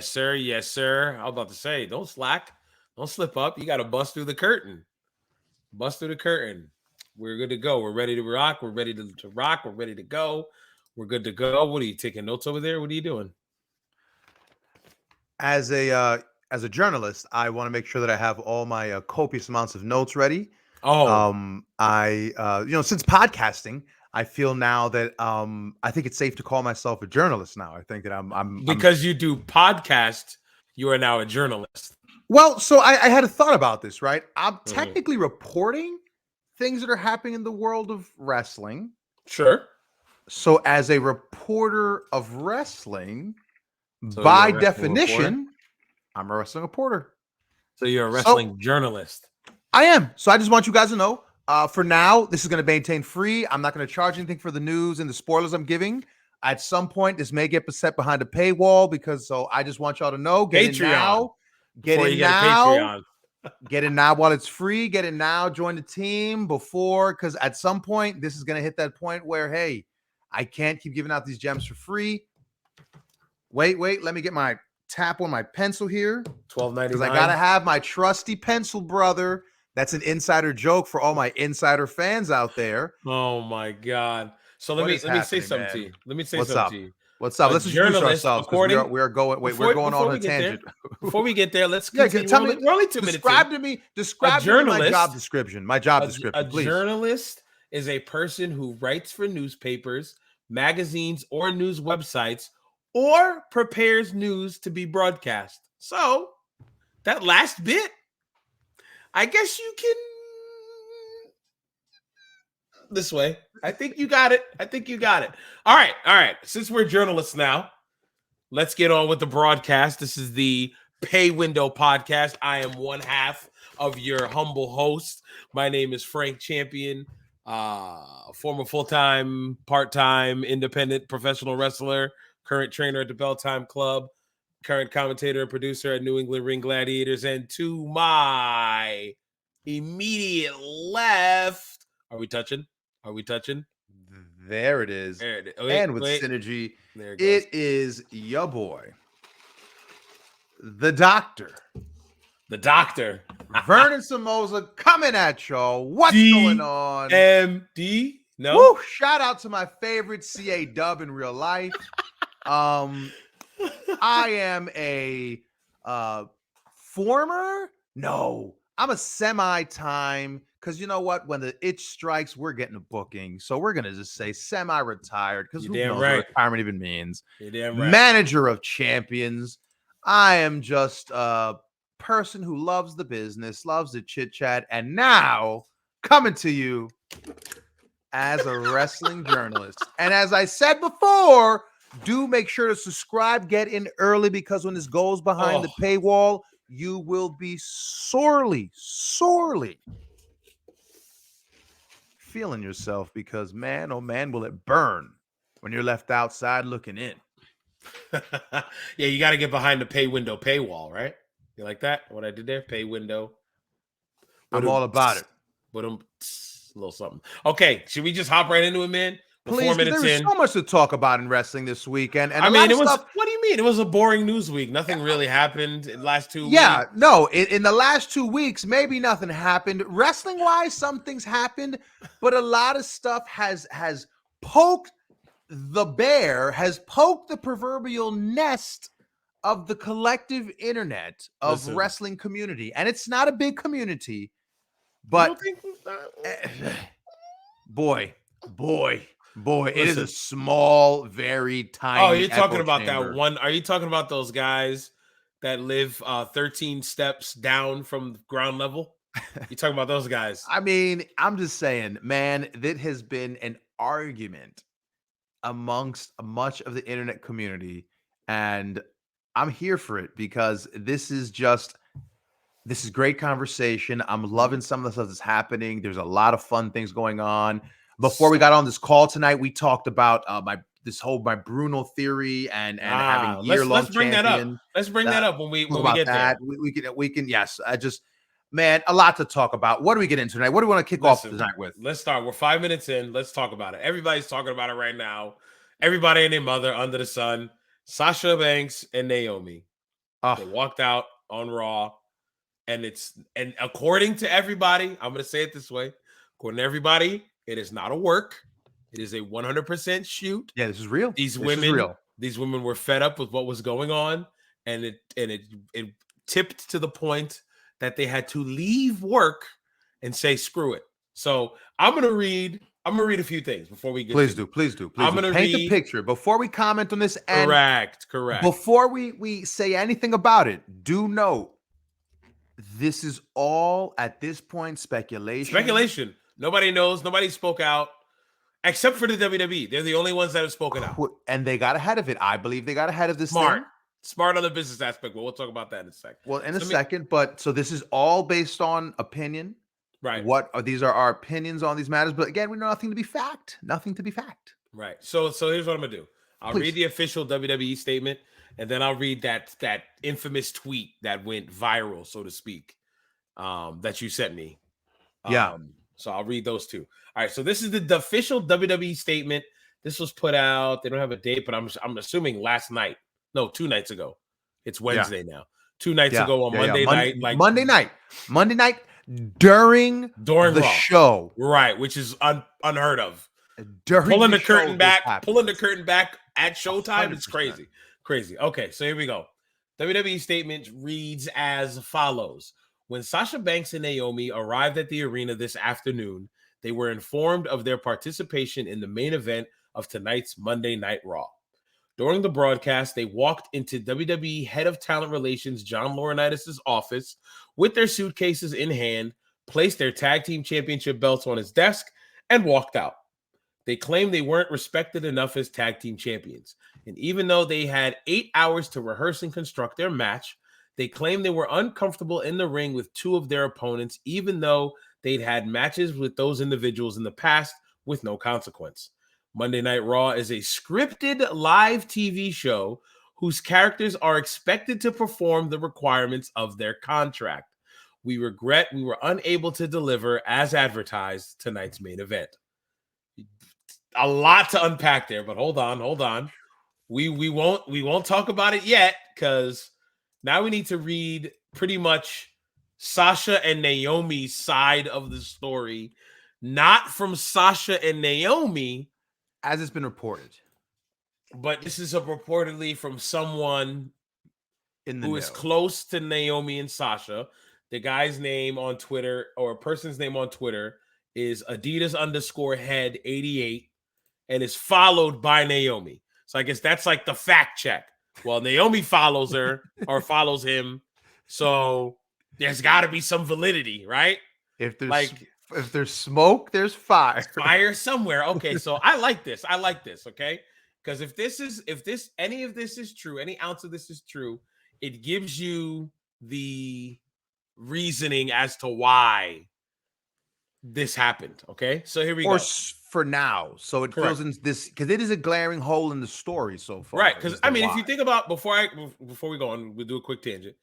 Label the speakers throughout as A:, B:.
A: Yes, sir. Yes, sir. I was about to say, don't slack. Don't slip up. You got to bust through the curtain. Bust through the curtain. We're good to go. We're ready to rock. We're ready to rock. We're ready to go. We're good to go. What are you taking notes over there? What are you doing?
B: As a journalist, I want to make sure that I have all my copious amounts of notes ready.
A: Oh,
B: Since podcasting, I feel now that I think it's safe to call myself a journalist now. I think that I'm
A: because you do podcast, you are now a journalist.
B: well. So I had a thought about this, right? I'm
A: Mhm.
B: technically reporting things that are happening in the world of wrestling.
A: Sure.
B: So as a reporter of wrestling,
A: So you're
B: by
A: a wrestling reporter.
B: definition, I'm a wrestling reporter.
A: So you're a
B: So
A: wrestling journalist.
B: I am. So I just want you guys to know. For now, this is going to maintain free. I'm not going to charge anything for the news and the spoilers I'm giving. At some point, this may get set behind a paywall because. So I just want y'all to know. Get in
A: Patreon.
B: now. Get
A: Before you
B: in
A: get a
B: now.
A: Patreon.
B: Get in now while it's free. Get in now. Join the team before, because at some point, this is going to hit that point where, hey, I can't keep giving out these gems for free. Wait. Let me get my tap on my pencil here.
A: $12.99.
B: Because I gotta have my trusty pencil, brother. That's an insider joke for all my insider fans out there.
A: Oh my God. So let
B: What
A: me
B: is
A: say
B: happening,
A: something to
B: man?
A: you. Let me say
B: What's
A: something
B: up?
A: to you.
B: What's up?
A: A
B: Let's introduce
A: journalist,
B: ourselves because
A: according
B: we are going. Wait, we're going on a tangent.
A: Before we get there, let's
B: Yeah,
A: continue.
B: tell me.
A: We're only 2 minutes in.
B: Describe to me my job description. My job description,
A: A
B: please.
A: journalist is a person who writes for newspapers, magazines, or news websites, or prepares news to be broadcast. So that last bit, I guess you can this way. I think you got it. All right. Since we're journalists now, let's get on with the broadcast. This is the Pay Window Podcast. I am one half of your humble host. My name is Frank Champion, former full-time, part-time, independent professional wrestler, current trainer at the Bell Time Club, current commentator and producer at New England Ring Gladiators, and to my immediate left, are we touching?
B: There it is. And with synergy,
A: there it goes.
B: it is your boy, the doctor. Vernon Somoza coming at y'all. What's going on?
A: MD? No.
B: Woo, shout out to my favorite CA dub in real life. I am a former. No, I'm a semi-time. Because you know what? When the itch strikes, we're getting a booking. So we're going to just say semi-retired. Because who knows what retirement even means.
A: You're damn right.
B: Manager of champions. I am just a person who loves the business, loves the chit-chat. And now, coming to you as a wrestling journalist. And as I said before, do make sure to subscribe, get in early, because when this goes behind the paywall, you will be sorely feeling yourself, because man, oh man, will it burn when you're left outside looking in.
A: Yeah, you got to get behind the pay window paywall, right? You like that? What I did there? Pay window.
B: I'm all about it.
A: But a little something. Okay, should we just hop right into it, man?
B: Please, there was so much to talk about in wrestling this weekend. And
A: I mean, what do you mean? It was a boring news week. Nothing really happened in the last 2 weeks.
B: Yeah, no, in the last 2 weeks, maybe nothing happened. Wrestling-wise, some things happened, but a lot of stuff has poked the bear, has poked the proverbial nest of the collective internet of wrestling community. And it's not a big community, but boy, it is a small, very tiny.
A: Oh, you're talking about that one. Are you talking about those guys that live 13 steps down from ground level? You talking about those guys?
B: I mean, I'm just saying, man, that has been an argument amongst much of the internet community, and I'm here for it because this is great conversation. I'm loving some of the stuff that's happening. There's a lot of fun things going on. Before we got on this call tonight, we talked about my Bruno theory and having year-long champion.
A: Let's bring that up when we get there.
B: We can yes. Man, a lot to talk about. What do we get into tonight? What do we want to kick off tonight with?
A: Let's start. We're 5 minutes in. Let's talk about it. Everybody's talking about it right now. Everybody and their mother under the sun. Sasha Banks and Naomi. They walked out on Raw, and according to everybody, I'm going to say it this way. According to everybody, it is not a work. It is a 100% shoot.
B: Yeah, this is real.
A: These
B: This is real.
A: women were fed up with what was going on, and it tipped to the point that they had to leave work and say screw it. So I'm gonna read a few things before we get.
B: Please do. I'm gonna paint the picture before we comment on this. And
A: correct.
B: Before we say anything about it, do note this is all at this point speculation.
A: Nobody knows. Nobody spoke out. Except for the WWE. They're the only ones that have spoken out.
B: And they got ahead of it. I believe they got ahead of this thing.
A: Smart on the business aspect, but we'll talk about that in a second.
B: Well, in a second, but so this is all based on opinion.
A: Right.
B: These are our opinions on these matters, but again, we know nothing to be fact. Nothing to be fact.
A: Right. So here's what I'm gonna do. I'll read the official WWE statement, and then I'll read that infamous tweet that went viral, so to speak, that you sent me. So I'll read those two. All right, so this is the official WWE statement. This was put out. They don't have a date, but I'm assuming last night. No, 2 nights ago. It's Wednesday now. 2 nights ago on Monday night.
B: Monday night during the
A: Raw.
B: Show.
A: Right, which is unheard of.
B: Pulling
A: the curtain back at Showtime. It's crazy. Crazy. Okay, so here we go. WWE statement reads as follows. When Sasha Banks and Naomi arrived at the arena this afternoon, they were informed of their participation in the main event of tonight's Monday Night Raw. During the broadcast, they walked into WWE Head of Talent Relations John Laurinaitis' office with their suitcases in hand, placed their tag team championship belts on his desk, and walked out. They claimed they weren't respected enough as tag team champions. And even though they had 8 hours to rehearse and construct their match, they claimed they were uncomfortable in the ring with 2 of their opponents, even though they'd had matches with those individuals in the past with no consequence. Monday Night Raw is a scripted live TV show whose characters are expected to perform the requirements of their contract. We regret we were unable to deliver as advertised tonight's main event. A lot to unpack there, but hold on. We won't talk about it yet, because now we need to read pretty much Sasha and Naomi's side of the story, not from Sasha and Naomi,
B: as it's been reported,
A: but this is reportedly from someone who is close to Naomi and Sasha. The guy's name on Twitter, or a person's name on Twitter, is Adidas_head88, and is followed by Naomi. So I guess that's like the fact check. Well, Naomi follows her or follows him, so there's got to be some validity, right?
B: If there's smoke, there's fire.
A: Fire somewhere. Okay, so I like this. Okay, because if any of this is true, any ounce of this is true, it gives you the reasoning as to why this happened. Okay, so here we go.
B: For now, so it fills in this, because it is a glaring hole in the story so far.
A: Right, because I mean, if you think about before we go on, we'll do a quick tangent.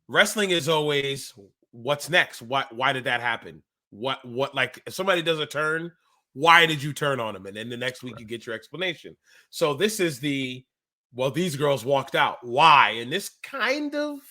A: Wrestling is always what's next. Why did that happen? What like if somebody does a turn, why did you turn on them? And then the next week you get your explanation. So this is these girls walked out. Why? And this kind of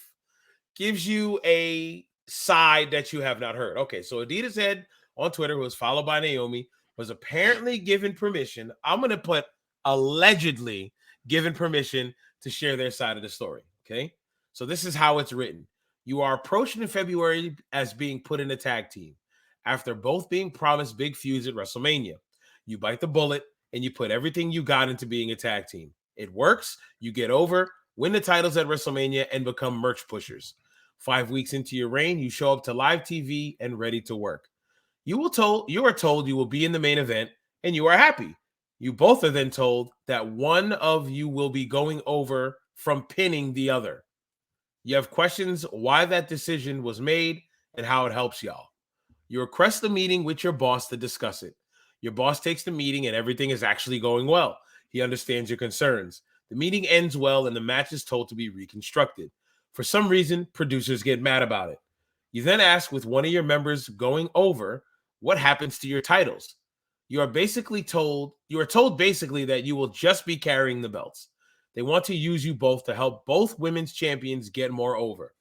A: gives you a side that you have not heard. Okay, so Adidas Head on Twitter, who was followed by Naomi, was apparently given permission. I'm going to put allegedly given permission to share their side of the story. Okay. So this is how it's written. You are approached in February as being put in a tag team after both being promised big feuds at WrestleMania. You bite the bullet and you put everything you got into being a tag team. It works. You get over, win the titles at WrestleMania, and become merch pushers. 5 weeks into your reign, you show up to live TV and ready to work. You are told you will be in the main event, and you are happy. You both are then told that one of you will be going over from pinning the other. You have questions why that decision was made and how it helps y'all. You request a meeting with your boss to discuss it. Your boss takes the meeting and everything is actually going well. He understands your concerns. The meeting ends well and the match is told to be reconstructed. For some reason, producers get mad about it. You then ask with one of your members going over, what happens to your titles? You are told basically that you will just be carrying the belts. They want to use you both to help both women's champions get more over.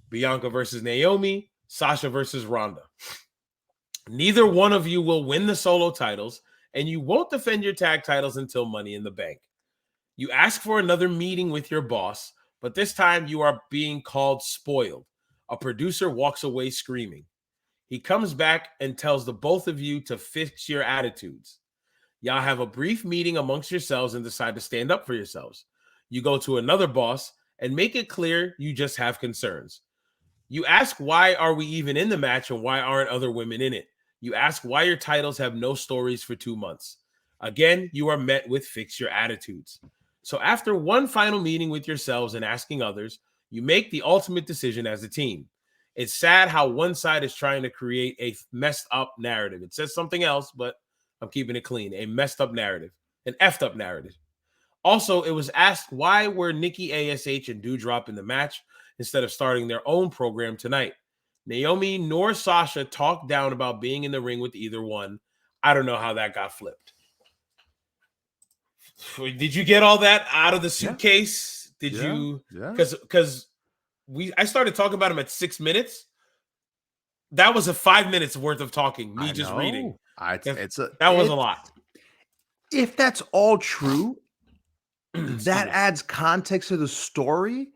A: Bianca versus Naomi, Sasha versus Ronda. Neither one of you will win the solo titles, and you won't defend your tag titles until Money in the Bank. You ask for another meeting with your boss, but this time you are being called spoiled. A producer walks away screaming. He comes back and tells the both of you to fix your attitudes. Y'all have a brief meeting amongst yourselves and decide to stand up for yourselves. You go to another boss and make it clear you just have concerns. You ask why are we even in the match and why aren't other women in it? You ask why your titles have no stories for 2 months. Again, you are met with fix your attitudes. So after one final meeting with yourselves and asking others, you make the ultimate decision as a team. It's sad how one side is trying to create a messed up narrative. It says something else, but I'm keeping it clean. A messed up narrative, an effed up narrative. Also, it was asked why were Nikki ASH and Doudrop in the match instead of starting their own program tonight. Naomi nor Sasha talked down about being in the ring with either one. I don't know how that got flipped. Did you get all that out of the suitcase?
B: Yeah.
A: Did you? Because I started talking about him at 6 minutes. That was a 5 minutes worth of talking. Me just reading. That was a lot.
B: If that's all true, that adds context to the story.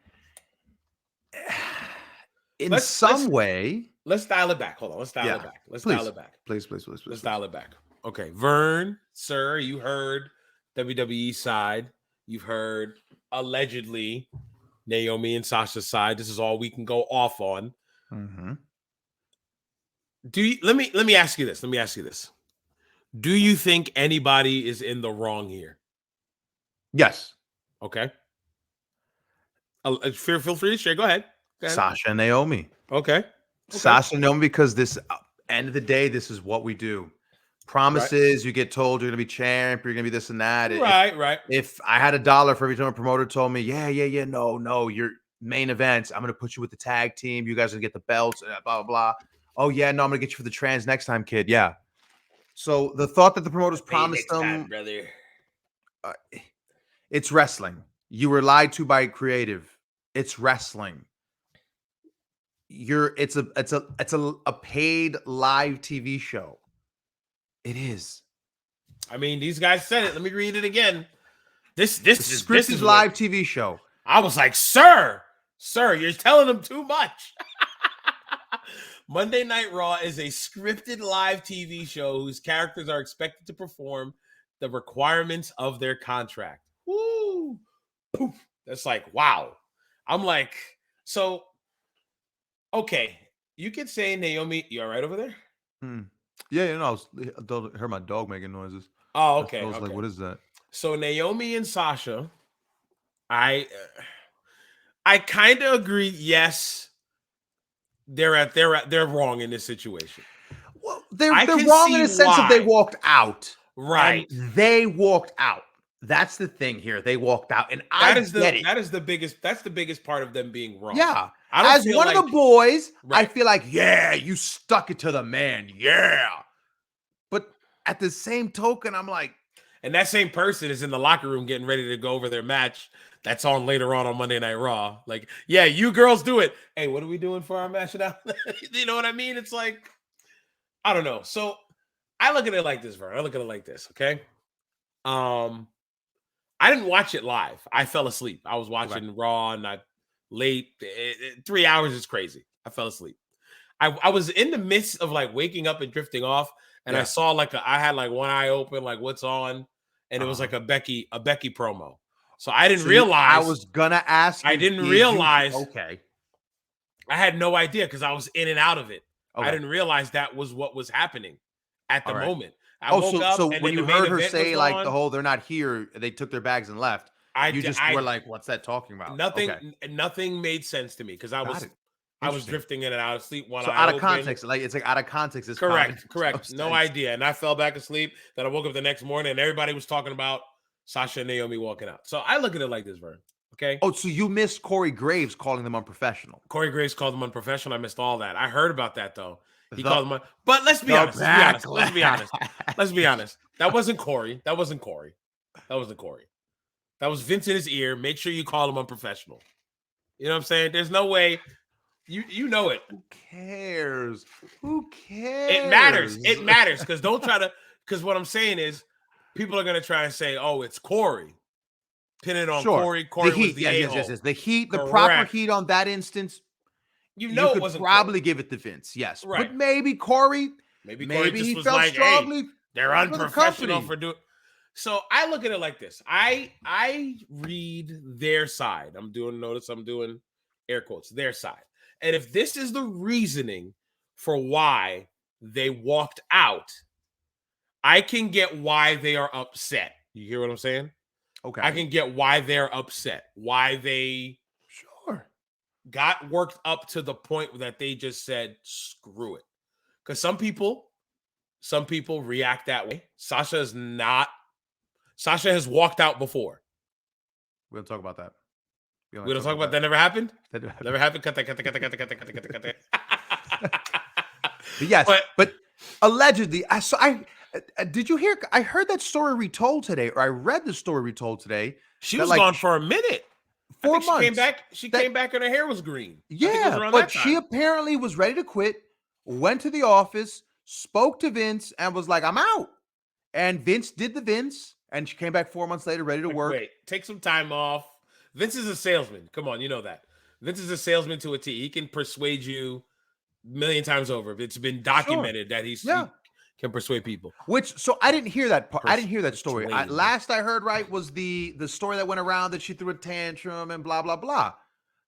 B: In some way.
A: Let's dial it back. Hold on. Let's dial it back. Let's dial it back.
B: Please.
A: Let's dial it back. Okay. Vern, sir, you heard WWE side. You've heard allegedly Naomi and Sasha's side. This is all we can go off on.
B: Mm-hmm.
A: Let me ask you this. Do you think anybody is in the wrong here?
B: Yes.
A: Okay. Feel free to share. Go ahead.
B: Sasha and Naomi.
A: Okay.
B: Sasha and Naomi, because this end of the day, this is what we do. Promises, you get told you're going to be champ, you're going to be this and that.
A: Right.
B: If I had $1 for every time a promoter told me, no, your main events, I'm going to put you with the tag team. You guys are going to get the belts, blah, blah, blah. Oh, yeah, no, I'm going to get you for the trans next time, kid. Yeah. So the thought that the promoters promised them,
A: brother.
B: It's wrestling. You were lied to by creative. It's wrestling. It's a paid live TV show. It is.
A: I mean, these guys said it. Let me read it again. This
B: is live TV show.
A: I was like, sir, you're telling them too much. Monday Night Raw is a scripted live TV show whose characters are expected to perform the requirements of their contract. Woo! Poof. That's like, wow. I'm like, so, okay. You could say, Naomi, you all right over there?
B: Yeah, I heard my dog making noises.
A: Oh, okay.
B: I was like, what is that?
A: So Naomi and Sasha, I kind of agree. Yes, they're wrong in this situation.
B: Well, they're wrong in the sense that they walked out.
A: Right.
B: They walked out. That's the thing here. They walked out, and
A: that is the biggest part of them being wrong.
B: Yeah. As one of the boys, right. I feel like, yeah, you stuck it to the man. Yeah. But at the same token, I'm like,
A: and that same person is in the locker room getting ready to go over their match that's on later on Monday Night Raw. Like, yeah, you girls do it. Hey, what are we doing for our match now? You know what I mean? It's like, I don't know. So I look at it like this, Vern. I look at it like this, okay? I didn't watch it live. I fell asleep. I was watching Raw and late. 3 hours is crazy. I fell asleep. I was in the midst of like waking up and drifting off, and I saw I had like one eye open, like what's on, and it was like a Becky promo. So I didn't realize.
B: I was gonna ask.
A: I didn't realize.
B: Okay.
A: I had no idea because I was in and out of it.
B: Okay.
A: I didn't realize that was what was happening at the moment.
B: So when you heard her say like the whole "they're not here," they took their bags and left. You just were like, "What's that talking about?"
A: Nothing made sense to me because I was drifting in and out of sleep.
B: So out of context, it's like out of context. It's
A: correct. No idea, and I fell back asleep. Then I woke up the next morning, and everybody was talking about Sasha and Naomi walking out. So I look at it like this, Vern. Okay.
B: Oh, so you missed Corey Graves calling them unprofessional.
A: Corey Graves called them unprofessional. I missed all that. I heard about that though. He called them, but let's be honest. Let's be honest. That wasn't Corey. That was Vince in his ear. Make sure you call him unprofessional. You know what I'm saying? There's no way. You know it.
B: Who cares? Who cares?
A: It matters. It matters because don't try to. Because what I'm saying is, people are gonna try and say, "Oh, it's Corey." Pin it on Corey. Corey was the a-hole.
B: yes. The heat, the proper heat on that instance.
A: You know,
B: could
A: it wasn't
B: probably
A: Corey.
B: give it to Vince, yes.
A: Right.
B: But maybe Corey.
A: Maybe Corey just
B: he
A: was
B: felt
A: like,
B: strongly.
A: Hey, they're unprofessional for doing. So I look at it like this. I read their side. I'm doing air quotes, their side. And if this is the reasoning for why they walked out, I can get why they are upset. You hear what I'm saying?
B: Okay.
A: I can get why they're upset, why they got worked up to the point that they just said, screw it. Because some people react that way. Sasha has walked out before.
B: We don't talk about that.
A: We don't talk about that. Never happened? Never happened? Cut that.
B: But yes, but allegedly, did you hear? I heard that story retold today, or I read the story retold today.
A: She was gone for a minute.
B: 4 months.
A: She came back and her hair was green.
B: Yeah, but she apparently was ready to quit, went to the office, spoke to Vince, and was like, I'm out. And Vince did the Vince, and she came back 4 months later ready to work.
A: Wait, take some time off. Vince is a salesman. Come on, you know that. Vince is a salesman to a T. He can persuade you a million times over. It's been documented that he can persuade people.
B: So I didn't hear that part. I didn't hear that story. Last I heard, was the story that went around that she threw a tantrum and blah, blah, blah.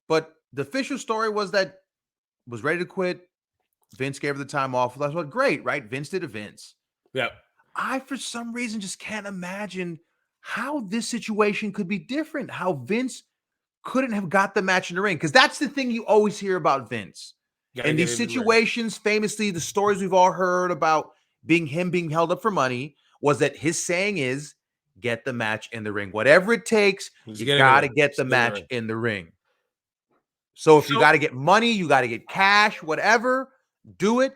B: But the official story was that was ready to quit. Vince gave her the time off. That's what great, right? Vince did a Vince.
A: Yeah.
B: I, for some reason, just can't imagine how this situation could be different. How Vince couldn't have got the match in the ring. Because that's the thing you always hear about Vince. In these situations, famously, the stories we've all heard about being held up for money was that his saying is, get the match in the ring. Whatever it takes, you got to get the match in the ring. So if you got to get money, you got to get cash, whatever, do it.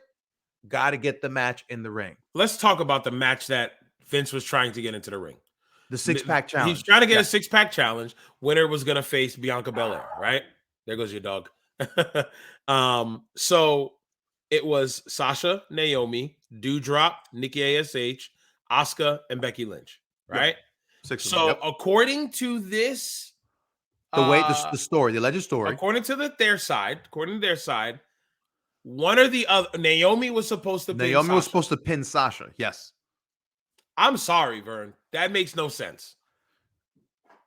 B: Got to get the match in the ring.
A: Let's talk about the match that Vince was trying to get into the ring.
B: The 6-pack challenge.
A: He's trying to get a 6-pack challenge. Winner was going to face Bianca Belair, right? There goes your dog. So it was Sasha, Naomi, Doudrop, Nikki ASH, Asuka, and Becky Lynch, right?
B: Yep.
A: So according to this,
B: the story, the alleged story,
A: according to their side, one or the other, Naomi was supposed to
B: pin Sasha. Yes.
A: I'm sorry, Vern. That makes no sense.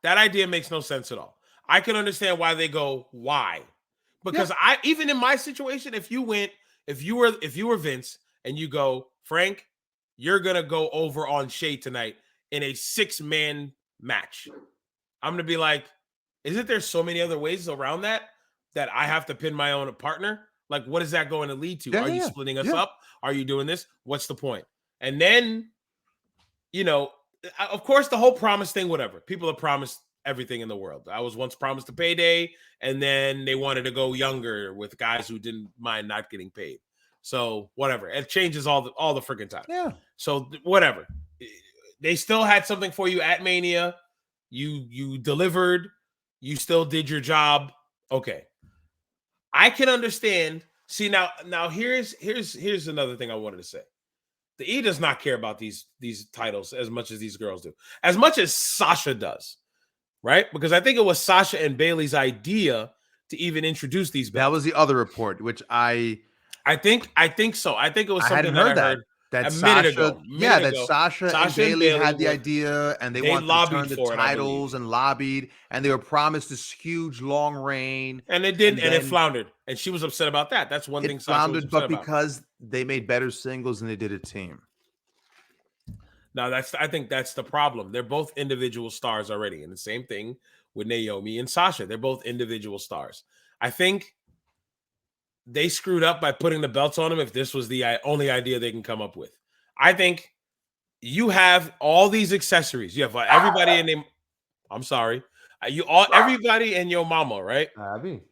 A: That idea makes no sense at all. I can understand why they go, why? Because even in my situation, if you were Vince and you go, Frank, you're gonna go over on Shay tonight in a 6-man match, I'm gonna be like, isn't there so many other ways around that I have to pin my own partner? Like, what is that going to lead to? Are you splitting us up? Are you doing this? What's the point? And then, of course, the whole promise thing, whatever. People are promised everything in the world. I was once promised a payday, and then they wanted to go younger with guys who didn't mind not getting paid. So whatever. It changes all the freaking time.
B: Yeah.
A: So whatever. They still had something for you at Mania. You delivered. You still did your job. Okay. I can understand. See, now here's another thing I wanted to say. The E does not care about these titles as much as these girls do, as much as Sasha does, right? Because I think it was Sasha and Bayley's idea to even introduce these belts.
B: That was the other report, which I
A: think so. I think it was something
B: I heard
A: a minute ago.
B: That Sasha and Bayley had the idea, and they wanted to turn the titles and lobbied, and they were promised this huge long reign,
A: and it didn't, and it floundered, and she was upset about that. That's one thing. Sasha was upset about.
B: Because they made better singles than they did a team.
A: Now I think that's the problem. They're both individual stars already, and the same thing with Naomi and Sasha. They're both individual stars. I think they screwed up by putting the belts on them if this was the only idea they can come up with. I think you have all these accessories. You have everybody in them. I'm sorry. Everybody and your mama, right?
B: Abby.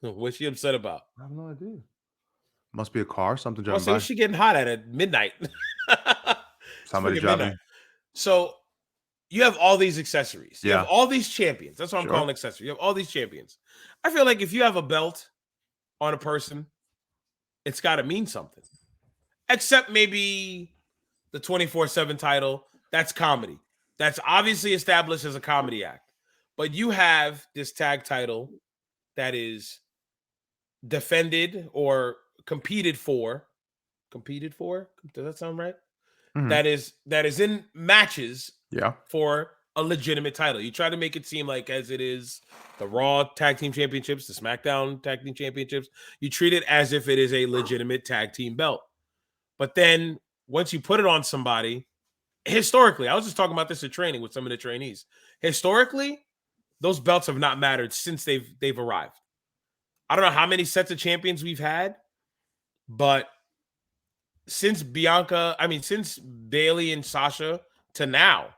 A: What's she upset about?
B: I have no idea. Must be a car, something driving by.
A: What's she getting hot at midnight?
B: Somebody driving.
A: So you have all these accessories. You
B: Yeah.
A: have all these champions. That's what I'm calling accessories. You have all these champions. I feel like if you have a belt on a person, it's got to mean something. Except maybe the 24/7 title. That's comedy. That's obviously established as a comedy act. But you have this tag title that is defended or competed for. Competed for? Does that sound right?
B: Mhm.
A: That is in matches
B: Yeah.
A: for a legitimate title. You try to make it seem like as it is the Raw Tag Team Championships, the SmackDown Tag Team Championships, you treat it as if it is a legitimate tag team belt. But then once you put it on somebody, historically, I was just talking about this at training with some of the trainees. Historically, those belts have not mattered since they've arrived. I don't know how many sets of champions we've had, but since Bailey and Sasha to now,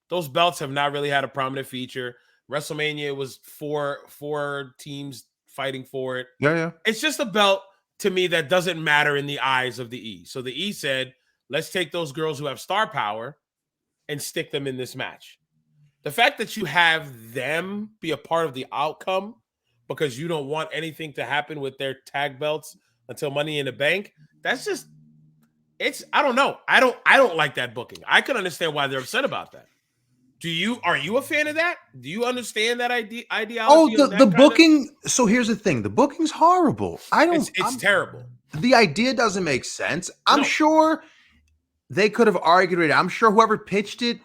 A: those belts have not really had a prominent feature. WrestleMania was four teams fighting for it.
B: Yeah.
A: It's just a belt to me that doesn't matter in the eyes of the E. So the E said, let's take those girls who have star power and stick them in this match. The fact that you have them be a part of the outcome because you don't want anything to happen with their tag belts until Money in the Bank, that's just I don't know. I don't like that booking. I can understand why they're upset about that. Are you a fan of that? Do you understand that ideology?
B: Oh, the booking. So here's the thing: the booking's horrible.
A: It's terrible.
B: The idea doesn't make sense. I'm sure they could have argued it. I'm sure whoever pitched it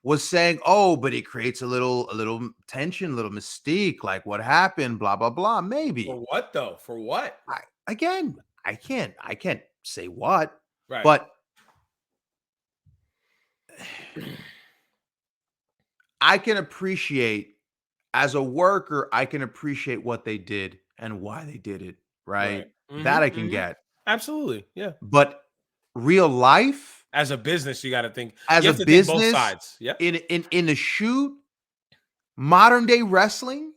B: was saying, "Oh, but it creates a little tension, a little mystique, like what happened, blah blah blah." Maybe
A: For what though? For what?
B: I can't say what,
A: right?
B: But I can appreciate, as a worker, I can appreciate what they did and why they did it, right?
A: Mm-hmm,
B: that I can get.
A: Absolutely, yeah.
B: But real life,
A: as a business, you got to think.
B: As
A: you
B: a
A: have to
B: business,
A: think both sides. Yeah.
B: In the shoot, modern day wrestling,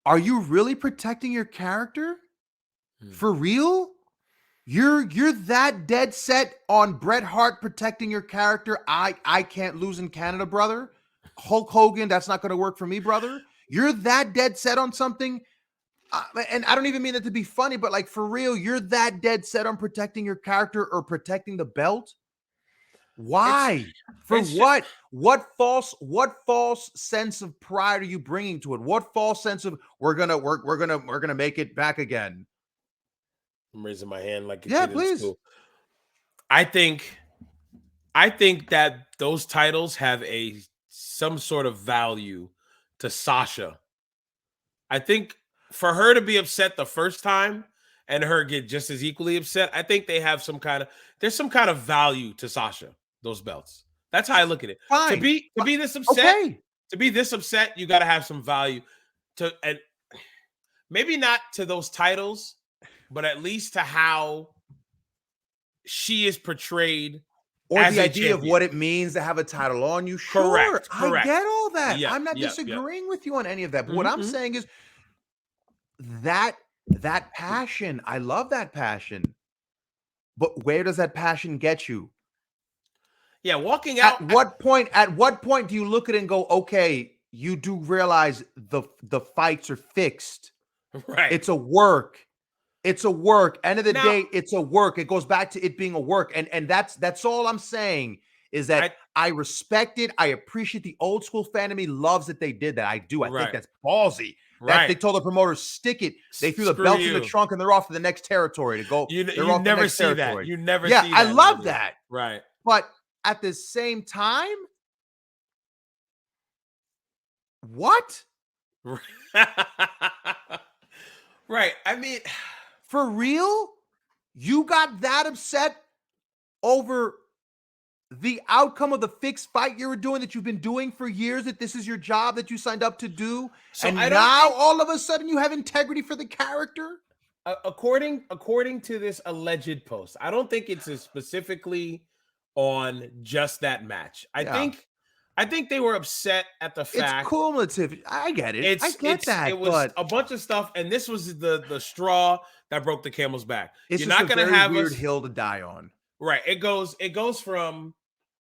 B: are you really protecting your character? For real? You're that dead set on Bret Hart protecting your character. I can't lose in Canada, brother. Hulk Hogan, that's not going to work for me, brother. You're that dead set on something. And I don't even mean that to be funny, but like for real, you're that dead set on protecting your character or protecting the belt. Why? For what? What false sense of pride are you bringing to it? What false sense of we're gonna make it back again?
A: I'm raising my hand like a
B: Yeah,
A: kid
B: please.
A: in school. I think that those titles have some sort of value to Sasha. I think for her to be upset the first time and her get just as equally upset, I think they have there's some kind of value to Sasha, those belts. That's how I look at it.
B: Fine.
A: To be this upset,
B: okay.
A: To be this upset, you got to have some value and maybe not to those titles, but at least to how she is portrayed.
B: Or the idea of what it means to have a title on you. Sure,
A: correct.
B: I get all that.
A: Yep,
B: I'm not disagreeing with you on any of that. But what I'm saying is that passion, I love that passion. But where does that passion get you?
A: Yeah, walking out.
B: At what point do you look at it and go, okay, you do realize the fights are fixed.
A: Right.
B: It's a work. It's a work. End of the day, it's a work. It goes back to it being a work. And that's all I'm saying is that I respect it. I appreciate the old school fan of me loves that they did that. I do. I think that's ballsy. That they told the promoters, stick it. They threw the belts in the trunk and they're off to the next territory to go.
A: You never see that. You never see that.
B: Yeah, I love that.
A: Right.
B: But at the same time, what?
A: Right. I mean,
B: for real? You got that upset over the outcome of the fixed fight you were doing that you've been doing for years, that this is your job that you signed up to do, so and now all of a sudden you have integrity for the character?
A: According to this alleged post, I don't think it's specifically on just that match. I think they were upset at the fact
B: it's cumulative. I get it. I get that.
A: It was a bunch of stuff, and this was the straw that broke the camel's back.
B: It's You're not going to have a weird hill to die on.
A: Right. It goes from,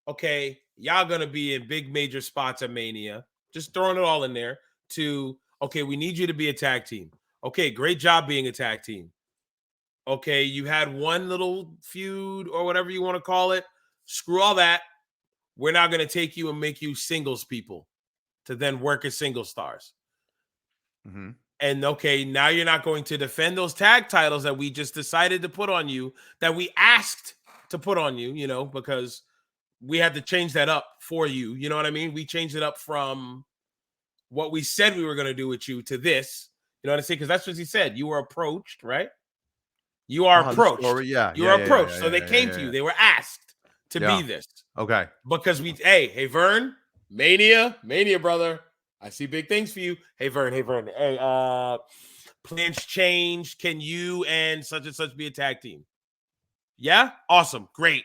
A: okay, y'all gonna be in big major spots at Mania. Just throwing it all in there. To okay, we need you to be a tag team. Okay, great job being a tag team. Okay, you had one little feud or whatever you want to call it. Screw all that. We're now going to take you and make you singles people to then work as single stars.
B: Mm-hmm.
A: And okay, now you're not going to defend those tag titles that we just decided to put on you, that we asked to put on you, you know, because we had to change that up for you. You know what I mean? We changed it up from what we said we were going to do with you to this. You know what I'm saying? Because that's what he said. You were approached, right? You are approached.
B: Yeah.
A: You are approached. So they came to you. They were asked to be this.
B: Okay.
A: Because hey, Vern, Mania, brother. I see big things for you. Hey, Vern. Hey, plans changed. Can you and such be a tag team? Yeah? Awesome. Great.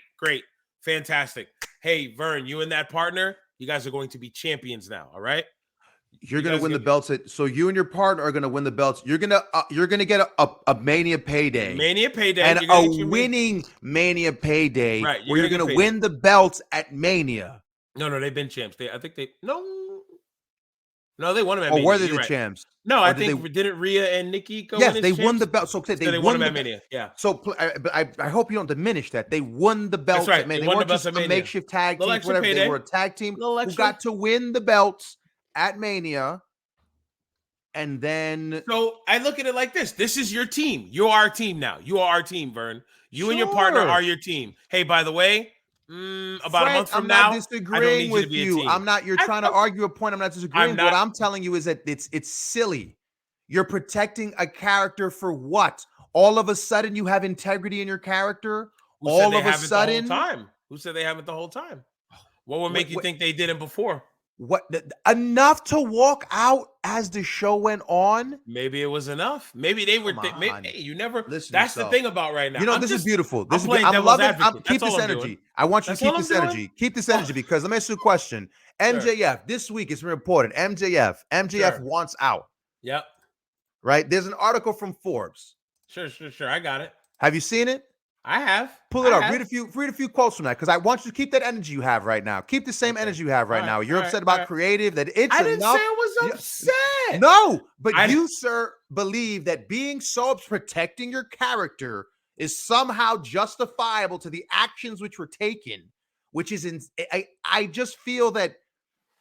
A: Fantastic. Hey, Vern, you and that partner, you guys are going to be champions now. All right?
B: You're gonna win the belts. So you and your partner are gonna win the belts. You're gonna get a Mania payday, and a winning Mania payday,
A: right?
B: Where you're gonna win the belts at Mania.
A: No, they've been champs. I think they no, they won them at Mania.
B: Oh, were they the champs?
A: No, I think didn't Rhea and Nikki go?
B: Yes, they won the belt. So they won them at
A: Mania. Yeah.
B: So I hope you don't diminish that. They won the belts.
A: That's right.
B: They weren't just a makeshift tag team. Whatever. They were a tag team who got to win the belts at Mania. And then
A: so I look at it like this. This is your team. You're our team now. You are our team, Vern. You and your partner are your team. Hey, by the way, about a month from now,
B: I'm not disagreeing with you. I'm not. You're trying to argue a point. I'm not disagreeing. What I'm telling you is that it's silly. You're protecting a character for what? All of a sudden, you have integrity in your character. All of a sudden,
A: who said they haven't the whole time? What would make you think they didn't before?
B: What enough to walk out as the show went on?
A: Maybe it was enough. Maybe they were. Hey, you never.
B: Listen,
A: that's the thing about right now.
B: You know, this is beautiful. I'm loving. Keep this energy. I want you to keep this energy. Keep this energy because let me ask you a question. MJF this week is reported. MJF wants out.
A: Yep.
B: Right. There's an article from Forbes.
A: Sure. I got it.
B: Have you seen it?
A: I have.
B: Pull it up. Read a few quotes from that because I want you to keep that energy you have right now. Keep the same energy you have right now. You're upset about creative. That it's
A: I didn't
B: enough.
A: say I was upset.
B: No, but you, sir, believe that being so protecting your character is somehow justifiable to the actions which were taken, which is I just feel that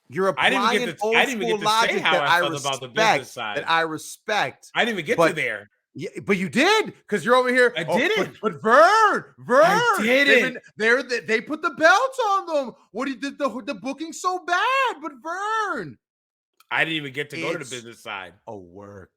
B: you're applying an old school logic that I respect. That I respect.
A: I didn't even get to there.
B: Yeah, but you did because you're over here.
A: I didn't.
B: But Vern,
A: I didn't.
B: They put the belts on them. What did the booking so bad? But Vern,
A: I didn't even get to go to the business side.
B: A work.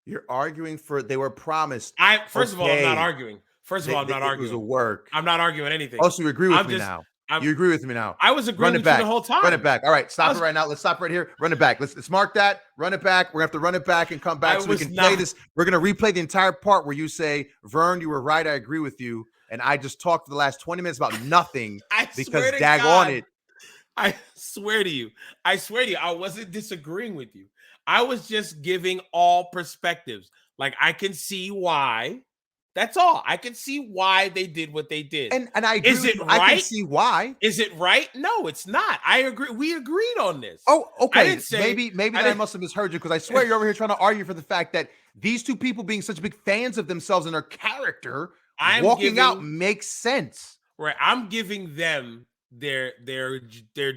B: You're arguing for they were promised.
A: First of all, I'm not arguing. I'm not arguing.
B: It was a work.
A: I'm not arguing anything.
B: Also, you agree with me now. You agree with me now.
A: I was agreeing with you the whole time.
B: Run it back. All right, stop it right now. Let's stop right here. Run it back. Let's mark that. Run it back. We're gonna have to run it back and come back so we can play this. We're gonna replay the entire part where you say, "Vern, you were right. I agree with you." And I just talked for the last 20 minutes about nothing because dag on it.
A: I swear to you, I wasn't disagreeing with you. I was just giving all perspectives. Like I can see why. That's all. I can see why they did what they did.
B: And I agree.
A: Is it right?
B: I can see why.
A: Is it right? No, it's not. I agree. We agreed on this.
B: Oh, okay. Maybe I must have misheard you because I swear you're over here trying to argue for the fact that these two people being such big fans of themselves and their character, walking out makes sense.
A: Right. I'm giving them their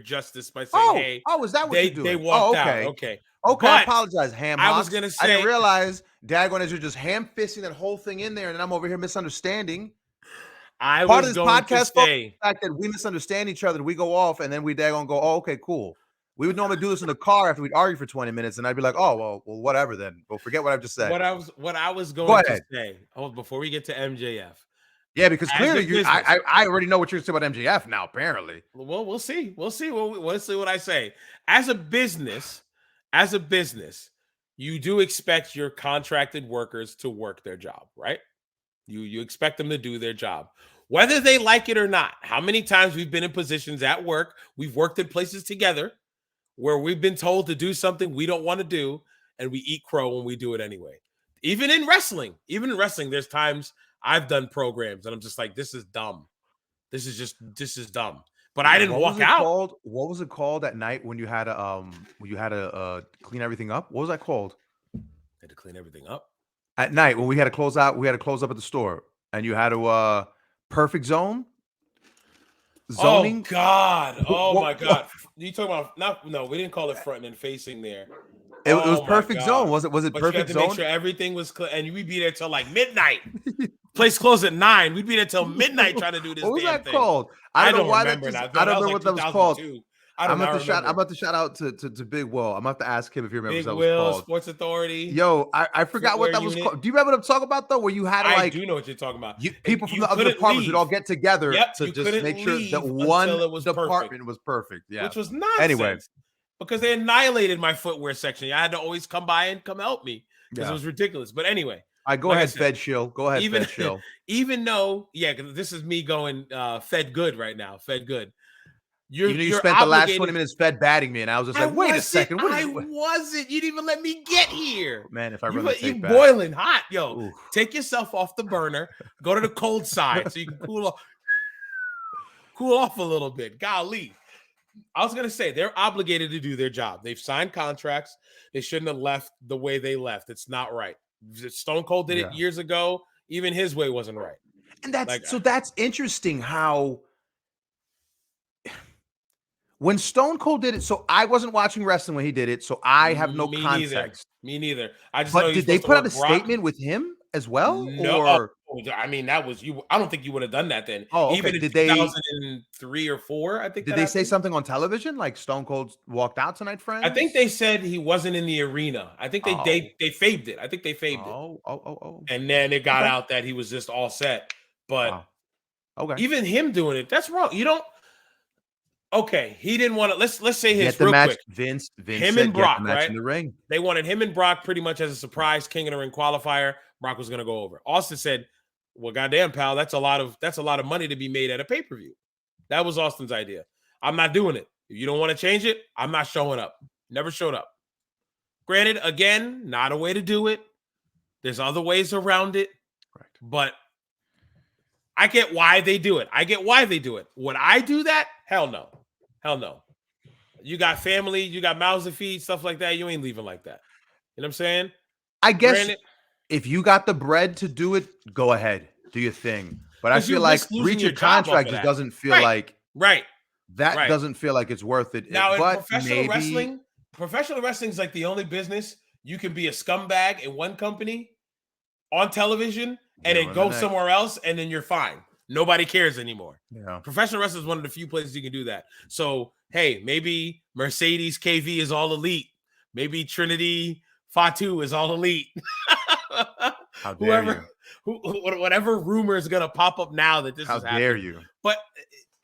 A: justice by saying, "Hey,
B: is that what you're doing?"
A: They walked out. Okay.
B: Okay, I apologize, ham.
A: I was gonna say
B: I didn't realize daggone as you're just ham fisting that whole thing in there, and I'm over here misunderstanding. Part of this podcast the fact that we misunderstand each other, we go off, and then we daggone go, "Oh, okay, cool." We would normally do this in the car after we'd argue for 20 minutes, and I'd be like, "Oh, well, whatever then. Well, forget what I've just said."
A: What I was going to say. Oh, before we get to MJF.
B: Yeah, because clearly I already know what you're saying about MJF now. Apparently,
A: well, we'll see. We'll see what I say. As a business, you do expect your contracted workers to work their job, right? You expect them to do their job, whether they like it or not. How many times we've been in positions at work, we've worked in places together where we've been told to do something we don't want to do, and we eat crow when we do it anyway. Even in wrestling, there's times I've done programs and I'm just like, this is dumb. This is dumb. but I didn't
B: What was
A: walk
B: it
A: out.
B: called? What was it called at night when you had to clean everything up? What was that called?
A: I had to clean everything up.
B: At night when we had to close out, we had to close up at the store, and you had to perfect
A: Oh
B: zoning.
A: God! Oh my
B: What?
A: God! You talking about not? No, we didn't call it fronting and facing there.
B: It was
A: Oh my
B: perfect zone.
A: God!
B: Was it
A: But you had
B: perfect
A: to make
B: zone?
A: sure everything was clear, and we'd be there till like midnight. Place closed at 9. We'd be there till midnight trying to do this
B: What was
A: damn
B: that
A: thing.
B: called? I
A: I
B: don't know
A: don't
B: why that
A: remember
B: just.
A: now.
B: I
A: No,
B: don't
A: that was
B: remember
A: like
B: what that was called.
A: 2002. I do not
B: I'm
A: remember.
B: about to shout out to Big Will. I'm about to ask him if he remembers
A: Big
B: what that was
A: Will,
B: called.
A: Sports Authority,
B: Yo, I forgot what
A: footwear
B: that was
A: unit.
B: called. Do you remember what I'm talking about though? Where you had to
A: I
B: like
A: do know what you're talking about.
B: people from
A: You
B: the other
A: couldn't
B: departments would all
A: leave.
B: get together
A: Yep,
B: to
A: you
B: just
A: couldn't
B: make sure that
A: leave
B: one
A: until it was perfect,
B: department was perfect. Yeah.
A: which was
B: Anyway,
A: nonsense because they annihilated my footwear section. I had to always come by and come help me because it
B: yeah.
A: was ridiculous. But anyway,
B: I go
A: like I
B: ahead,
A: said,
B: Fed Shill. Go ahead,
A: even
B: Fed Shill.
A: even though, yeah, because this is me going Fed good right now. Fed good.
B: Even though you
A: You're
B: spent the last 20
A: obligated.
B: minutes Fed batting me, and I was just
A: I
B: like, wait a
A: wasn't.
B: second, what
A: I
B: is
A: wasn't. You didn't even let me get here.
B: man? If I run
A: You
B: the
A: you
B: tape back,
A: boiling hot, yo.
B: oof.
A: Take yourself off the burner. Go to the cold side so you can cool off a little bit. Golly. I was gonna say they're obligated to do their job. They've signed contracts. They shouldn't have left the way they left. It's not right. Stone Cold did it
B: Yeah.
A: years ago. Even his way wasn't right.
B: And
A: Like
B: that's interesting how when Stone Cold did it, so I wasn't watching wrestling when he did it, so I have no
A: me neither.
B: context.
A: Me neither. I just know
B: But
A: you're
B: did they
A: supposed to
B: put out a
A: work Brock.
B: statement with him as well?
A: No,
B: Or
A: I mean that was you. I don't think you would have done that then.
B: oh, okay.
A: Even in 2003 or 4, I think
B: Did
A: that
B: they say
A: happened.
B: something on television like Stone Cold walked out tonight,
A: I think they
B: friends?
A: said he wasn't in the arena. I think
B: Oh,
A: they faved it. I think they faved it,
B: oh.
A: and then it got
B: Okay.
A: out that he was just all set. But
B: Wow. Okay.
A: even him doing it, that's wrong. You don't. Okay, he didn't want to. Let's say
B: Get
A: his
B: the
A: real
B: match.
A: quick.
B: Vince
A: Him and
B: said get the
A: Brock,
B: match
A: right?
B: in the ring.
A: They wanted him and Brock pretty much as a surprise King of the Ring qualifier. Brock was going to go over. Austin said, "Well, goddamn, pal, that's a lot of money to be made at a pay per view." That was Austin's idea. I'm not doing it. If you don't want to change it, I'm not showing up. Never showed up. Granted, again, not a way to do it. There's other ways around it,
B: Correct.
A: but I get why they do it. Would I do that? Hell no. Hell no. You got family, you got mouths to feed, stuff like that. You ain't leaving like that. You know what I'm saying?
B: I guess
A: Granted,
B: if you got the bread to do it, go ahead, do your thing. But I
A: because you
B: feel like
A: risk losing
B: breach
A: your
B: of
A: job off
B: contract
A: of
B: just
A: that.
B: doesn't feel
A: Right,
B: like
A: right,
B: that
A: right.
B: doesn't feel like it's worth it.
A: Now in
B: But maybe
A: professional wrestling is like the only business you can be a scumbag in one company on television and then
B: zero in the
A: go
B: next.
A: somewhere else and then you're fine. Nobody cares anymore.
B: Yeah.
A: Professional wrestling is one of the few places you can do that. So, hey, maybe Mercedes KV is all elite. Maybe Trinity Fatu is all elite.
B: How dare you?
A: Whatever rumor is going to pop up now that this
B: How
A: is
B: dare
A: happening.
B: you?
A: But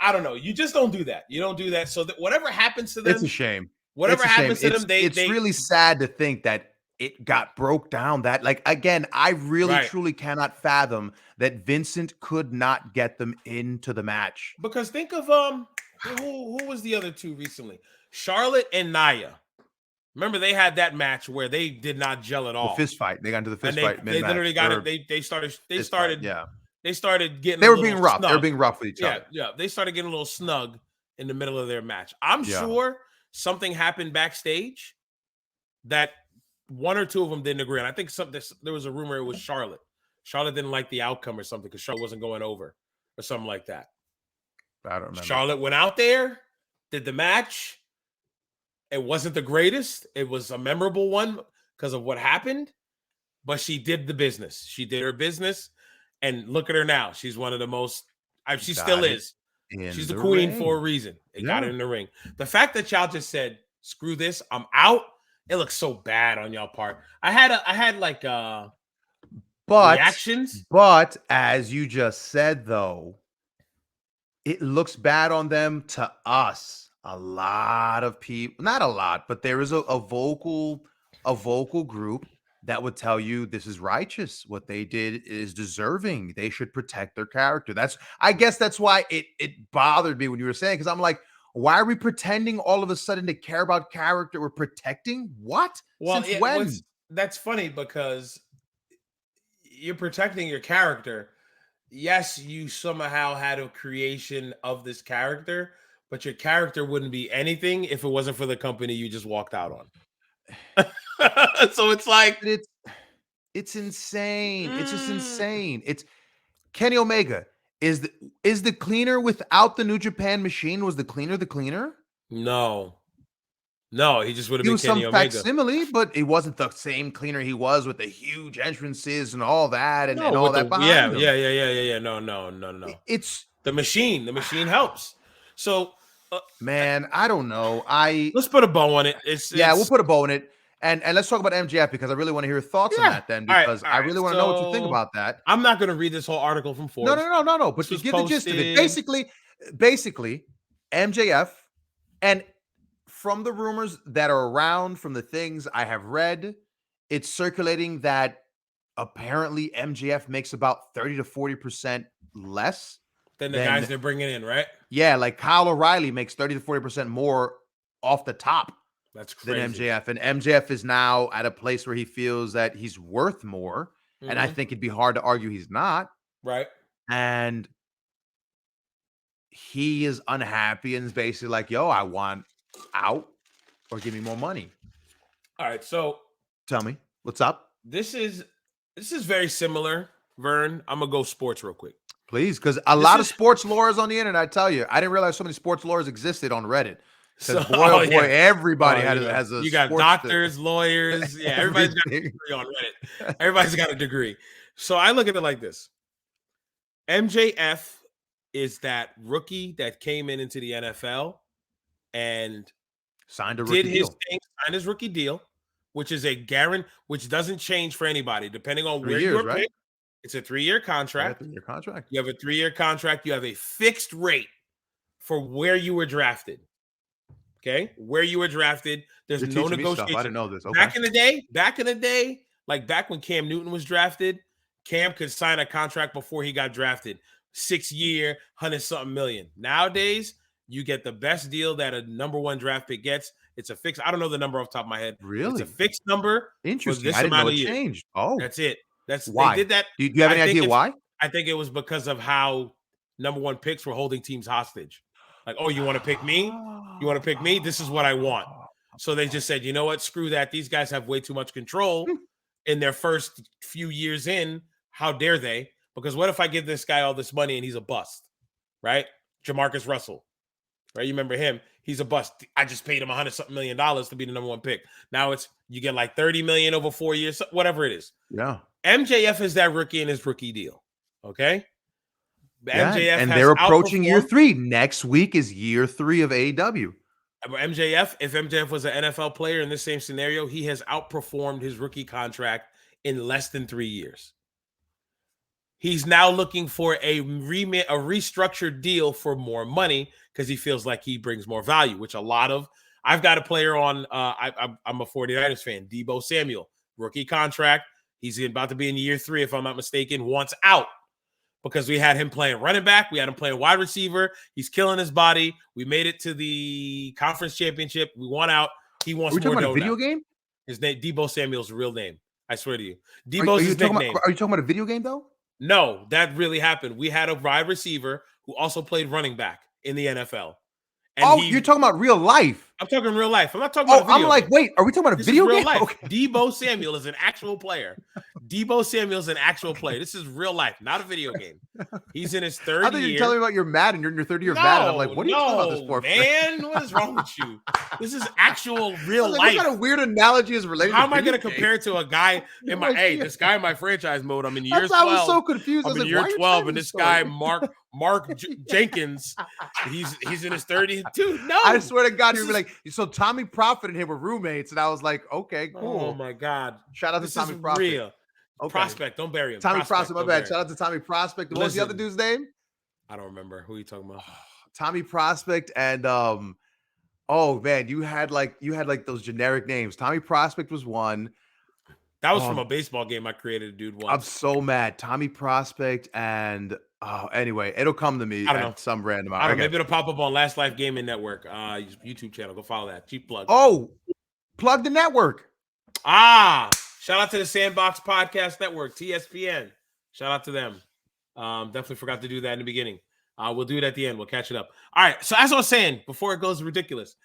A: I don't know. You just don't do that. You don't do that. So that whatever happens to them,
B: It's a shame.
A: whatever
B: It's a shame.
A: happens to them,
B: It's
A: they
B: really sad to think that it got broke down that like again, I really
A: right.
B: truly cannot fathom that Vincent could not get them into the match.
A: Because think of who was the other two recently? Charlotte and Nia. Remember they had that match where they did not gel at all.
B: The fist fight. They got into the fist
A: and
B: fight.
A: they literally got it. They started
B: Yeah.
A: They started getting
B: They
A: a
B: were
A: little
B: being rough.
A: snug.
B: They were being rough with each
A: Yeah,
B: other.
A: yeah. They started getting a little snug in the middle of their match. I'm
B: Yeah.
A: sure something happened backstage that one or two of them didn't agree. And I think there was a rumor it was Charlotte. Charlotte didn't like the outcome or something because Charlotte wasn't going over or something like that.
B: I don't remember.
A: Charlotte went out there, did the match. It wasn't the greatest. It was a memorable one because of what happened, but she did the business. She did her business, and look at her now. She's one of the most. She still is. She's the queen for a reason. They got her in the ring. The fact that y'all just said, "Screw this, I'm out." It looks so bad on y'all part. I had like reactions.
B: But as you just said, though, it looks bad on them to us. A lot of people, not a lot, but there is a vocal group that would tell you this is righteous. What they did is deserving. They should protect their character. I guess that's why it bothered me when you were saying, because I'm like, why are we pretending all of a sudden to care about character? We're protecting what?
A: Well,
B: Since when?
A: That's funny because you're protecting your character. Yes, you somehow had a creation of this character, but your character wouldn't be anything if it wasn't for the company you just walked out on. So it's like
B: it's insane. It's just
A: mm,
B: insane. It's Kenny Omega. Is the cleaner without the New Japan machine? Was the cleaner the cleaner?
A: no, he just would have
B: He
A: been
B: was some
A: Kenny Omega.
B: facsimile, but it wasn't the same cleaner he was with the huge entrances and all that and
A: No,
B: all
A: with
B: that
A: the yeah,
B: behind him.
A: yeah. No.
B: It's
A: The machine helps. So
B: man, I don't know.
A: let's put a bow on it.
B: We'll put a bow in it. And let's talk about MJF because I really want to hear your thoughts on
A: yeah.
B: that then
A: All right,
B: because
A: all
B: I
A: right.
B: really want to know what you think
A: So
B: about that.
A: I'm not going to read this whole article from Forbes.
B: No. But
A: This
B: you
A: was
B: give the gist of it.
A: posted.
B: Basically, MJF, and from the rumors that are around, from the things I have read, it's circulating that apparently MJF makes about 30 to 40% less
A: Than the guys
B: than,
A: they're bringing in, right?
B: yeah, like Kyle O'Reilly makes 30 to 40% more off the top
A: That's
B: than
A: crazy.
B: MJF. And MJF is now at a place where he feels that he's worth more. And I think it'd be hard to argue he's not.
A: Right.
B: And he is unhappy and is basically like, yo, I want out or give me more money.
A: All right. So
B: tell me, what's up?
A: This is very similar, Vern. I'm gonna go sports real quick.
B: Please, because a lot of sports lores on the internet, I tell you. I didn't realize so many sports lores existed on Reddit. Because everybody has a.
A: You got doctors, lawyers, yeah, everybody's got a degree on Reddit. Everybody's got a degree. So I look at it like this: MJF is that rookie that came into the NFL and
B: signed a rookie deal.
A: Signed his rookie deal, which is a guarantee, which doesn't change for anybody depending on
B: 3
A: where
B: years,
A: you're
B: right?
A: picked. It's a 3-year contract.
B: Yeah, 3-year contract.
A: You have a 3-year contract. You have a fixed rate for where you were drafted. Okay, where you were drafted. There's no negotiation.
B: I didn't know this. Okay.
A: Back in the day, like back when Cam Newton was drafted, Cam could sign a contract before he got drafted. 6-year, 100-something million. Nowadays, you get the best deal that a number 1 draft pick gets. It's a fixed. I don't know the number off the top of my head.
B: Really?
A: It's a fixed number.
B: Interesting. I didn't know it changed. Oh,
A: that's it. That's
B: why
A: they did that.
B: Do you have any idea why?
A: I think it was because of how number 1 picks were holding teams hostage. Like, oh, you want to pick me? You want to pick me? This is what I want. So they just said, you know what? Screw that. These guys have way too much control in their first few years in. How dare they? Because what if I give this guy all this money and he's a bust, right? Jamarcus Russell, right? You remember him? He's a bust. I just paid him $100-something million to be the number 1 pick. Now it's you get like $30 million over 4 years, whatever it is.
B: Yeah.
A: MJF is that rookie in his rookie deal. Okay.
B: MJF and they're approaching year 3. Next week is year 3 of AEW.
A: If MJF was an NFL player in this same scenario, he has outperformed his rookie contract in less than 3 years. He's now looking for a restructured deal for more money because he feels like he brings more value, which I've got a player on, I'm a 49ers fan, Deebo Samuel, rookie contract. He's about to be in year 3, if I'm not mistaken, wants out because we had him playing running back. We had him playing wide receiver. He's killing his body. We made it to the conference championship. We won out. He wants more.
B: Are you talking about a video game?
A: His name, Deebo Samuel's real name. I swear to you. Debo's his nickname.
B: Are you talking about a video game, though?
A: No, that really happened. We had a wide receiver who also played running back in the NFL.
B: And you're talking about real life.
A: I'm talking real life. I'm not talking about a video game.
B: Wait, are we talking about a video game?
A: Life. Okay. Deebo Samuel is an actual player. Deebo Samuel is an actual player. This is real life, not a video game. He's in his 3rd year.
B: I thought you were telling me about your Madden. You're in your 3rd year of Madden. I'm like, what are you talking about this for?
A: Man, what is wrong with you? This is actual real life.
B: What kind of weird analogy is related
A: How am I going to compare it to a guy in my, this guy in my franchise mode? I'm in year 12.
B: I was so confused.
A: I'm in year 12, and this guy, Mark Jenkins, he's in his 30s. Dude, no.
B: I swear to God, he would be like, so Tommy Prophet and him were roommates, and I was like, okay, cool.
A: Oh my God!
B: Shout out to Tommy Prophet.
A: Real. Okay. Prospect, don't bury him.
B: Tommy Prospect, my bad. Shout out to Tommy Prospect. What was the other dude's name?
A: I don't remember. Who are you talking about?
B: Tommy Prospect and oh man, you had like those generic names. Tommy Prospect was one.
A: That was from a baseball game I created a dude once.
B: I'm so mad. Tommy Prospect and anyway, it'll come to me.
A: I don't know.
B: Some random.
A: I don't know. Maybe it'll pop up on Last Life Gaming Network YouTube channel. Go follow that. Cheap plug.
B: Oh, plug the network.
A: Shout out to the Sandbox Podcast Network, TSPN. Shout out to them. Definitely forgot to do that in the beginning. We'll do it at the end. We'll catch it up. All right. So as I was saying before, it goes ridiculous.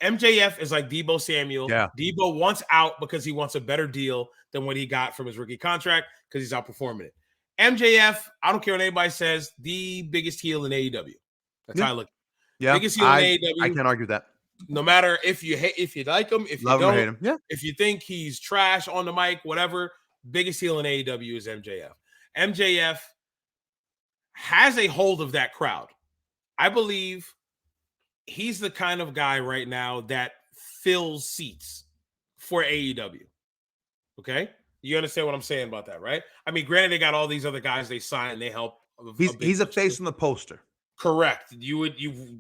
A: MJF is like Debo Samuel.
B: Yeah.
A: Debo wants out because he wants a better deal than what he got from his rookie contract because he's outperforming it. MJF, I don't care what anybody says, the biggest heel in AEW. That's how I look.
B: Yeah.
A: Biggest heel in AEW.
B: I can't argue with that.
A: No matter if you like him, if
B: Love
A: you
B: him or
A: don't,
B: hate him. Yeah.
A: if you think he's trash on the mic, whatever, biggest heel in AEW is MJF. MJF has a hold of that crowd. I believe he's the kind of guy right now that fills seats for AEW. Okay? You understand what I'm saying about that, right? I mean, granted, they got all these other guys they sign, they help.
B: He's a face on the poster.
A: Correct. You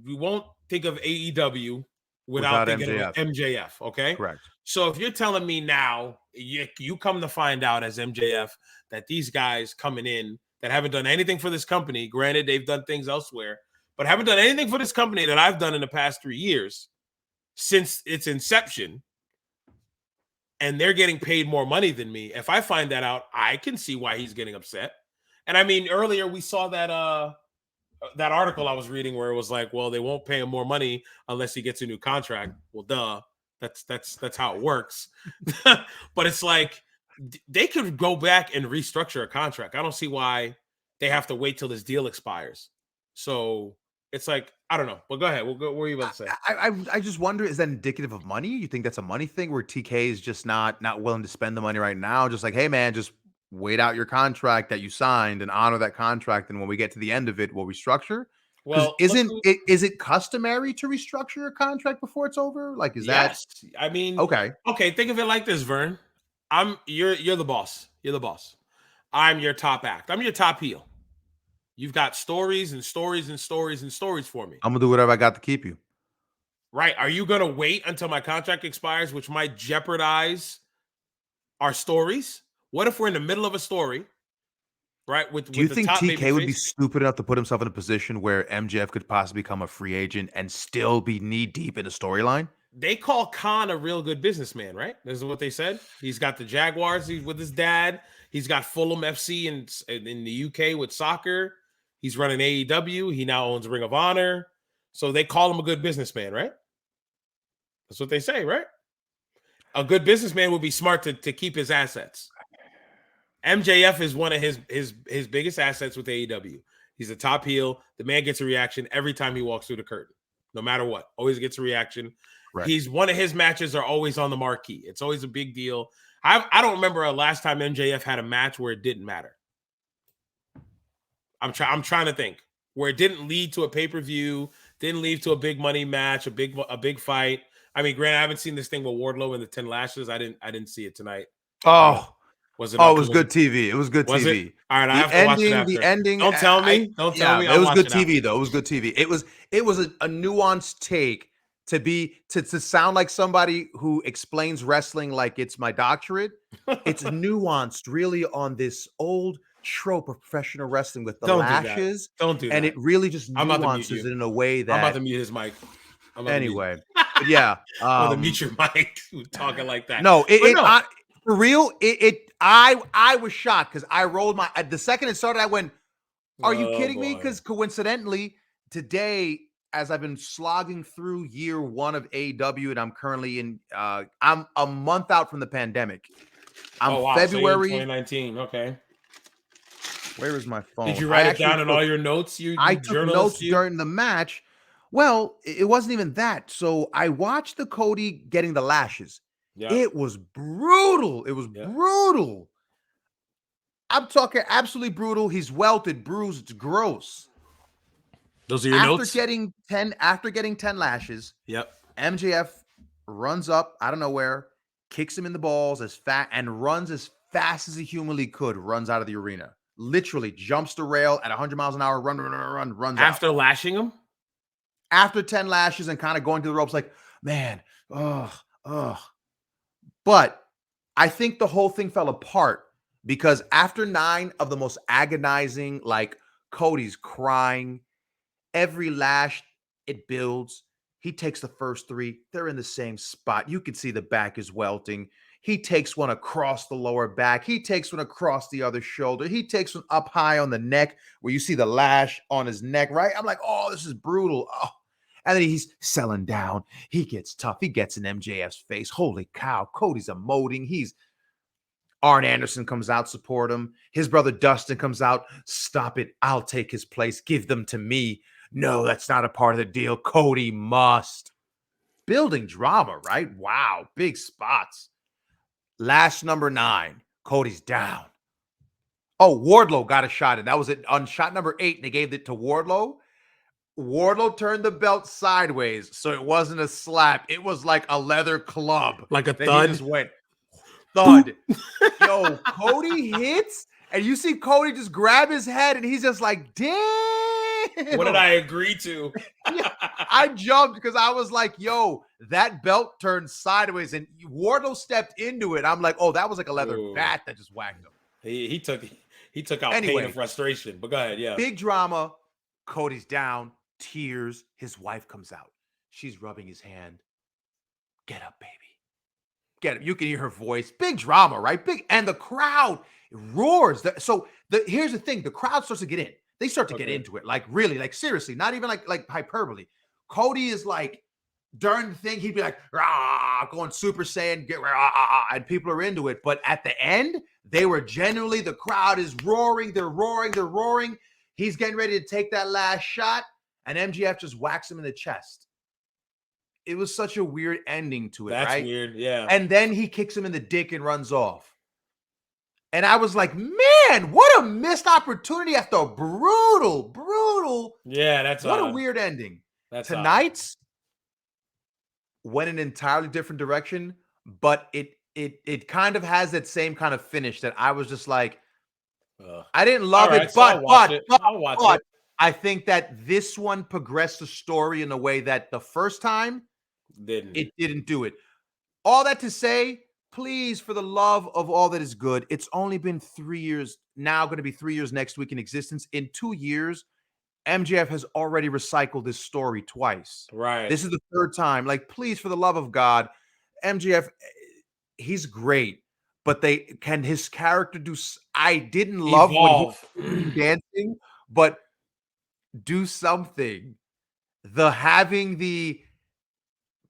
A: won't think of AEW without thinking
B: MJF.
A: of MJF. Okay.
B: Correct.
A: So if you're telling me now, you come to find out as MJF that these guys coming in that haven't done anything for this company, granted they've done things elsewhere, but haven't done anything for this company that I've done in the past 3 years since its inception, and they're getting paid more money than me. If I find that out, I can see why he's getting upset. And I mean, earlier we saw that article I was reading where it was like, well, they won't pay him more money unless he gets a new contract. Well, duh. That's how it works. But it's like they could go back and restructure a contract. I don't see why they have to wait till this deal expires. So it's like, I don't know. But go ahead. What were you about to say?
B: I just wonder, is that indicative of money? You think that's a money thing where TK is just not willing to spend the money right now? Just like, hey man, just wait out your contract that you signed and honor that contract, and when we get to the end of it, we'll restructure. Well, is it customary to restructure a contract before it's over? Like, is that?
A: I mean,
B: okay.
A: Think of it like this, Vern. You're the boss. You're the boss. I'm your top act. I'm your top heel. You've got stories and stories and stories and stories for me.
B: I'm gonna do whatever I got to keep you.
A: Right? Are you gonna wait until my contract expires, which might jeopardize our stories? What if we're in the middle of a story? Right.
B: Do you think TK would be stupid enough to put himself in a position where MJF could possibly become a free agent and still be knee deep in the storyline?
A: They call Khan a real good businessman, right? This is what they said. He's got the Jaguars with his dad. He's got Fulham FC in the UK with soccer. He's running AEW. He now owns Ring of Honor. So they call him a good businessman, right? That's what they say, right? A good businessman would be smart to keep his assets. MJF is one of his biggest assets with AEW. He's a top heel. The man gets a reaction every time he walks through the curtain, no matter what. Always gets a reaction. Right. He's one of his matches are always on the marquee. It's always a big deal. I don't remember a last time MJF had a match where it didn't matter. I'm trying to think where it didn't lead to a pay-per-view, didn't lead to a big money match, a big fight. I mean, granted, I haven't seen this thing with Wardlow and the 10 Lashes. I didn't see it tonight.
B: Was it? It was good TV. It was good TV.
A: All right, I have to watch it after.
B: The ending.
A: Don't tell me. Don't tell me.
B: It was good TV though. It was good TV. It was a nuanced take to sound like somebody who explains wrestling like it's my doctorate. It's nuanced, really, on this old trope of professional wrestling with the lashes.
A: Don't do that.
B: And it really just nuances it in a way that
A: I'm about to mute his mic.
B: Anyway, but yeah.
A: I'm about to mute your mic talking like that.
B: No, for real, I was shocked because I rolled my the second it started, I went, are you kidding me? Because coincidentally, today, as I've been slogging through year one of AEW, and I'm currently in I'm a month out from the pandemic. I'm February
A: 2019. Okay.
B: Where is my phone?
A: Did you write it down in all your notes?
B: I took notes during the match. Well, it wasn't even that. So I watched the Cody getting the lashes. Yeah. It was brutal. It was brutal. I'm talking absolutely brutal. He's welted, bruised. It's gross.
A: Those are your notes?
B: After getting 10 lashes, MJF runs up out of nowhere, kicks him in the balls and runs as fast as he humanly could, runs out of the arena. Literally jumps the rail at 100 miles an hour, runs
A: after
B: out.
A: lashing him?
B: After 10 lashes and kind of going to the ropes like, man, But I think the whole thing fell apart because after 9 of the most agonizing, like Cody's crying, every lash, it builds. He takes the first 3. They're in the same spot. You can see the back is welting. He takes one across the lower back. He takes one across the other shoulder. He takes one up high on the neck where you see the lash on his neck, right? I'm like, oh, this is brutal. Oh. And then he's selling down. He gets tough. He gets in MJF's face. Holy cow. Cody's emoting. Arn Anderson comes out, support him. His brother Dustin comes out. Stop it. I'll take his place. Give them to me. No, that's not a part of the deal. Cody must. Building drama, right? Wow. Big spots. Last number 9. Cody's down. Oh, Wardlow got a shot in. That was it. On shot number 8, they gave it to Wardlow. Wardlow turned the belt sideways, so it wasn't a slap. It was like a leather club.
A: Like a
B: Then
A: thud.
B: He just went thud. Yo, Cody hits, and you see Cody just grab his head, and he's just like, damn.
A: What did I agree to?
B: I jumped because I was like, yo, that belt turned sideways, and Wardlow stepped into it. I'm like, oh, that was like a leather bat that just whacked him.
A: He took out pain and frustration. But go ahead, yeah.
B: Big drama. Cody's down, tears. His wife comes out. She's rubbing his hand. Get up, baby. Get up. You can hear her voice. Big drama, right? Big, and the crowd roars. Here's the thing: the crowd starts to get in. They start to get into it, like really, like seriously, not even like hyperbole. Cody is like during the thing, he'd be like, rah, going Super Saiyan, get rah, and people are into it. But at the end, they were genuinely, the crowd is roaring. They're roaring. He's getting ready to take that last shot, and MJF just whacks him in the chest. It was such a weird ending to it, right?
A: That's weird, yeah.
B: And then he kicks him in the dick and runs off. And I was like, man, what a missed opportunity after a brutal.
A: Yeah, that's
B: what a weird ending.
A: That's
B: Tonight's went an entirely different direction, but it kind of has that same kind of finish that I was just like, I didn't love it, but I think that this one progressed the story in a way that the first time it didn't do it. All that to say, please, for the love of all that is good, it's only been 3 years, now going to be 3 years next week in existence. In 2 years, MJF has already recycled this story twice.
A: Right.
B: This is the third time. Like, please, for the love of God, MJF, he's great. But his character do? I didn't love when he was dancing, but do something. Having the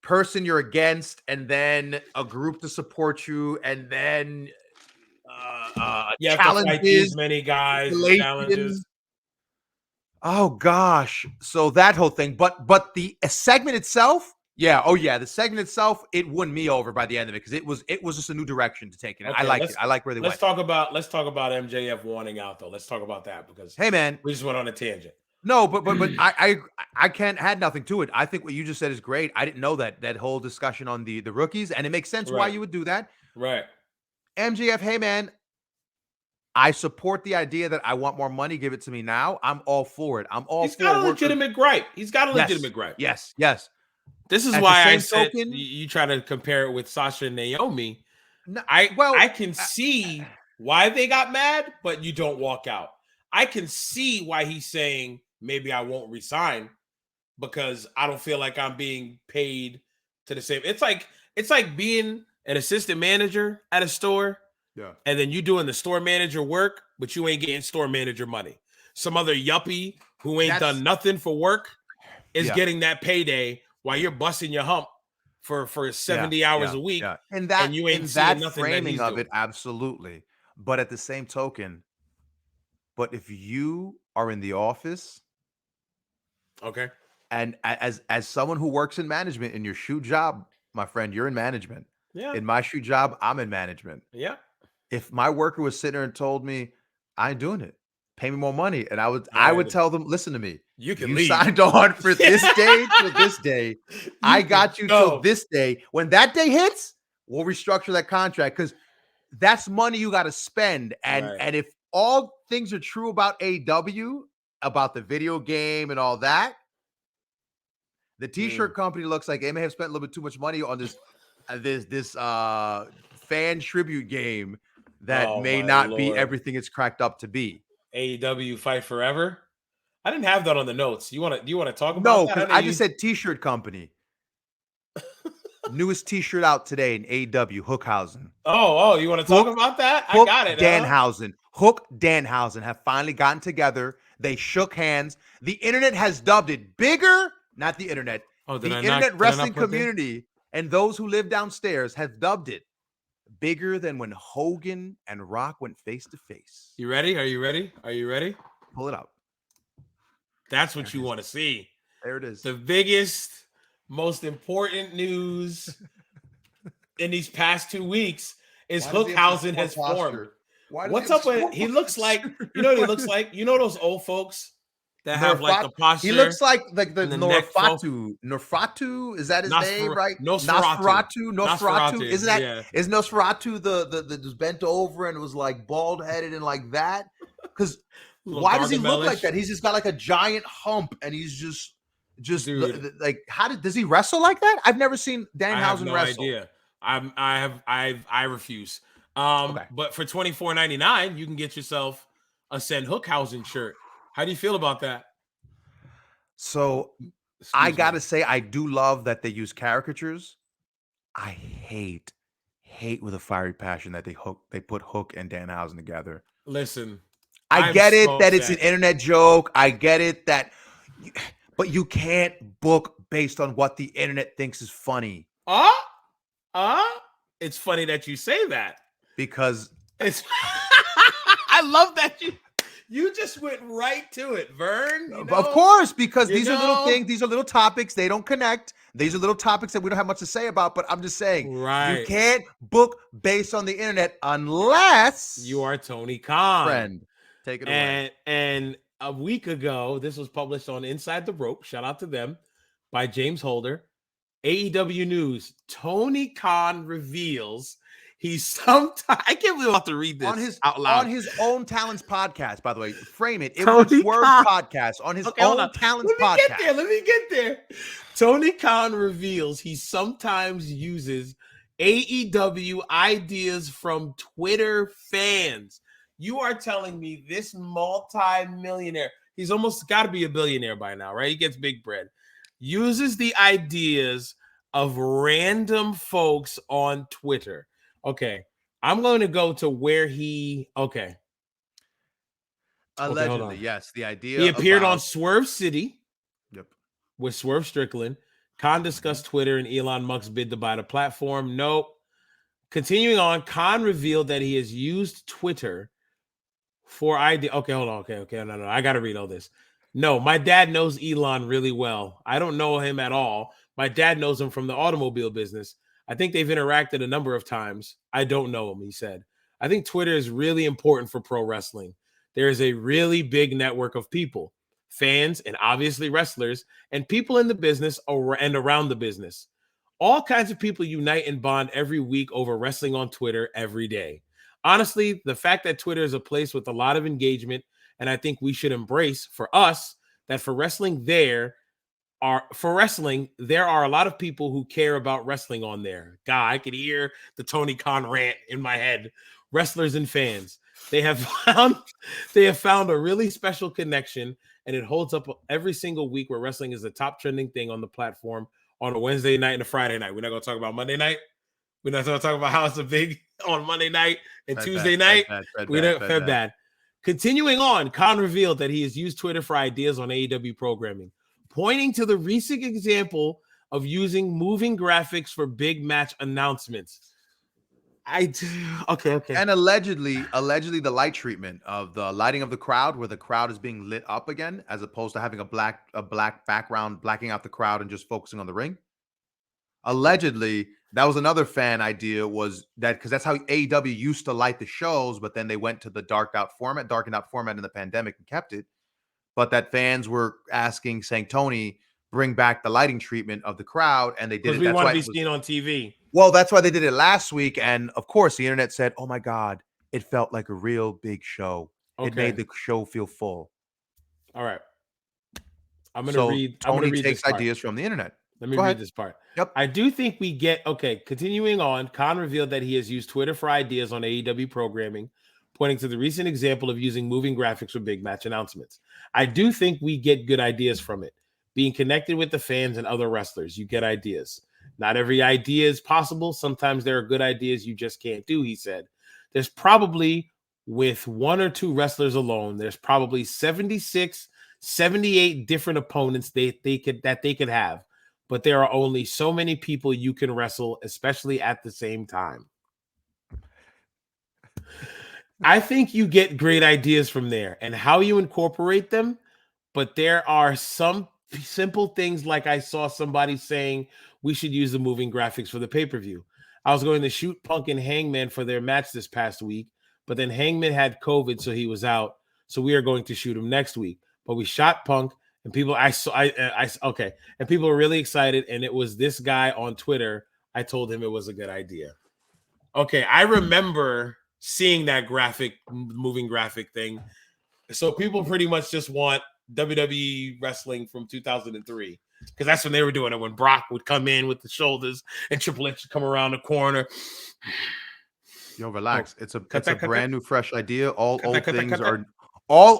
B: person you're against, and then a group to support you, and then
A: you have to fight these many guys, challenges.
B: Oh gosh, so that whole thing, but the segment itself. Yeah. Oh, yeah. The segment itself, it won me over by the end of it because it was just a new direction to take it. Okay, I like it. I like where they went.
A: Let's talk about MJF wanting out though. Let's talk about that because
B: hey, man,
A: we just went on a tangent.
B: No, but I can't add nothing to it. I think what you just said is great. I didn't know that whole discussion on the rookies, and it makes sense why you would do that.
A: Right.
B: MJF, hey man, I support the idea that I want more money. Give it to me now. I'm all for it.
A: He's got a legitimate gripe. Yes. This is why I said you try to compare it with Sasha and Naomi. No, I can see why they got mad, but you don't walk out. I can see why he's saying maybe I won't resign because I don't feel like I'm being paid to the same. It's like being an assistant manager at a store.
B: Yeah.
A: And then you doing the store manager work, but you ain't getting store manager money. Some other yuppie who ain't done nothing for work is getting that payday while you're busting your hump for 70 hours a week.
B: Yeah.
A: And you ain't seeing
B: that
A: nothing
B: framing
A: that
B: of it, absolutely. But at the same token, if you are in the office,
A: okay,
B: and as someone who works in management in your shoe job, my friend, you're in management.
A: Yeah.
B: In my shoe job, I'm in management.
A: Yeah.
B: If my worker was sitting there and told me, I ain't doing it, pay me more money, and I would tell them, listen to me.
A: You
B: leave. Signed on for this day to this day. I got you till this day. When that day hits, we'll restructure that contract because that's money you got to spend. And if all things are true about AEW, about the video game and all that, the t-shirt company looks like they may have spent a little bit too much money on this fan tribute game that may not be everything it's cracked up to be.
A: AEW Fight Forever. I didn't have that on the notes. Do you want to talk about that?
B: No, because I just said t-shirt company. Newest T-shirt out today in AEW, Hookhausen.
A: Oh, you want to talk about that? I
B: Hook
A: got it.
B: Danhausen have finally gotten together. They shook hands. The internet has dubbed it bigger, not the internet.
A: Oh,
B: The internet wrestling community and those who live downstairs have dubbed it bigger than when Hogan and Rock went face to face.
A: You ready? Are you ready? Are you ready?
B: Pull it up.
A: That's what you want to see.
B: There it is.
A: The biggest, most important news in these past 2 weeks is Hookhausen has formed. What's up with he looks like, you know what he looks like? You know those old folks that have like the posture?
B: He looks like the Norfatu. Is that his name, right? Nosferatu. Isn't that is Nosferatu the just bent over and was like bald headed and like that? Because why does he look like that? He's just got like a giant hump and he's just like does he wrestle like that? I've never seen Danhausen wrestle.
A: Idea. I refuse. But for $24.99, you can get yourself a Send Hookhausen shirt. How do you feel about that?
B: So I gotta say, I do love that they use caricatures. I hate with a fiery passion that they put Hook and Danhausen together.
A: Listen,
B: I get it that it's an internet joke. I get it that, but you can't book based on what the internet thinks is funny.
A: It's funny that you say that
B: because
A: it's. I love that you just went right to it, Vern. You know?
B: Of course, because these are little things. These are little topics. They don't connect. These are little topics that we don't have much to say about. But I'm just saying, you can't book based on the internet unless
A: you are Tony Khan.
B: Friend, take it away.
A: And a week ago, this was published on Inside the Rope. Shout out to them by James Holder. AEW News: Tony Khan reveals he's sometimes. I can't believe I'm about to read this out loud
B: on his own Talents podcast. By the way, frame it. It was Swerve podcast on his own Talents podcast.
A: Let me get there. Tony Khan reveals he sometimes uses AEW ideas from Twitter fans. You are telling me this multi-millionaire, he's almost got to be a billionaire by now, right? He gets big bread. Uses the ideas of random folks on Twitter. Okay, I'm going to go to where he. Okay,
B: allegedly, yes. The idea
A: he appeared on Swerve City.
B: Yep,
A: with Swerve Strickland. Khan discussed Twitter and Elon Musk's bid to buy the platform. Nope. Continuing on, Khan revealed that he has used Twitter for idea. Okay, hold on. Okay. No. I got to read all this. No, my dad knows Elon really well. I don't know him at all. My dad knows him from the automobile business. I think they've interacted a number of times. I don't know him, he said. I think Twitter is really important for pro wrestling. There is a really big network of people, fans, and obviously wrestlers, and people in the business and around the business. All kinds of people unite and bond every week over wrestling on Twitter every day. Honestly, the fact that Twitter is a place with a lot of engagement, and I think we should embrace for us that for wrestling there are a lot of people who care about wrestling on there. God, I could hear the Tony Khan rant in my head. Wrestlers and fans, they have found a really special connection, and it holds up every single week where wrestling is the top trending thing on the platform on a Wednesday night and a Friday night. We're not going to talk about Monday night. We're not going to talk about how it's a big on Monday night and Tuesday night. Bad. Continuing on, Khan revealed that he has used Twitter for ideas on AEW programming, pointing to the recent example of using moving graphics for big match announcements. Okay.
B: And allegedly, the light treatment of the lighting of the crowd, where the crowd is being lit up again, as opposed to having a black background, blacking out the crowd and just focusing on the ring. Allegedly, that was another fan idea, was that because that's how AEW used to light the shows, but then they went to the darkened out format in the pandemic and kept it. But that fans were asking, saying, Tony, bring back the lighting treatment of the crowd, and they did it.
A: Because we want to be seen on TV.
B: Well, that's why they did it last week, and of course, the internet said, "Oh my God, it felt like a real big show. Okay. It made the show feel full."
A: All right, I'm going to read.
B: Tony takes ideas from the internet.
A: Let me read this part.
B: Yep.
A: I do think we get, continuing on, Khan revealed that he has used Twitter for ideas on AEW programming, pointing to the recent example of using moving graphics for big match announcements. I do think we get good ideas from it. Being connected with the fans and other wrestlers, you get ideas. Not every idea is possible. Sometimes there are good ideas you just can't do, he said. There's probably, with one or two wrestlers alone, there's probably 76, 78 different opponents they could have. But there are only so many people you can wrestle, especially at the same time. I think you get great ideas from there and how you incorporate them. But there are some simple things, like I saw somebody saying we should use the moving graphics for the pay-per-view. I was going to shoot Punk and Hangman for their match this past week, but then Hangman had COVID, so he was out. So we are going to shoot him next week. But we shot Punk, and people and people were really excited. And it was this guy on Twitter. I told him it was a good idea. Okay, I remember seeing that moving graphic thing. So people pretty much just want WWE wrestling from 2003, because that's when they were doing it, when Brock would come in with the shoulders and Triple H would come around the corner.
B: Yo, relax. It's a brand new, fresh idea. All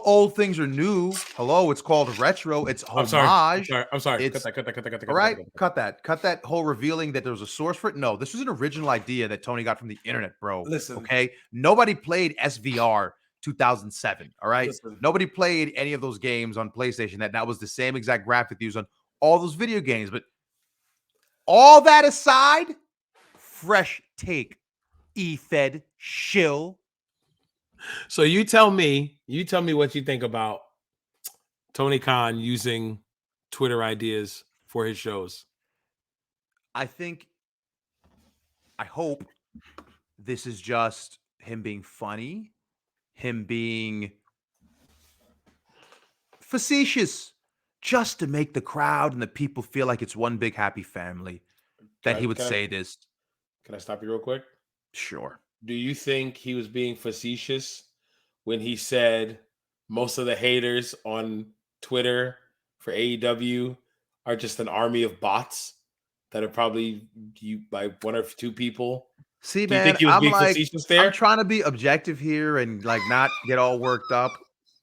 B: old things are new. Hello, it's called retro. It's homage.
A: I'm sorry.
B: All right, cut that whole revealing that there was a source for it. No, this was an original idea that Tony got from the internet, bro.
A: Listen,
B: okay, nobody played SVR 2007. All right, nobody played any of those games on PlayStation. That was the same exact graphic used on all those video games. But all that aside, fresh take, E-Fed shill.
A: So you tell me what you think about Tony Khan using Twitter ideas for his shows.
B: I hope this is just him being funny, him being facetious, just to make the crowd and the people feel like it's one big happy family that he would say this.
A: Can I stop you real quick?
B: Sure.
A: Do you think he was being facetious when he said most of the haters on Twitter for AEW are just an army of bots that are probably by one or two people?
B: See,
A: Do you
B: man,
A: think he was being facetious there?
B: I'm trying to be objective here and like not get all worked up,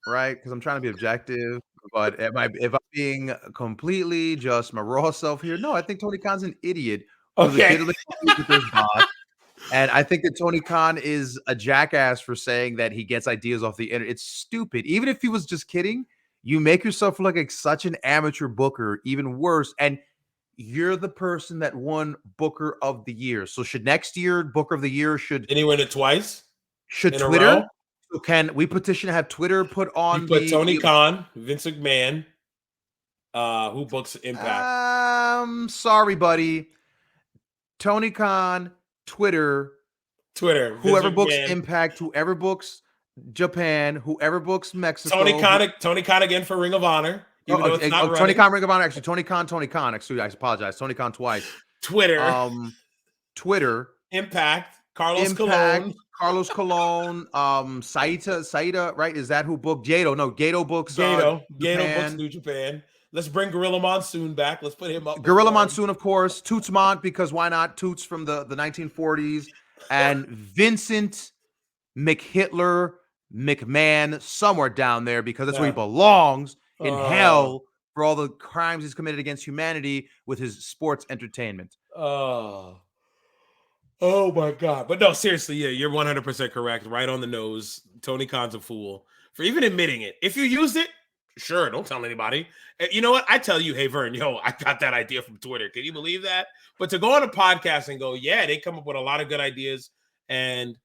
B: right? Because I'm trying to be objective. But if I'm being completely just my raw self here, no, I think Tony Khan's an idiot.
A: Okay.
B: With this bot. And I think that Tony Khan is a jackass for saying that he gets ideas off the internet. It's stupid. Even if he was just kidding, you make yourself look like such an amateur booker, even worse. And you're the person that won Booker of the Year. So should next year Booker of the Year
A: Did he win it twice?
B: Should Twitter? So can we petition to have Twitter put on
A: Tony Khan, Vince McMahon, who books Impact?
B: Sorry, buddy. Tony Khan, Twitter, whoever books Impact, whoever books Japan, whoever books Mexico.
A: Tony Khan again for Ring of Honor.
B: Tony Khan, Ring of Honor. Actually, Tony Khan. Actually, I apologize. Tony Khan twice.
A: Twitter,
B: Impact, Carlos Colon, Saita, right? Is that who booked Gato? No, Gato books.
A: Gato books New Japan. Let's bring Gorilla Monsoon back. Let's put him up.
B: Gorilla Monsoon, of course. Toots Mont, because why not? Toots from the 1940s. And Vincent McHitler McMahon, somewhere down there, because that's where he belongs, in hell, for all the crimes he's committed against humanity with his sports entertainment.
A: Oh my God. But no, seriously, yeah, you're 100% correct. Right on the nose. Tony Khan's a fool for even admitting it. If you used it, sure, don't tell anybody. You know what? I tell you, hey, Vern, I got that idea from Twitter. Can you believe that? But to go on a podcast and go, yeah, they come up with a lot of good ideas and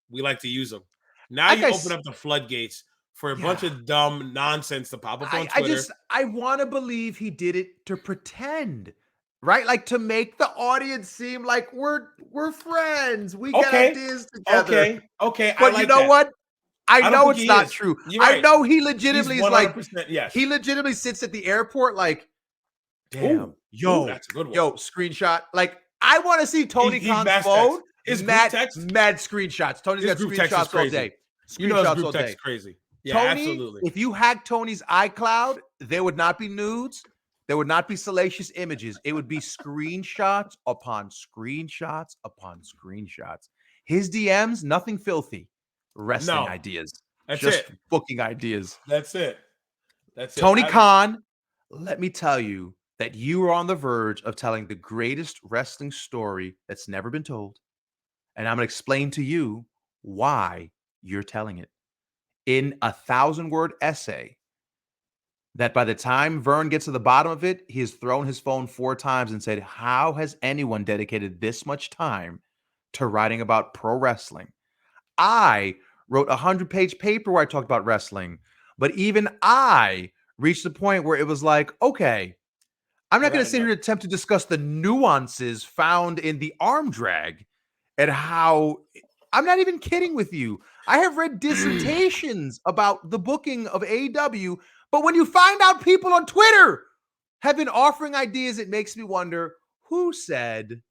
A: we like to use them. Now you open up the floodgates for a bunch of dumb nonsense to pop up on Twitter.
B: I want to believe he did it to pretend, right? Like to make the audience seem like we're friends. We get ideas together.
A: Okay.
B: But you know what? I know it's not true.
A: Right.
B: I know he legitimately is like,
A: yes.
B: He legitimately sits at the airport like, damn,
A: that's a good one.
B: Screenshot. Like, I want to see Tony Khan's phone. Mad screenshots. Tony's got screenshots all day.
A: You know his group text is crazy. Yeah,
B: Tony,
A: absolutely.
B: If you hacked Tony's iCloud, there would not be nudes. There would not be salacious images. It would be screenshots upon screenshots upon screenshots. His DMs, nothing filthy. Wrestling ideas.
A: That's
B: just
A: it.
B: Booking ideas.
A: That's it.
B: Tony Khan, let me tell you that you are on the verge of telling the greatest wrestling story that's never been told. And I'm going to explain to you why you're telling it in a 1,000-word essay that by the time Vern gets to the bottom of it, he has thrown his phone 4 times and said, how has anyone dedicated this much time to writing about pro wrestling? I wrote a 100-page paper where I talked about wrestling, but even I reached the point where it was like, okay, I'm not going to sit here and attempt to discuss the nuances found in the arm drag and how I'm not even kidding with you. I have read dissertations about the booking of AEW, but when you find out people on Twitter have been offering ideas, it makes me wonder who said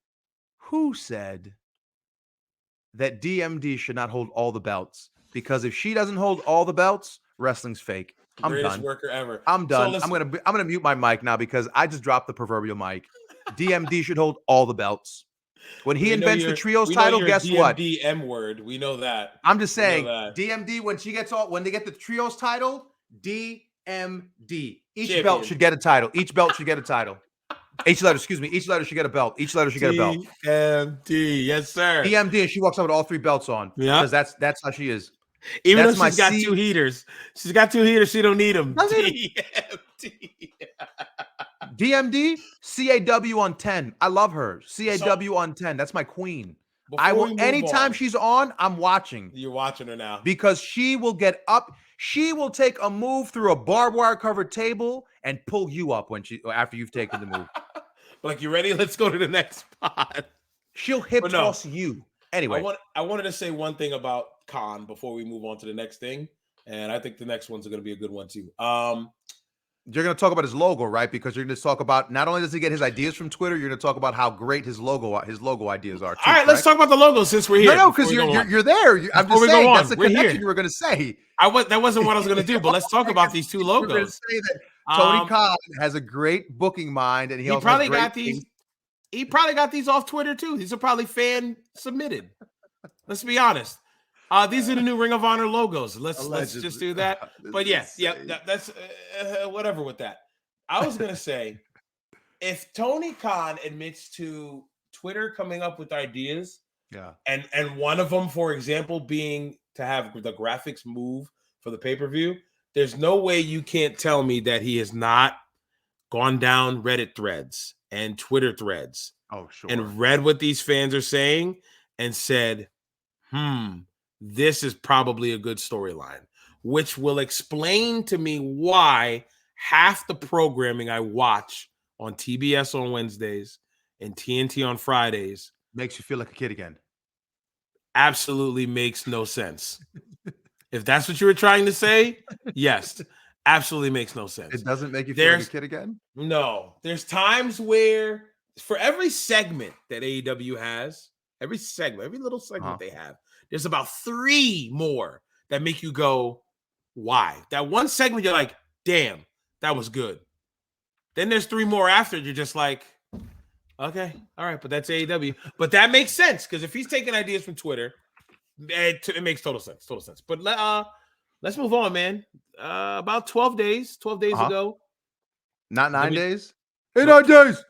B: that DMD should not hold all the belts, because if she doesn't hold all the belts, wrestling's fake. I'm
A: Greatest
B: done.
A: worker ever.
B: I'm done.
A: So
B: I'm gonna mute my mic now because I just dropped the proverbial mic. DMD should hold all the belts. When he invents the trios title, guess what?
A: DMD M word. We know that.
B: I'm just saying, DMD, when they get the trios title, DMD. Each belt should get a title. Each belt should get a title. Each letter should get a belt. Each letter should get a belt.
A: DMD, yes, sir.
B: DMD, and she walks out with all 3 belts on. Yeah, because that's how she is.
A: Even though she's got 2 heaters. She's got 2 heaters. She don't need them.
B: DMD, CAW on 10. I love her. CAW on 10. That's my queen. I will, anytime she's on, I'm watching.
A: You're watching her now.
B: Because she will get up. She will take a move through a barbed wire covered table and pull you up after you've taken the move.
A: Like, you ready? Let's go to the next spot.
B: She'll hip toss you. Anyway.
A: I wanted to say one thing about Khan before we move on to the next thing. And I think the next one's going to be a good one too.
B: You're going to talk about his logo, right? Because you're going to talk about, not only does he get his ideas from Twitter, you're going to talk about how great his logo ideas are too.
A: All right, let's talk about the logo since we're here.
B: No, because you're there. I'm just saying that's the connection you were going to say.
A: That wasn't what I was going to do, but let's talk about these 2 logos.
B: We're going to say that Tony Khan has a great booking mind, and he also
A: probably got these. He probably got these off Twitter too. These are probably fan submitted. Let's be honest. These are the new Ring of Honor logos. Let's just do that. But that's whatever with that. I was gonna say, if Tony Khan admits to Twitter coming up with ideas, and one of them, for example, being to have the graphics move for the pay-per-view, there's no way you can't tell me that he has not gone down Reddit threads and Twitter threads, and read what these fans are saying and said, this is probably a good storyline, which will explain to me why half the programming I watch on TBS on Wednesdays and TNT on Fridays
B: makes you feel like a kid again.
A: Absolutely makes no sense. If that's what you were trying to say, yes, absolutely makes no sense.
B: It doesn't make you feel like a kid again?
A: No. There's times where for every segment that AEW has, every little segment they have, there's about 3 more that make you go, why? That one segment, you're like, damn, that was good. Then there's 3 more after, you're just like, okay, all right, but that's AEW. But that makes sense, because if he's taking ideas from Twitter, it makes total sense. But let's move on, man. About 12 days ago.
B: Not 9 days? Hey, 9 days!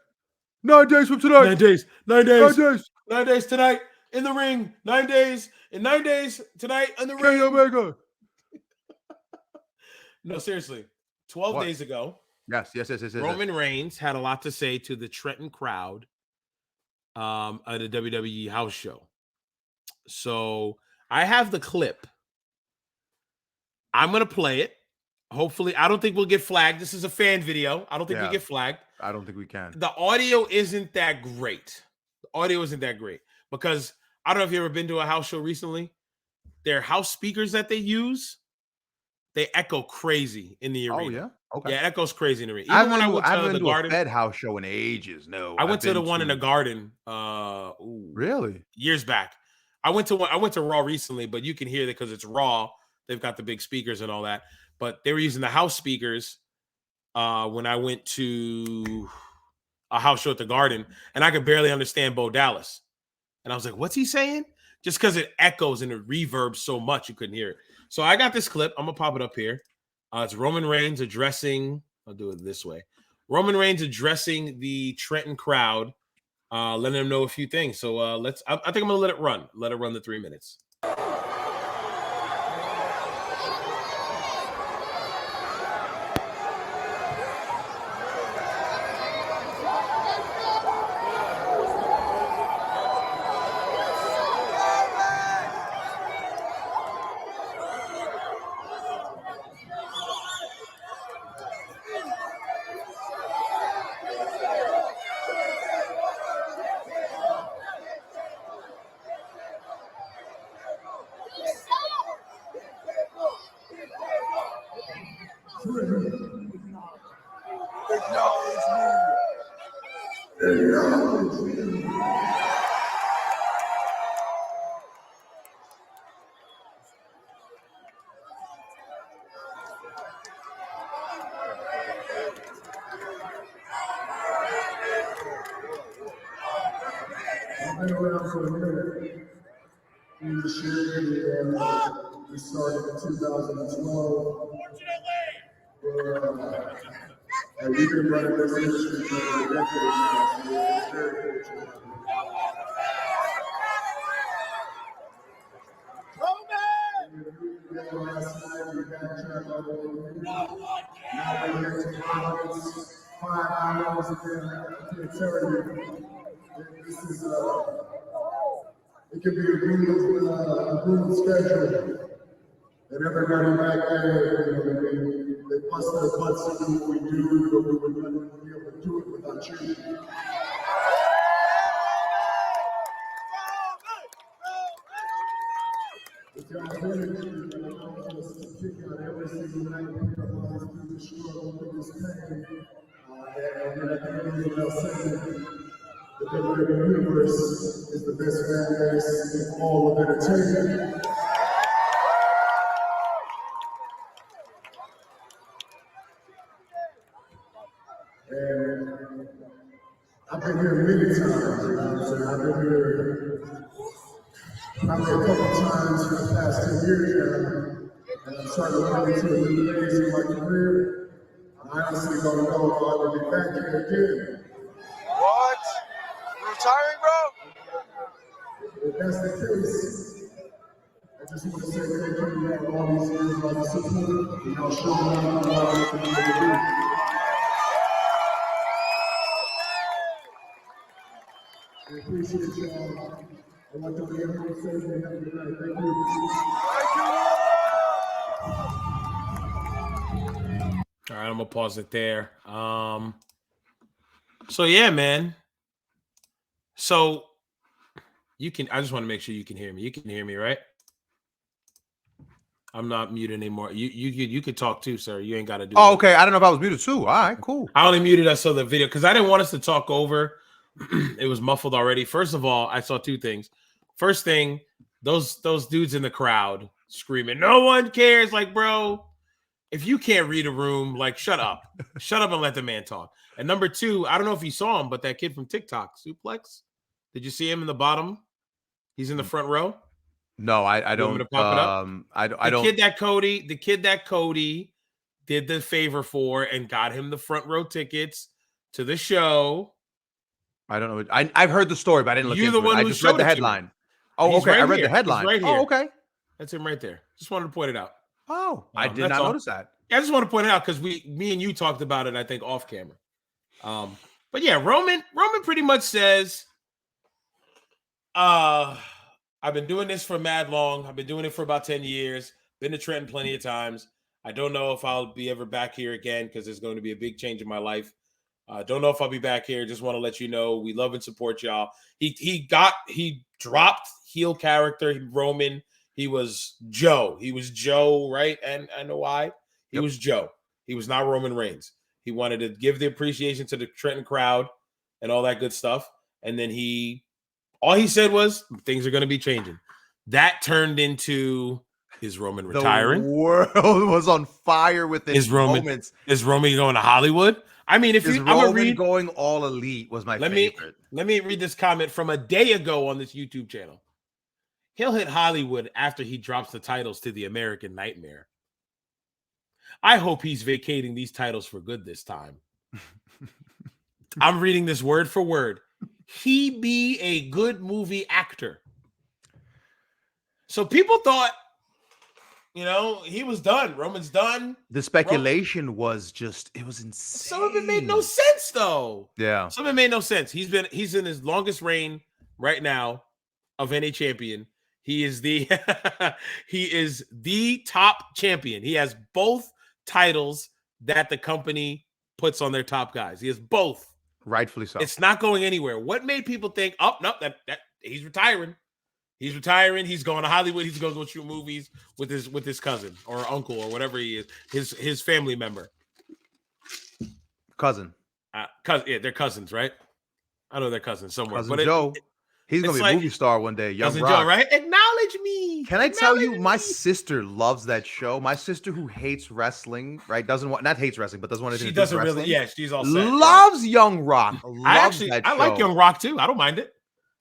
B: 9 days from tonight!
A: 9 days! 9 days! 9 days! 9 days tonight in the ring. 9 days. In 9 days tonight in the ring.
B: Omega.
A: No, seriously. 12 days ago.
B: Yes.
A: Roman Reigns had a lot to say to the Trenton crowd at a WWE house show. So I have the clip. I'm going to play it. Hopefully, I don't think we'll get flagged. This is a fan video. I don't think we get flagged.
B: I don't think we can.
A: The audio isn't that great. Because I don't know if you've ever been to a house show recently. Their house speakers that they use, they echo crazy in the arena.
B: Oh, yeah? Okay.
A: Yeah, it echoes crazy in the arena.
B: Even when I went to the Garden, a Fed house show in ages. No,
A: I went to the one in the Garden.
B: Really?
A: Years back. I went to Raw recently, but you can hear that because it's Raw. They've got the big speakers and all that. But they were using the house speakers when I went to a house show at the Garden, and I could barely understand Bo Dallas. And I was like, what's he saying? Just because it echoes and it reverbs so much, you couldn't hear it. So I got this clip. I'm going to pop it up here. It's Roman Reigns addressing, I'll do it this way. Roman Reigns addressing the Trenton crowd, letting them know a few things. So I think I'm gonna let it run. Let it run the 3 minutes.
C: I've been around for a minute. We started in 2012. And we've been running this industry for decades now, so it's very fortunate. Last night we backtracked all over. Now we're here to Providence, 5 hours again. I can't tell you. This is it can be a brutal schedule. And everybody back there, they bust their butts to do what we do, but we would never be able to do it without you. It's got energy that allows us to kick out every single night and realize through the struggle, through this pain. And at the end of our segment, the WWE Universe is the best fan base in all of entertainment. And I've been here many times, you know what I'm saying? I've been here probably a couple times for the past 10 years now, and I'm starting to run into a new phase in my career. I honestly don't know if I'll ever be back here again.
D: What? You retiring, bro?
C: If that's the case, I just want to say thank you for all these years of the support, and I'll show you what I can do. I appreciate y'all. I want y'all to get home safe and have a good night. Thank you.
A: All right, I'm gonna pause it there. So yeah, man. So you can. I just want to make sure you can hear me. You can hear me, right? I'm not muted anymore. You could talk too, sir. You ain't got to do.
B: Oh, okay. I don't know if I was muted too. All right, cool.
A: I only muted us so the video because I didn't want us to talk over. It was muffled already. First of all, I saw two things. First thing, those dudes in the crowd screaming, "No one cares!" Like, bro, if you can't read a room, like, shut up, shut up, and let the man talk. And number two, I don't know if you saw him, but that kid from TikTok, Suplex, did you see him in the bottom? He's in the front row.
B: No, I don't.
A: To pop it up?
B: I don't.
A: The kid that Cody did the favor for and got him the front row tickets to the show.
B: I don't know. I've heard the story, but I didn't look into it. I just read the headline. Oh,
A: He's
B: okay.
A: right
B: I read
A: here.
B: the headline.
A: He's right here.
B: Oh, okay.
A: That's him right there. Just wanted to point it out.
B: Oh, I did not notice that.
A: Yeah, I just want to point it out because me and you talked about it, I think, off camera. But yeah, Roman pretty much says, I've been doing this for mad long. I've been doing it for about 10 years. Been to Trenton plenty of times. I don't know if I'll be ever back here again because there's going to be a big change in my life. Don't know if I'll be back here. Just want to let you know we love and support y'all. He dropped heel character Roman. He was Joe. He was Joe, right? And I know why. He was Joe. He was not Roman Reigns. He wanted to give the appreciation to the Trenton crowd and all that good stuff. And then all he said was things are going to be changing. That turned into, is Roman retiring?
B: The world was on fire within moments.
A: Is Roman going to Hollywood? I mean, if you,
B: Roman going all elite was my favorite.
A: Let me read this comment from a day ago on this YouTube channel. He'll hit Hollywood after he drops the titles to the American Nightmare. I hope he's vacating these titles for good this time. I'm reading this word for word. He be a good movie actor. So people thought, he was done. Roman's done.
B: The speculation was just, it was insane.
A: Some of it made no sense, though.
B: Yeah.
A: Some of it made no sense. He's in his longest reign right now of any champion. He is the top champion. He has both titles that the company puts on their top guys. He has both.
B: Rightfully so.
A: It's not going anywhere. What made people think, oh, no, that he's retiring? He's retiring. He's going to Hollywood. He's going to go shoot movies with his cousin or uncle or whatever he is, his family member.
B: Cousin.
A: Yeah, they're cousins, right? I know they're cousins somewhere.
B: Cousin
A: but
B: Joe. He's going to be a movie star one day. Young
A: Cousin
B: Rock.
A: Joe, right? Acknowledge me.
B: Can I tell you, my sister loves that show. My sister, who hates wrestling, right? Not hates wrestling, but doesn't want to do
A: She doesn't
B: wrestling.
A: really. Yeah, she's all set.
B: Loves Young Rock.
A: I like Young Rock too. I don't mind it.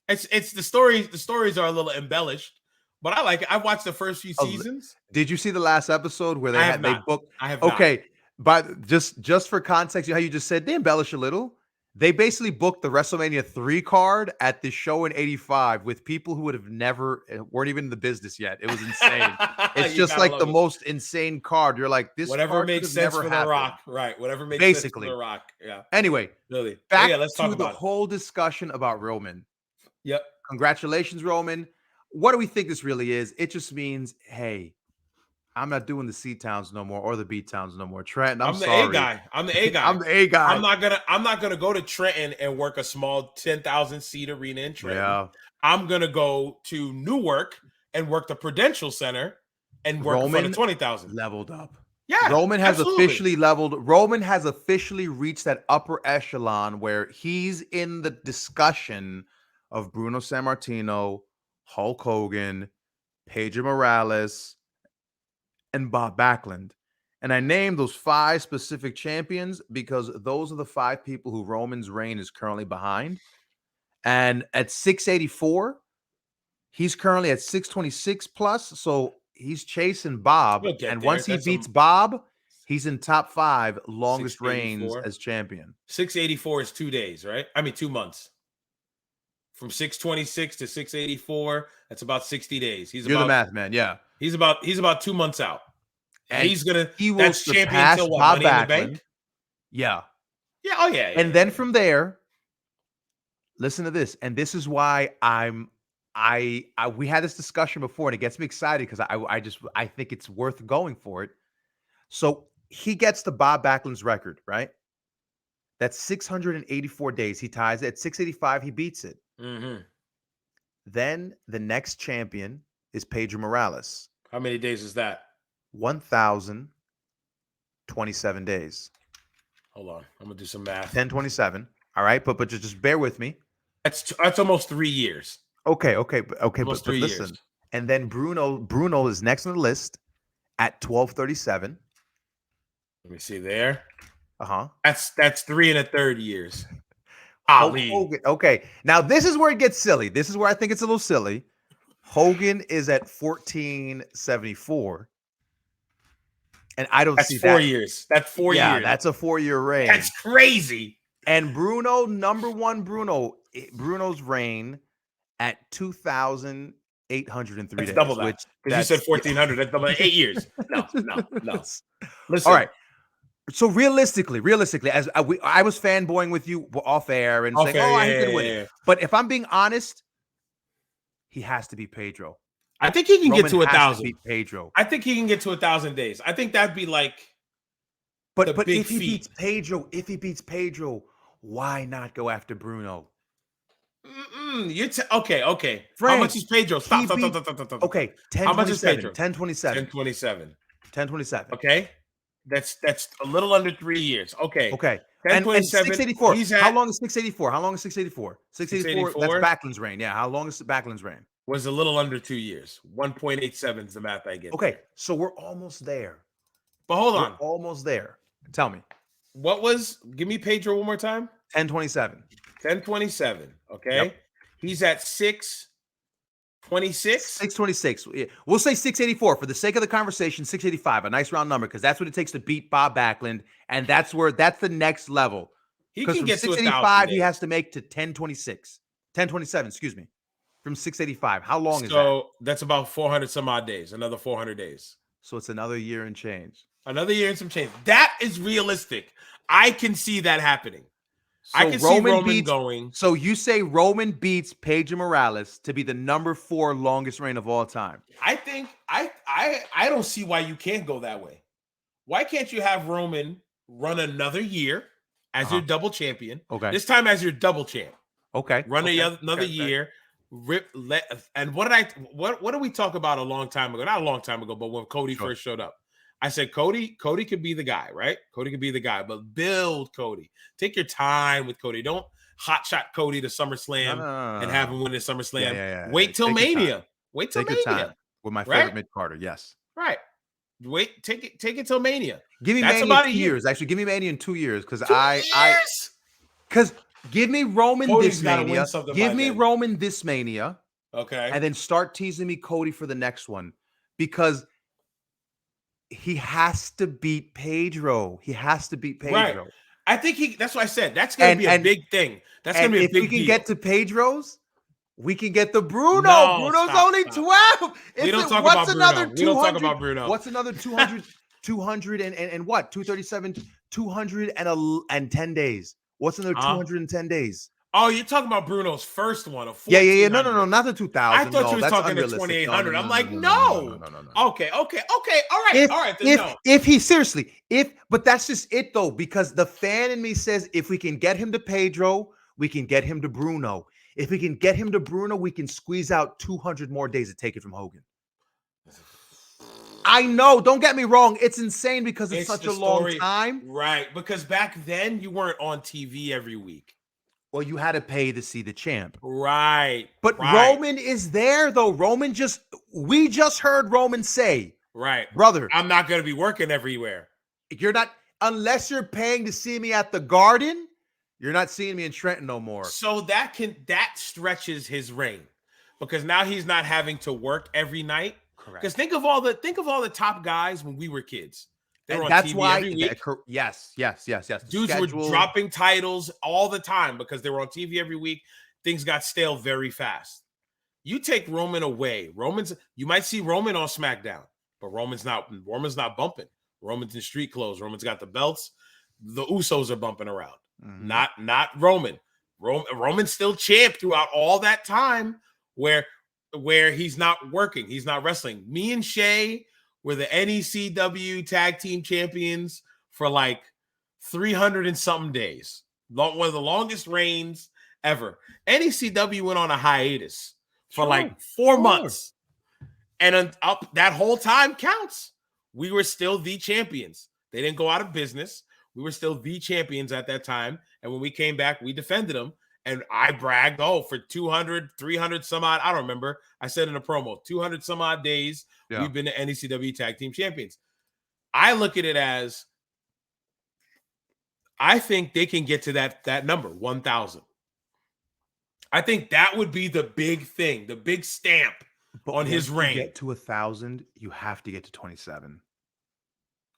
A: It's the stories. The stories are a little embellished, but I like it. I've watched the first few seasons.
B: Did you see the last episode where they booked?
A: I have
B: okay,
A: not.
B: But just for context, how you just said they embellish a little. They basically booked the WrestleMania 3 card at the show in '85 with people who weren't even in the business yet. It was insane. It's just like the most insane card. You're like, this
A: whatever makes sense for The Rock, right? Whatever makes sense for The Rock. Yeah.
B: Anyway,
A: really.
B: Back
A: let's talk
B: to the
A: about
B: whole discussion about Roman.
A: Yep.
B: Congratulations, Roman. What do we think this really is? It just means, hey, I'm not doing the C towns no more or the B towns no more. Trenton, I'm sorry.
A: A guy. I'm the A guy.
B: I'm the A guy.
A: I'm not gonna go to Trenton and work a small 10,000 seat arena in Trenton.
B: Yeah.
A: I'm gonna go to Newark and work the Prudential Center and work in front of 20,000.
B: Leveled up.
A: Yeah.
B: Roman has
A: absolutely.
B: officially leveled. Roman has officially reached that upper echelon where he's in the discussion of Bruno Sammartino, Hulk Hogan, Pedro Morales, and Bob Backlund. And I named those 5 specific champions because those are the 5 people who Roman's reign is currently behind. And at 684, he's currently at 626 plus. So he's chasing Bob. And once he beats Bob, he's in top 5 longest reigns as champion.
A: 684 is 2 days, right? I mean, 2 months. From 626 to 684, that's about 60 days.
B: You're the math man, yeah.
A: He's about 2 months out. And he will
B: that's champion till what? Money in the Bank? Yeah.
A: Yeah. Oh yeah.
B: And then from there, listen to this. And this is why we had this discussion before, and it gets me excited because I think it's worth going for it. So he gets the Bob Backlund's record, right? That's 684 days. He ties it at 685. He beats it.
A: Mm-hmm.
B: Then the next champion is Pedro Morales.
A: How many days is that?
B: 1,027 days.
A: Hold on, I'm gonna do some math.
B: 1027. All right, but just bear with me.
A: That's almost 3 years.
B: Okay. But listen.
A: Years.
B: And then Bruno is next on the list at 1237.
A: Let me see there.
B: That's
A: 3 1/3 years.
B: Okay. Now this is where it gets silly. This is where I think it's a little silly. Hogan is at 1474. And I don't see that.
A: That's 4 years. That's 4 years.
B: Yeah, that's a 4-year reign.
A: That's crazy.
B: And Bruno's reign at 2,803 days.
A: Double that. Because you said 1,400. That's double 8 years. No. Listen.
B: All right. So realistically, as I was fanboying with you off air and saying, I could win it. But if I'm being honest, he has to be Pedro.
A: I think he can get to 1,000.
B: Beat Pedro.
A: I think he can get to 1,000 days. I think that'd be like.
B: But if he beats Pedro, why not go after Bruno?
A: Okay.
B: Frank,
A: how much is Pedro? Stop.
B: Okay, 10,
A: how much is Pedro?
B: 1027.
A: 1027. Okay, that's a little under 3 years. Okay.
B: And 684. How long is 684? 684. That's Backlund's reign. Yeah. How long is Backlund's reign?
A: Was a little under 2 years. 1.87 is the math I get.
B: Okay, so we're almost there.
A: But hold on.
B: We're almost there. Tell me.
A: Give me Pedro one more time.
B: 1027.
A: 1027. Okay. Yep. He's at 626.
B: 626. We'll say 684 for the sake of the conversation. 685, a nice round number, because that's what it takes to beat Bob Backlund, and that's the next level.
A: He
B: Because
A: can
B: from
A: get to
B: 685,
A: 1,000
B: he
A: days.
B: has to make to 1026. 1027, excuse me. From 685. How long is that?
A: So that's about 400 some odd days. Another 400 days.
B: So it's another year and change.
A: Another year and some change. That is realistic. I can see that happening.
B: So
A: I can see Roman
B: beats,
A: going.
B: So you say Roman beats Pedro Morales to be the number 4 longest reign of all time.
A: I think I don't see why you can't go that way. Why can't you have Roman run another year as your double champion?
B: Okay.
A: This time as your double champ.
B: Okay.
A: Run
B: okay.
A: another year. And what did we talk about a long time ago? Not a long time ago, but when Cody first showed up. I said Cody could be the guy, right? Cody could be the guy, but build Cody. Take your time with Cody. Don't hot shot Cody to SummerSlam and have him win the SummerSlam.
B: Yeah.
A: Wait till Mania. Wait till Mania.
B: With my favorite Mid Carter, yes.
A: Right. Wait, take it till Mania.
B: Give me
A: That's
B: Mania
A: about
B: in 2 years. Actually, give me Mania in 2 years because because give me Roman
A: Cody's
B: this
A: gotta
B: Mania.
A: win something
B: Give
A: by
B: me
A: then.
B: Roman this Mania.
A: Okay.
B: And then start teasing me Cody for the next one because he has to beat Pedro. He has to beat Pedro.
A: Right. I think that's what I said. That's going to be a big thing. That's going to be a big deal.
B: If we can get to Pedro's, we can get the Bruno.
A: No,
B: Bruno's only 12.
A: We don't talk about Bruno. We don't talk about Bruno.
B: What's another 200, 200 and what? 237, 210 days. What's another 210 days?
A: Oh, you're talking about Bruno's first one.
B: Yeah. No, not the 2000.
A: I thought you was talking to 2,800. I'm like, no. Okay. All right.
B: If he seriously, but that's just it though, because the fan in me says if we can get him to Pedro, we can get him to Bruno. If we can get him to Bruno, we can squeeze out 200 more days to take it from Hogan. I know. Don't get me wrong. It's insane because it's such a long time.
A: Right. Because back then you weren't on TV every week.
B: Well, you had to pay to see the champ.
A: Right.
B: But Roman is there, though. We just heard Roman say,
A: right,
B: brother,
A: I'm not going to be working everywhere.
B: You're not, unless you're paying to see me at the Garden, you're not seeing me in Trenton no more.
A: So that stretches his reign because now he's not having to work every night.
B: Correct.
A: Because think of all the top guys when we were kids. They were on
B: that's
A: TV
B: why
A: every week.
B: Yes.
A: Dudes were dropping titles all the time because they were on TV every week. Things got stale very fast. You take Roman away. You might see Roman on SmackDown, but Roman's not bumping. Roman's in street clothes. Roman's got the belts. The Usos are bumping around. Mm-hmm. Not Roman. Roman's still champ throughout all that time where he's not working. He's not wrestling. Me and Shay were the NECW tag team champions for like 300 and something days. One of the longest reigns ever. NECW went on a hiatus for like 4 months. And up that whole time counts. We were still the champions. They didn't go out of business. We were still the champions at that time. And when we came back, we defended them. And I bragged, for 200, 300 some odd, I don't remember. I said in a promo, 200 some odd days, we've been the NECW tag team champions. I look at it as, I think they can get to that number, 1,000. I think that would be the big thing, the big stamp on his reign.
B: To get to 1,000, you have to get to 27.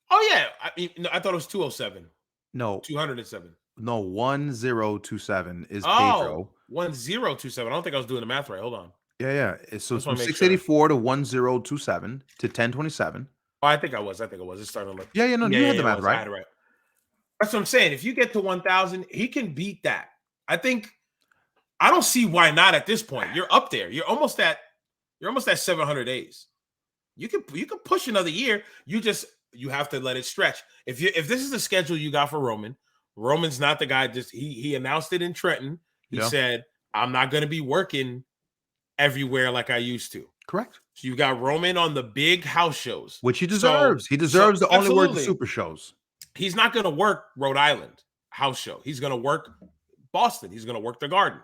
A: Oh, yeah. I mean, no, I thought it was 207.
B: No.
A: 207.
B: No, 1027 is Pedro.
A: 1027. I don't think I was doing the math right. Hold on.
B: Yeah. So from 684 to 1027 to 1027.
A: Oh, I think I was. It started like.
B: Yeah. No, you had the math right.
A: I had it right. That's what I'm saying. If you get to 1,000, he can beat that. I don't see why not at this point. You're up there. You're almost at 700 days. You can push another year. You have to let it stretch. If this is the schedule you got for Roman's not the guy. He announced it in Trenton. He said, I'm not going to be working everywhere like I used to.
B: Correct.
A: So you got Roman on the big house shows.
B: Which he deserves. He deserves to only work the super shows.
A: He's not going to work Rhode Island house show. He's going to work Boston. He's going to work the Garden.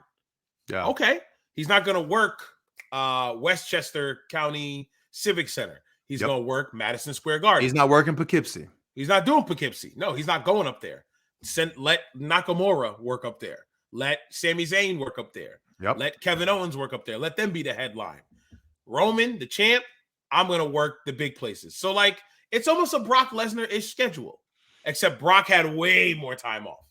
B: Yeah.
A: Okay. He's not going to work Westchester County Civic Center. He's going to work Madison Square Garden.
B: He's not working Poughkeepsie.
A: He's not doing Poughkeepsie. No, he's not going up there. Let Nakamura work up there. Let Sami Zayn work up there.
B: Yep.
A: Let Kevin Owens work up there. Let them be the headline. Roman, the champ, I'm going to work the big places. So, like, it's almost a Brock Lesnar-ish schedule, except Brock had way more time off.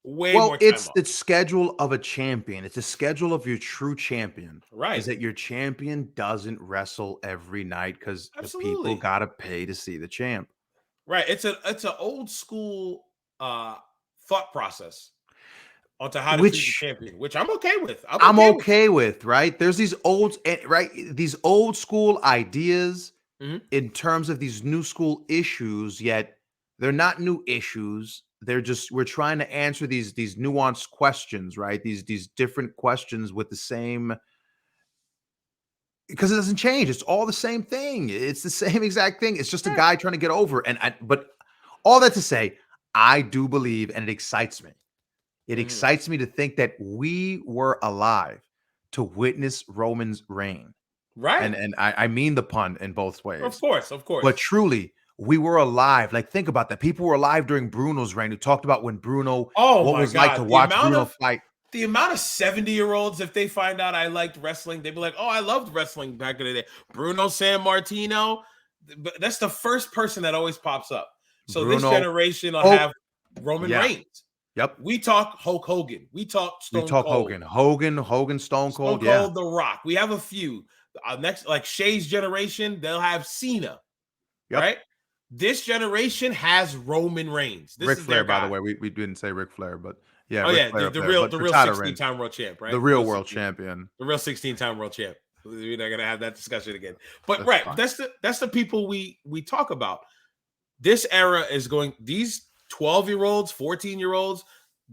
A: way
B: Well,
A: more time
B: it's
A: off.
B: the schedule of a champion. It's a schedule of your true champion.
A: Right.
B: Is that your champion doesn't wrestle every night because the people
A: Absolutely.
B: gotta pay to see the champ.
A: Right. It's an old school thought process onto how to treat the
B: Which
A: champion, which I'm okay with. I'm
B: I'm
A: okay with.
B: okay with, right? There's these these old school ideas
A: Mhm.
B: in terms of these new school issues, yet they're not new issues. They're just we're trying to answer these nuanced questions, right? These different questions with the same because it doesn't change. It's all the same thing. It's the same exact thing. It's just a
A: Right.
B: guy trying to get over. But all that to say, I do believe, and it excites me. It
A: Mhm.
B: excites me to think that we were alive to witness Roman's reign.
A: Right.
B: And I mean the pun in both
A: Of
B: ways.
A: course. Of
B: But
A: course.
B: truly, we were alive. Like, think about that. People were alive during Bruno's reign who talked about when Bruno,
A: Oh
B: what
A: my
B: was like to
A: God.
B: watch Bruno fight.
A: The amount of 70-year-olds, if they find out I liked wrestling, they'd be like, oh, I loved wrestling back in the day. Bruno San Martino. But that's the first person that always pops up. So this
B: Bruno.
A: generation will
B: Oh,
A: have Roman
B: yeah.
A: Reigns.
B: Yep.
A: We talk Hulk Hogan. We talk
B: You
A: Stone
B: talk
A: Cold.
B: Hogan, Stone
A: Stone
B: Cold. Yeah.
A: Cold, The Rock. We have a few. Next, like Shay's generation, they'll have Cena,
B: Yep.
A: right? This generation has Roman Reigns. This
B: Ric
A: is their
B: Flair, by the
A: guy.
B: way. We didn't say Ric Flair, but yeah,
A: Oh
B: Ric
A: yeah,
B: Flair
A: the,
B: up
A: the
B: there.
A: real
B: But
A: the
B: for
A: real
B: title reigns,
A: 16-time world champ, right?
B: the real world champion.
A: The real 16-time world champ. We're not gonna have that discussion again. But
B: That's
A: right,
B: fine.
A: that's the people we talk about. This era is going, these 12-year-olds, 14-year-olds,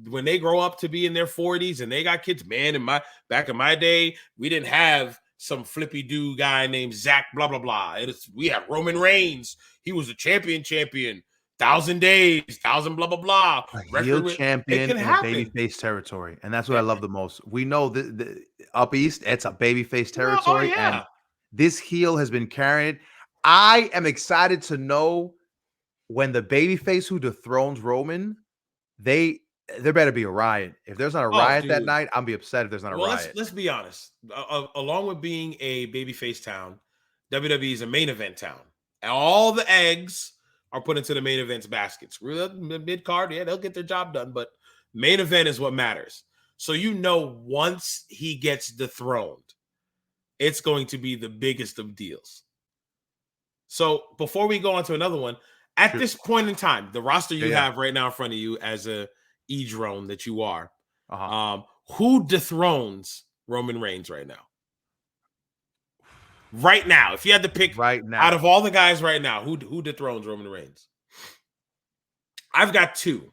A: when they grow up to be in their 40s and they got kids, man, back in my day, we didn't have some flippy do guy named Zach, blah, blah, blah. We had Roman Reigns. He was a champion, 1,000 days, 1,000, blah, blah, blah.
B: A
A: Record
B: heel
A: with it
B: champion
A: can
B: in a
A: happen.
B: babyface territory, and that's what I love the most. We know the up east, it's a babyface
A: Well, oh
B: territory, and
A: yeah.
B: this heel has been carrying it. I am excited to know when the babyface who dethrones Roman, there better be a riot. If there's not a
A: Oh,
B: riot that
A: dude.
B: night, I'm be upset if there's not a
A: Well,
B: riot.
A: let's be honest. Along with being a babyface town, WWE is a main event town. And all the eggs are put into the main event's basket. Screw the mid card, yeah, they'll get their job done, but main event is what matters. So once he gets dethroned, it's going to be the biggest of deals. So before we go on to another one, at
B: Sure.
A: this point in time, the roster you
B: Yeah.
A: have right now in front of you as a e-drone that you are,
B: Uh-huh.
A: who dethrones Roman Reigns right now? Right now, if you had to pick
B: Right
A: out of
B: now.
A: all the guys right now, who dethrones Roman Reigns? I've got two.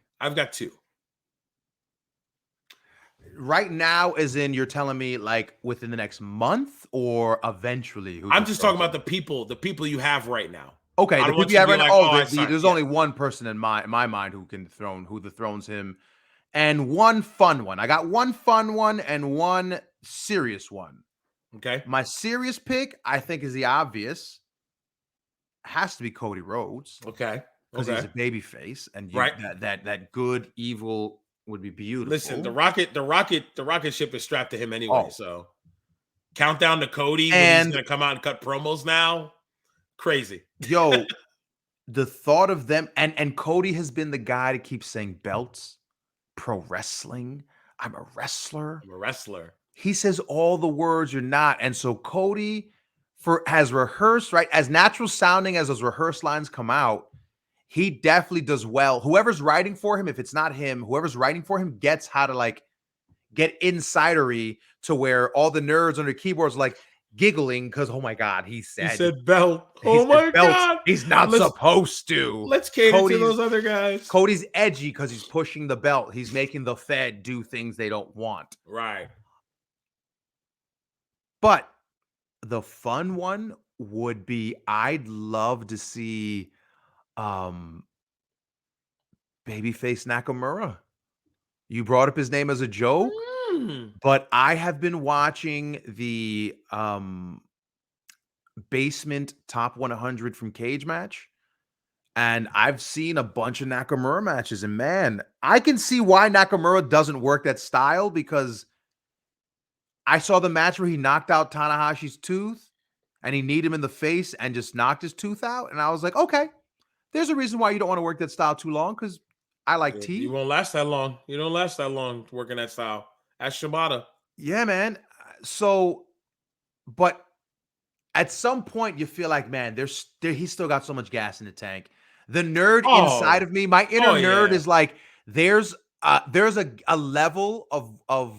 B: Right now, as in you're telling me like within the next month or eventually? Who
A: I'm just talking
B: dethrones
A: about
B: him?
A: the people you have right now.
B: Okay,
A: I
B: the
A: don't
B: people
A: want
B: you
A: you to
B: have
A: be
B: right now.
A: like,
B: Oh,
A: oh, I signed.
B: there's
A: Yeah.
B: only one person in my mind who dethrones him, and one fun one. I got one fun one and one serious one.
A: Okay.
B: My serious pick, I think, is the obvious. Has to be Cody Rhodes
A: Okay.
B: because he's a baby face, and
A: Right.
B: that good evil would be beautiful.
A: Listen, the rocket ship is strapped to him anyway.
B: Oh.
A: So countdown to Cody when he's
B: And
A: gonna come out and cut promos now. Crazy.
B: yo, the thought of them and Cody has been the guy to keep saying belts, pro wrestling. I'm a wrestler.
A: I'm a wrestler.
B: He says all the words you're not. And so Cody has rehearsed, right? As natural sounding as those rehearsed lines come out, he definitely does well. Whoever's writing for him, if it's not him, whoever's writing for him gets how to like get insidery to where all the nerds on the keyboards like giggling because oh my god, he said
A: belt.
B: he
A: Oh
B: said
A: my
B: belts.
A: god.
B: He's not supposed to.
A: Let's cater to those other guys.
B: Cody's edgy because he's pushing the belt. He's making the Fed do things they don't want.
A: Right.
B: But the fun one would be I'd love to see babyface Nakamura. You brought up his name as a joke, but I have been watching the basement top 100 from Cage Match, and I've seen a bunch of Nakamura matches, and man, I can see why Nakamura doesn't work that style because I saw the match where he knocked out Tanahashi's tooth and he kneed him in the face and just knocked his tooth out. And I was like, okay, there's a reason why you don't want to work that style too long because I like
A: You
B: T.
A: won't last that long. You don't last that long working that style. Ask Shibata.
B: Yeah, man. So, but at some point you feel like, man, he's still got so much gas in the tank. The nerd inside
A: Oh,
B: of me, my inner
A: oh
B: nerd
A: yeah.
B: is like, there's a level of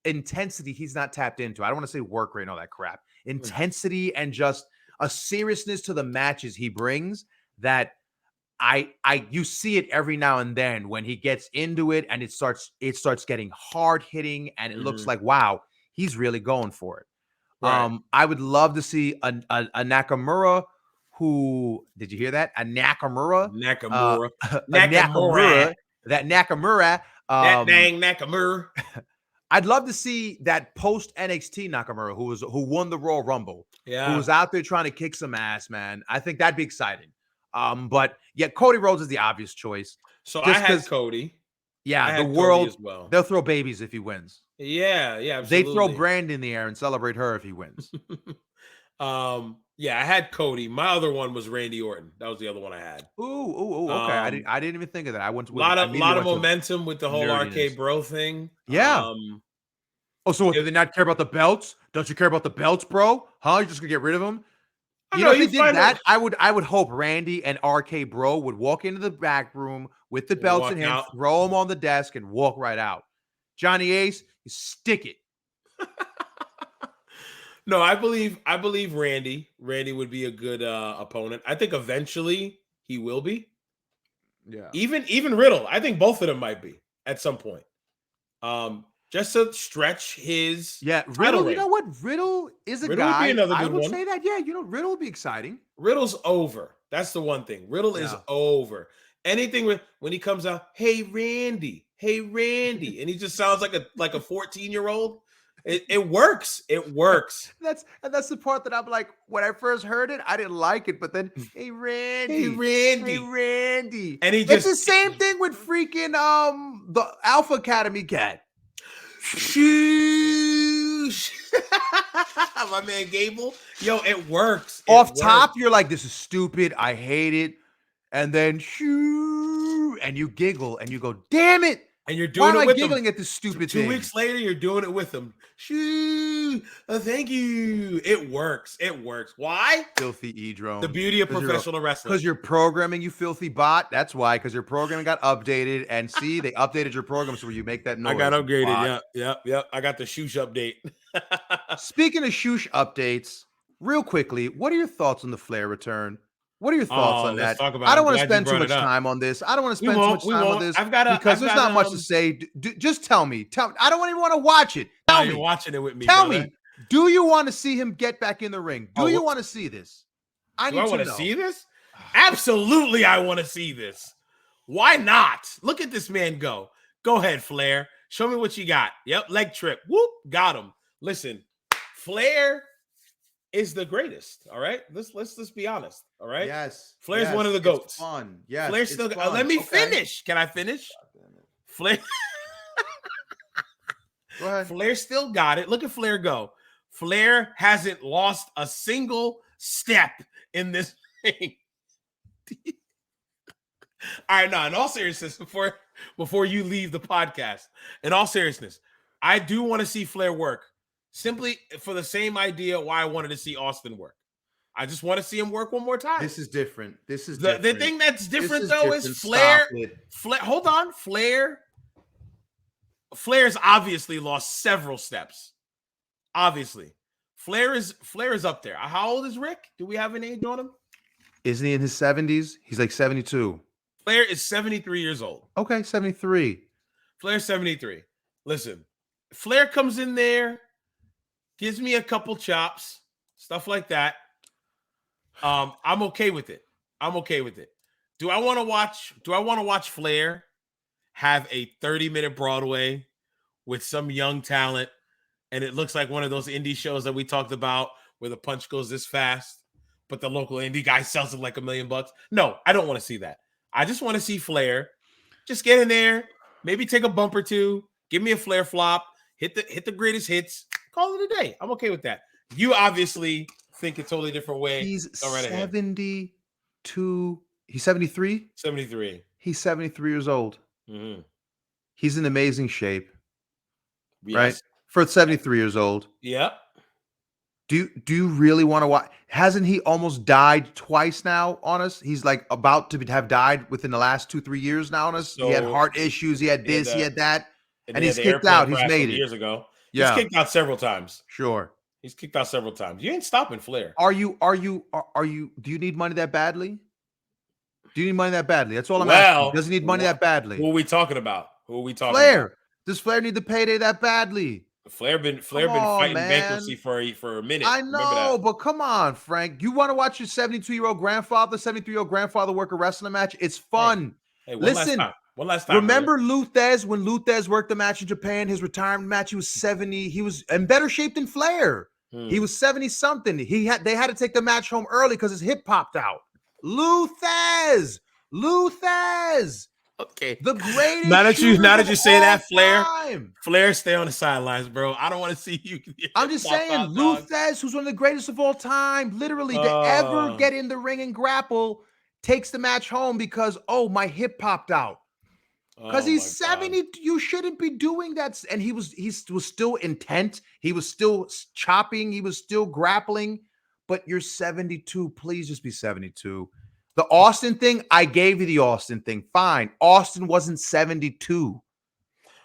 B: intensity he's not tapped into. I don't want to say work rate and all that crap. Intensity and just a seriousness to the matches he brings that you see it every now and then when he gets into it and it starts getting hard hitting and it looks like, wow, he's really going for it.
A: Right.
B: I would love to see a Nakamura who, did you hear that? A Nakamura,
A: Nakamura.
B: a
A: Nakamura.
B: Nakamura, that Nakamura.
A: That dang Nakamura.
B: I'd love to see that post NXT Nakamura who won the Royal Rumble, who
A: Yeah.
B: was out there trying to kick some ass, man. I think that'd be exciting. But yeah, Cody Rhodes is the obvious choice.
A: So
B: Just
A: I had
B: 'cause-
A: Cody.
B: Yeah,
A: I
B: the
A: had Cody
B: world,
A: as well.
B: they'll throw babies if he wins.
A: Yeah, yeah,
B: They
A: absolutely.
B: throw Brand in the air and celebrate her if he wins.
A: Yeah, I had Cody. My other one was Randy Orton. That was the other one I had.
B: Ooh, okay. I didn't even think of that. I went to
A: A lot of
B: immediately went to
A: momentum with the whole
B: nerdiness.
A: RK Bro thing.
B: Yeah. Oh, so do they not care about the belts? Don't you care about the belts, bro? Huh? You're just gonna get rid of them?
A: I
B: You
A: know,
B: know, if
A: you
B: they did
A: find
B: that,
A: it-
B: I would hope Randy and RK Bro would walk into the back room with the belts in
A: walk
B: hand,
A: out.
B: throw them on the desk, and walk right out. Johnny Ace, you stick it.
A: No, I believe Randy. Randy would be a good opponent. I think eventually he will be.
B: Yeah.
A: Even Riddle. I think both of them might be at some point. Just to stretch his
B: Riddle.
A: title
B: You
A: reign.
B: know what? Riddle is a
A: Riddle would be
B: guy.
A: another
B: I
A: good
B: would
A: one.
B: say that. Yeah, Riddle would be exciting.
A: Riddle's over. That's the one thing. Riddle is
B: Yeah.
A: over. Anything when he comes out, hey Randy, and he just sounds like a 14-year-old. It works. It works.
B: That's the part that I'm like, when I first heard it, I didn't like it, but then, hey Randy,
A: Hey Randy,
B: hey Randy,
A: and he
B: it's
A: just
B: the same thing with freaking the Alpha Academy cat.
A: Shoosh. My man Gable. Yo, it works. It
B: Off
A: works.
B: top, you're like, this is stupid. I hate it. And then shoo, and you giggle and you go, damn it.
A: And you're
B: Why
A: doing
B: am
A: it
B: I
A: with
B: giggling
A: them.
B: at this stupid
A: 2
B: thing?
A: weeks later, you're doing it with them. Shoo. Thank you. It works. It works. Why?
B: Filthy E-drone.
A: The beauty of professional wrestling.
B: Because you're programming, you filthy bot. That's why. Because your programming got updated. And see, they updated your program so you make that noise.
A: I got upgraded.
B: Bot.
A: Yep. I got the shoosh update.
B: Speaking of shoosh updates, real quickly, what are your thoughts on the Flair return? What are your thoughts on
A: let's
B: that?
A: talk about
B: I don't
A: it.
B: want to
A: I'm glad you
B: spend too
A: brought
B: much
A: it up.
B: time on this. I don't want to
A: We
B: spend too
A: won't.
B: much time on this because there's not much to say. Just tell me. I don't even want to watch it. Tell me.
A: You're watching it with me.
B: Tell
A: brother.
B: me. Do you want to see him get back in the ring? Do you want to see this? I
A: Do I
B: need
A: want
B: to
A: to
B: know.
A: see this? Absolutely, I want to see this. Why not? Look at this man go. Go ahead, Flair. Show me what you got. Yep, leg trip. Whoop, got him. Listen, Flair is the greatest. All right, let's just be honest. All right.
B: Yes.
A: Flair's
B: yes,
A: one of the
B: it's
A: goats.
B: fun. Yes.
A: Flair's
B: it's
A: still.
B: fun.
A: Let me
B: Okay.
A: finish. Can I finish? Flair.
B: Go ahead.
A: Flair still got it. Look at Flair go. Flair hasn't lost a single step in this thing. All right, no, in all seriousness, before you leave the podcast, in all seriousness, I do want to see Flair work simply for the same idea why I wanted to see Austin work. I just want to see him work one more time.
B: This is different. This is
A: the
B: different.
A: thing that's different
B: This
A: though
B: different.
A: is Flair.
B: Stop it.
A: Flair. Hold on, Flair's obviously lost several steps. Obviously, Flair is up there. How old is Rick? Do we have an age on him?
B: Isn't he in his 70s? He's like 72.
A: Flair is 73 years old.
B: Okay, 73.
A: Flair's 73. Listen, Flair comes in there, gives me a couple chops, stuff like that. I'm okay with it. Do I want to watch Flair have a 30-minute Broadway with some young talent and it looks like one of those indie shows that we talked about where the punch goes this fast, but the local indie guy sells it like $1 million? No, I don't want to see that. I just want to see Flair just get in there, maybe take a bump or two, give me a Flair flop, hit the greatest hits, call it a day. I'm okay with that. You obviously think a totally different way.
B: He's
A: Go right ahead.
B: 72. He's 73?
A: 73.
B: He's 73 years old.
A: Mm-hmm.
B: He's in amazing shape, right?
A: Yes.
B: For 73 years old.
A: Yep.
B: Do you really want to watch? Hasn't he almost died twice now on us? He's like about to have died within the last 2-3 years now on us. He had
A: So
B: heart issues. He had
A: he had
B: this. He had that.
A: and
B: And
A: he had
B: he's
A: the
B: kicked
A: airplane
B: out. He's
A: crash
B: made
A: some
B: it.
A: years ago. He's
B: Yeah,
A: kicked out several times.
B: sure.
A: He's kicked out several times. You ain't stopping Flair.
B: Are you? Do you need money that badly? Do you need money that badly? That's all I'm asking.
A: Well,
B: Does he need money that
A: who
B: badly?
A: are we talking about? Who are we talking about?
B: Flair. Does Flair need the payday that badly?
A: Flair been
B: Come on,
A: fighting
B: man.
A: bankruptcy for a minute.
B: I
A: Remember
B: know,
A: that.
B: but come on, Frank. You want to watch your 72-year-old grandfather, 73-year-old grandfather work a wrestling match? It's fun.
A: Hey,
B: Listen,
A: one last time.
B: remember Luthez when Luthez worked the match in Japan, his retirement match, he was 70. He was in better shape than Flair. He was 70 something. They had to take the match home early because his hip popped out. Luthez.
A: Okay.
B: The greatest.
A: Now that you say that,
B: time.
A: Flair, stay on the sidelines, bro. I don't want to see you.
B: I'm just saying, Luthez, who's one of the greatest of all time, literally to ever get in the ring and grapple, takes the match home because my hip popped out. Because he's 70, you shouldn't be doing that. And he was still intent. He was still chopping. He was still grappling. But you're 72. Please just be 72. The Austin thing, I gave you the Austin thing. Fine. Austin wasn't 72.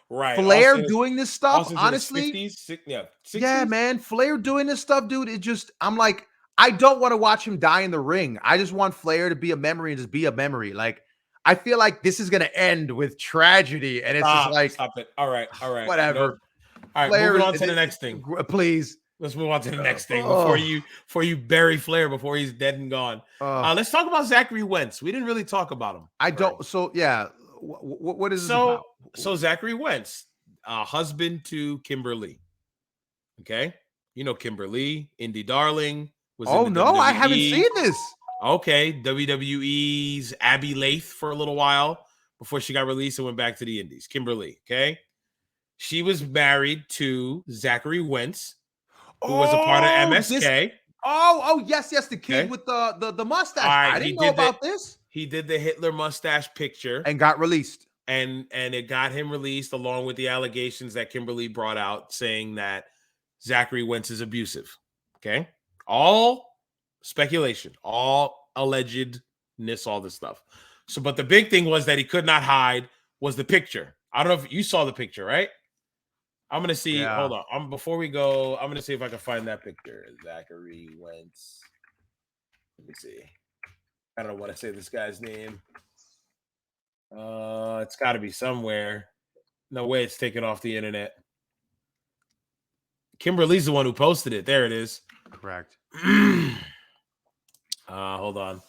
A: Right.
B: Flair doing this stuff,
A: Austin's
B: honestly.
A: in his 50s, 60s?
B: Yeah, man. Flair doing this stuff, dude. It just, I'm like, I don't want to watch him die in the ring. I just want Flair to be a memory and just be a memory. Like, I feel like this is going to end with tragedy. And it's just like,
A: stop it. All right.
B: Whatever.
A: Nope. All right.
B: Flair,
A: moving on to the next thing.
B: Please.
A: Let's move on to the next thing before you bury Flair before he's dead and gone. Let's talk about Zachary Wentz. We didn't really talk about him.
B: I don't. So yeah, what is this about?
A: So Zachary Wentz, husband to Kimberly. Okay, you know Kimberly, indie darling.
B: I haven't seen this.
A: Okay, WWE's Abby Lath for a little while before she got released and went back to the Indies. Kimberly. Okay, she was married to Zachary Wentz, who was a part of MSK.
B: Yes, the kid with the mustache.
A: Right,
B: I didn't know about this.
A: He did the Hitler mustache picture
B: and got released.
A: And it got him released along with the allegations that Kimberly brought out saying that Zachary Wentz is abusive. Okay? All speculation, all allegedness, all this stuff. So, but the big thing was that he could not hide was the picture. I don't know if you saw the picture, right? I'm gonna see. Yeah. Hold on. Before we go, I'm gonna see if I can find that picture. Zachary Wentz. Let me see. I don't know what to say this guy's name. It's got to be somewhere. No way it's taken off the internet. Kimberly's the one who posted it. There it is.
B: Correct.
A: Hold on.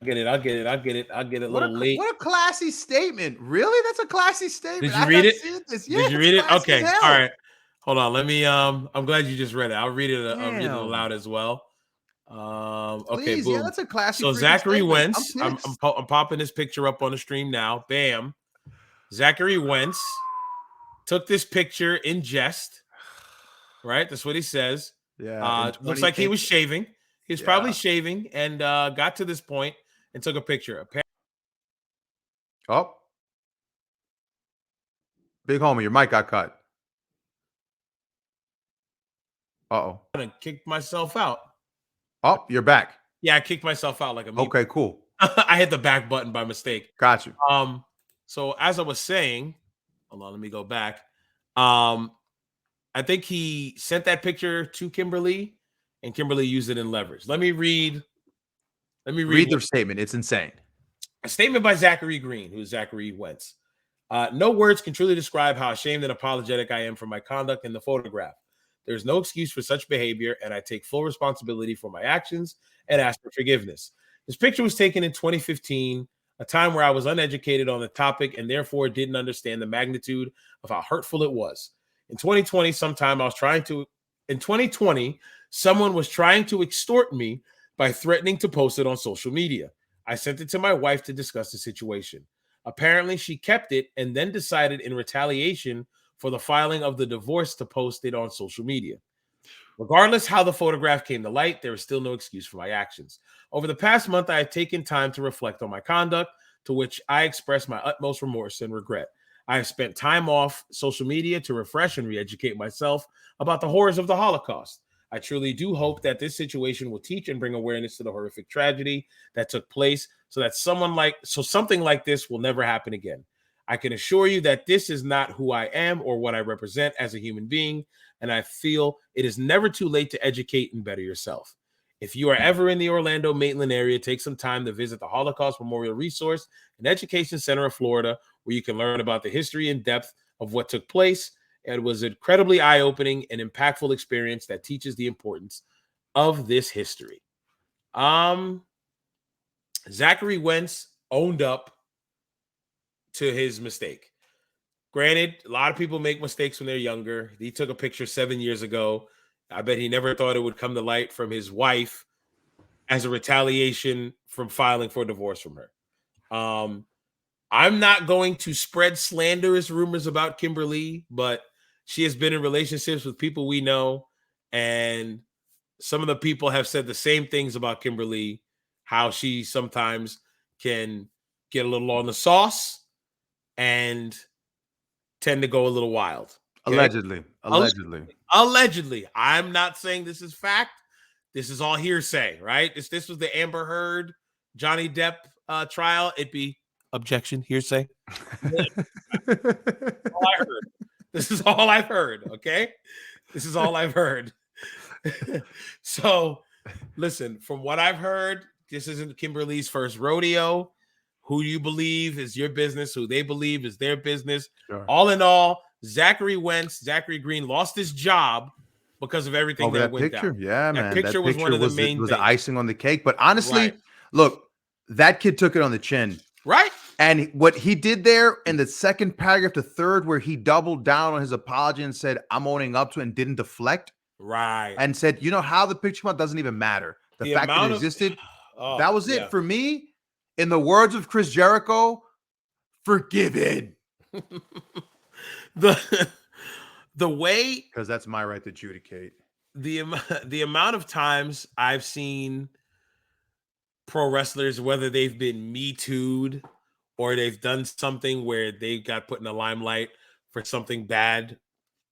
A: I'll get it. Little late.
B: What a classy statement. Really? That's a classy statement.
A: Did you read it?
B: Yeah,
A: did you read it? Okay. All right. Hold on. Let me I'm glad you just read it. I'll read it aloud as well. Okay,
B: please,
A: boom.
B: Yeah, that's a classy.
A: So Zachary Wentz, I'm popping this picture up on the stream now. Bam. Zachary Wentz took this picture in jest. Right? That's what he says.
B: Yeah.
A: Looks like he was shaving. He was probably shaving and got to this point and took a picture.
B: Big homie, your mic got cut. Uh-oh.
A: I kicked myself out.
B: Oh, you're back.
A: Yeah, I kicked myself out like a
B: Okay, cool.
A: I hit the back button by mistake.
B: Got you.
A: So as I was saying, hold on, let me go back. I think he sent that picture to Kimberly, and Kimberly used it in leverage. Let me read
B: their statement. It's insane.
A: A statement by Zachary Green, who's Zachary Wentz. No words can truly describe how ashamed and apologetic I am for my conduct in the photograph. There's no excuse for such behavior, and I take full responsibility for my actions and ask for forgiveness. This picture was taken in 2015, a time where I was uneducated on the topic and therefore didn't understand the magnitude of how hurtful it was. In 2020, someone was trying to extort me by threatening to post it on social media. I sent it to my wife to discuss the situation. Apparently, she kept it and then decided in retaliation for the filing of the divorce to post it on social media. Regardless how the photograph came to light, there is still no excuse for my actions. Over the past month, I have taken time to reflect on my conduct, to which I express my utmost remorse and regret. I have spent time off social media to refresh and re-educate myself about the horrors of the Holocaust. I truly do hope that this situation will teach and bring awareness to the horrific tragedy that took place so that something like this will never happen again. I can assure you that this is not who I am or what I represent as a human being, and I feel it is never too late to educate and better yourself. If you are ever in the Orlando, Maitland area, take some time to visit the Holocaust Memorial Resource and Education Center of Florida, where you can learn about the history and depth of what took place. It was an incredibly eye-opening and impactful experience that teaches the importance of this history. Zachary Wentz owned up to his mistake. Granted, a lot of people make mistakes when they're younger. He took a picture 7 years ago. I bet he never thought it would come to light from his wife as a retaliation from filing for divorce from her. I'm not going to spread slanderous rumors about Kimberly, but she has been in relationships with people we know, and some of the people have said the same things about Kimberly, how she sometimes can get a little on the sauce and tend to go a little wild. Okay? Allegedly. I'm not saying this is fact. This is all hearsay, right? This was the Amber Heard, Johnny Depp trial. It'd be objection, hearsay. All I heard. This is all I've heard, okay? This is all I've heard. So, listen, from what I've heard, this isn't Kimberly's first rodeo. Who you believe is your business. Who they believe is their business.
B: Sure.
A: All in all, Zachary Green lost his job because of everything that went down.
B: Yeah, man.
A: That picture was one of the main
B: was
A: things.
B: the icing on the cake. But honestly,
A: Right.
B: look, that kid took it on the chin.
A: Right?
B: And what he did there in the second paragraph to third, where he doubled down on his apology and said, I'm owning up to it, and didn't deflect.
A: Right.
B: And said, you know how the picture came out doesn't even matter. The fact that it existed, that was it for me. In the words of Chris Jericho, forgiven.
A: The way,
B: because that's my right to adjudicate.
A: The amount of times I've seen pro wrestlers, whether they've been Me Too'd or they've done something where they got put in the limelight for something bad,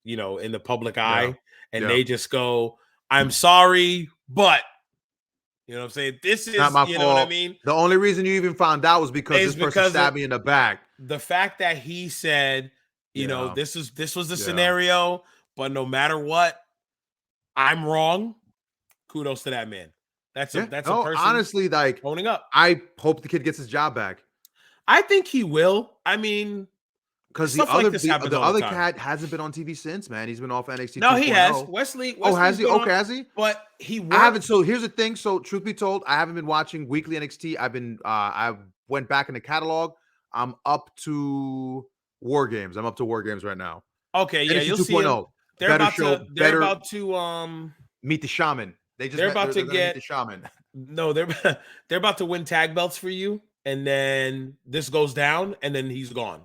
A: in the public eye, and they just go, I'm sorry, but you know what I'm saying? This is
B: not my
A: fault.
B: Know what I mean? The only reason you even found out was because this person stabbed me in the back.
A: The fact that he said, this was the scenario, but no matter what, I'm wrong. Kudos to that man. That's a person
B: honestly, like
A: owning up.
B: I hope the kid gets his job back.
A: I think he will. I mean,
B: because the other cat hasn't been on TV since, man. He's been off NXT.
A: No, he has. Wesley.
B: Oh, has he? Okay, has he?
A: But he.
B: I haven't. So here's the thing. So truth be told, I haven't been watching weekly NXT. I went back in the catalog. I'm up to War Games. I'm up to War Games right now.
A: Okay, yeah,
B: NXT
A: you'll
B: 2.0.
A: see him. They're about to
B: meet the Shaman.
A: They're about to get
B: the Shaman.
A: No, they're about to win tag belts for you, and then this goes down, and then he's gone.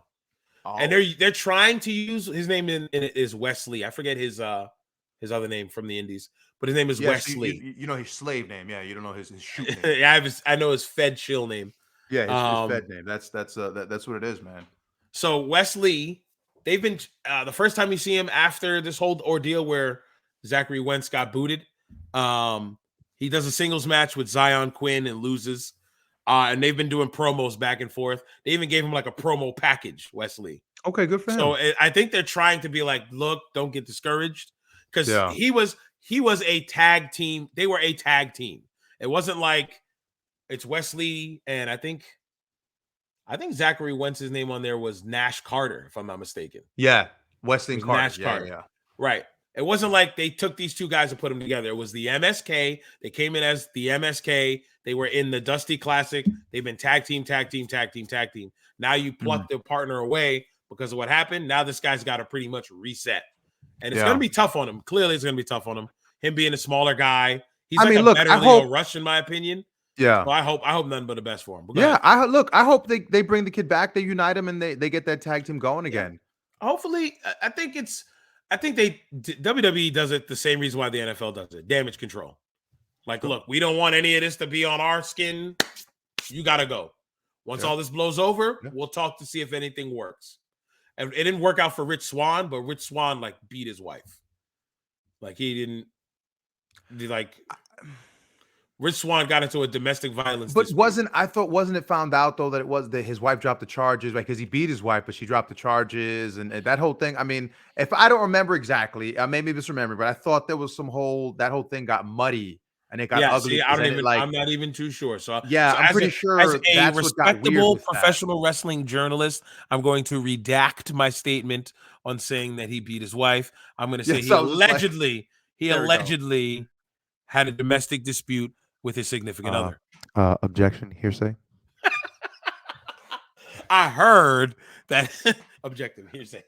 A: Oh. And they're trying to use his name in it is Wesley. I forget his other name from the Indies, but his name is Wesley.
B: So you know his slave name, yeah. You don't know his shoot name.
A: Yeah, I know his Fed chill name.
B: Yeah, his Fed name. That's what it is, man.
A: So Wesley, they've been the first time you see him after this whole ordeal where Zachary Wentz got booted. He does a singles match with Zion Quinn and loses. And they've been doing promos back and forth. They even gave him like a promo package, Wesley.
B: Okay, good for him.
A: So I think they're trying to be like, look, don't get discouraged. Because he was a tag team. They were a tag team. It wasn't like it's Wesley and I think Zachary Wentz's name on there was Nash Carter, if I'm not mistaken.
B: Yeah, Wesley and Carter.
A: Nash Carter. Yeah. Right. It wasn't like they took these two guys and put them together. It was the MSK. They came in as the MSK. They were in the Dusty Classic. They've been tag team. Now you pluck their partner away because of what happened. Now this guy's got to pretty much reset. And it's going to be tough on him. Clearly, it's going to be tough on him. Him being a smaller guy. He's better Leo Rush, in my opinion.
B: Yeah.
A: So I hope nothing but the best for him.
B: I hope they bring the kid back. They unite him and they get that tag team going again.
A: Hopefully, I think WWE does it the same reason why the NFL does it. Damage control. Like, look, we don't want any of this to be on our skin. You got to go. Once
B: Sure.
A: all this blows over,
B: Yeah.
A: we'll talk to see if anything works. And it didn't work out for Rich Swann, but Rich Swann like beat his wife. Like he didn't Rich Swann got into a domestic violence
B: But
A: dispute.
B: wasn't it found out though that it was that his wife dropped the charges, right? Because he beat his wife, but she dropped the charges and that whole thing. I mean, if I don't remember exactly, I may be misremembering, but I thought there was that whole thing got muddy and it got ugly.
A: See,
B: because then it, like,
A: I'm not even too sure. So
B: yeah,
A: so
B: I'm pretty
A: as
B: sure
A: a
B: that's what got weird
A: respectable
B: with that.
A: professional wrestling journalist, I'm going to redact my statement on saying that he beat his wife. I'm going to say
B: Yeah,
A: he
B: so I was just like,
A: allegedly
B: there we go.
A: had a domestic dispute with his significant other.
B: Objection, hearsay.
A: I heard that objective hearsay.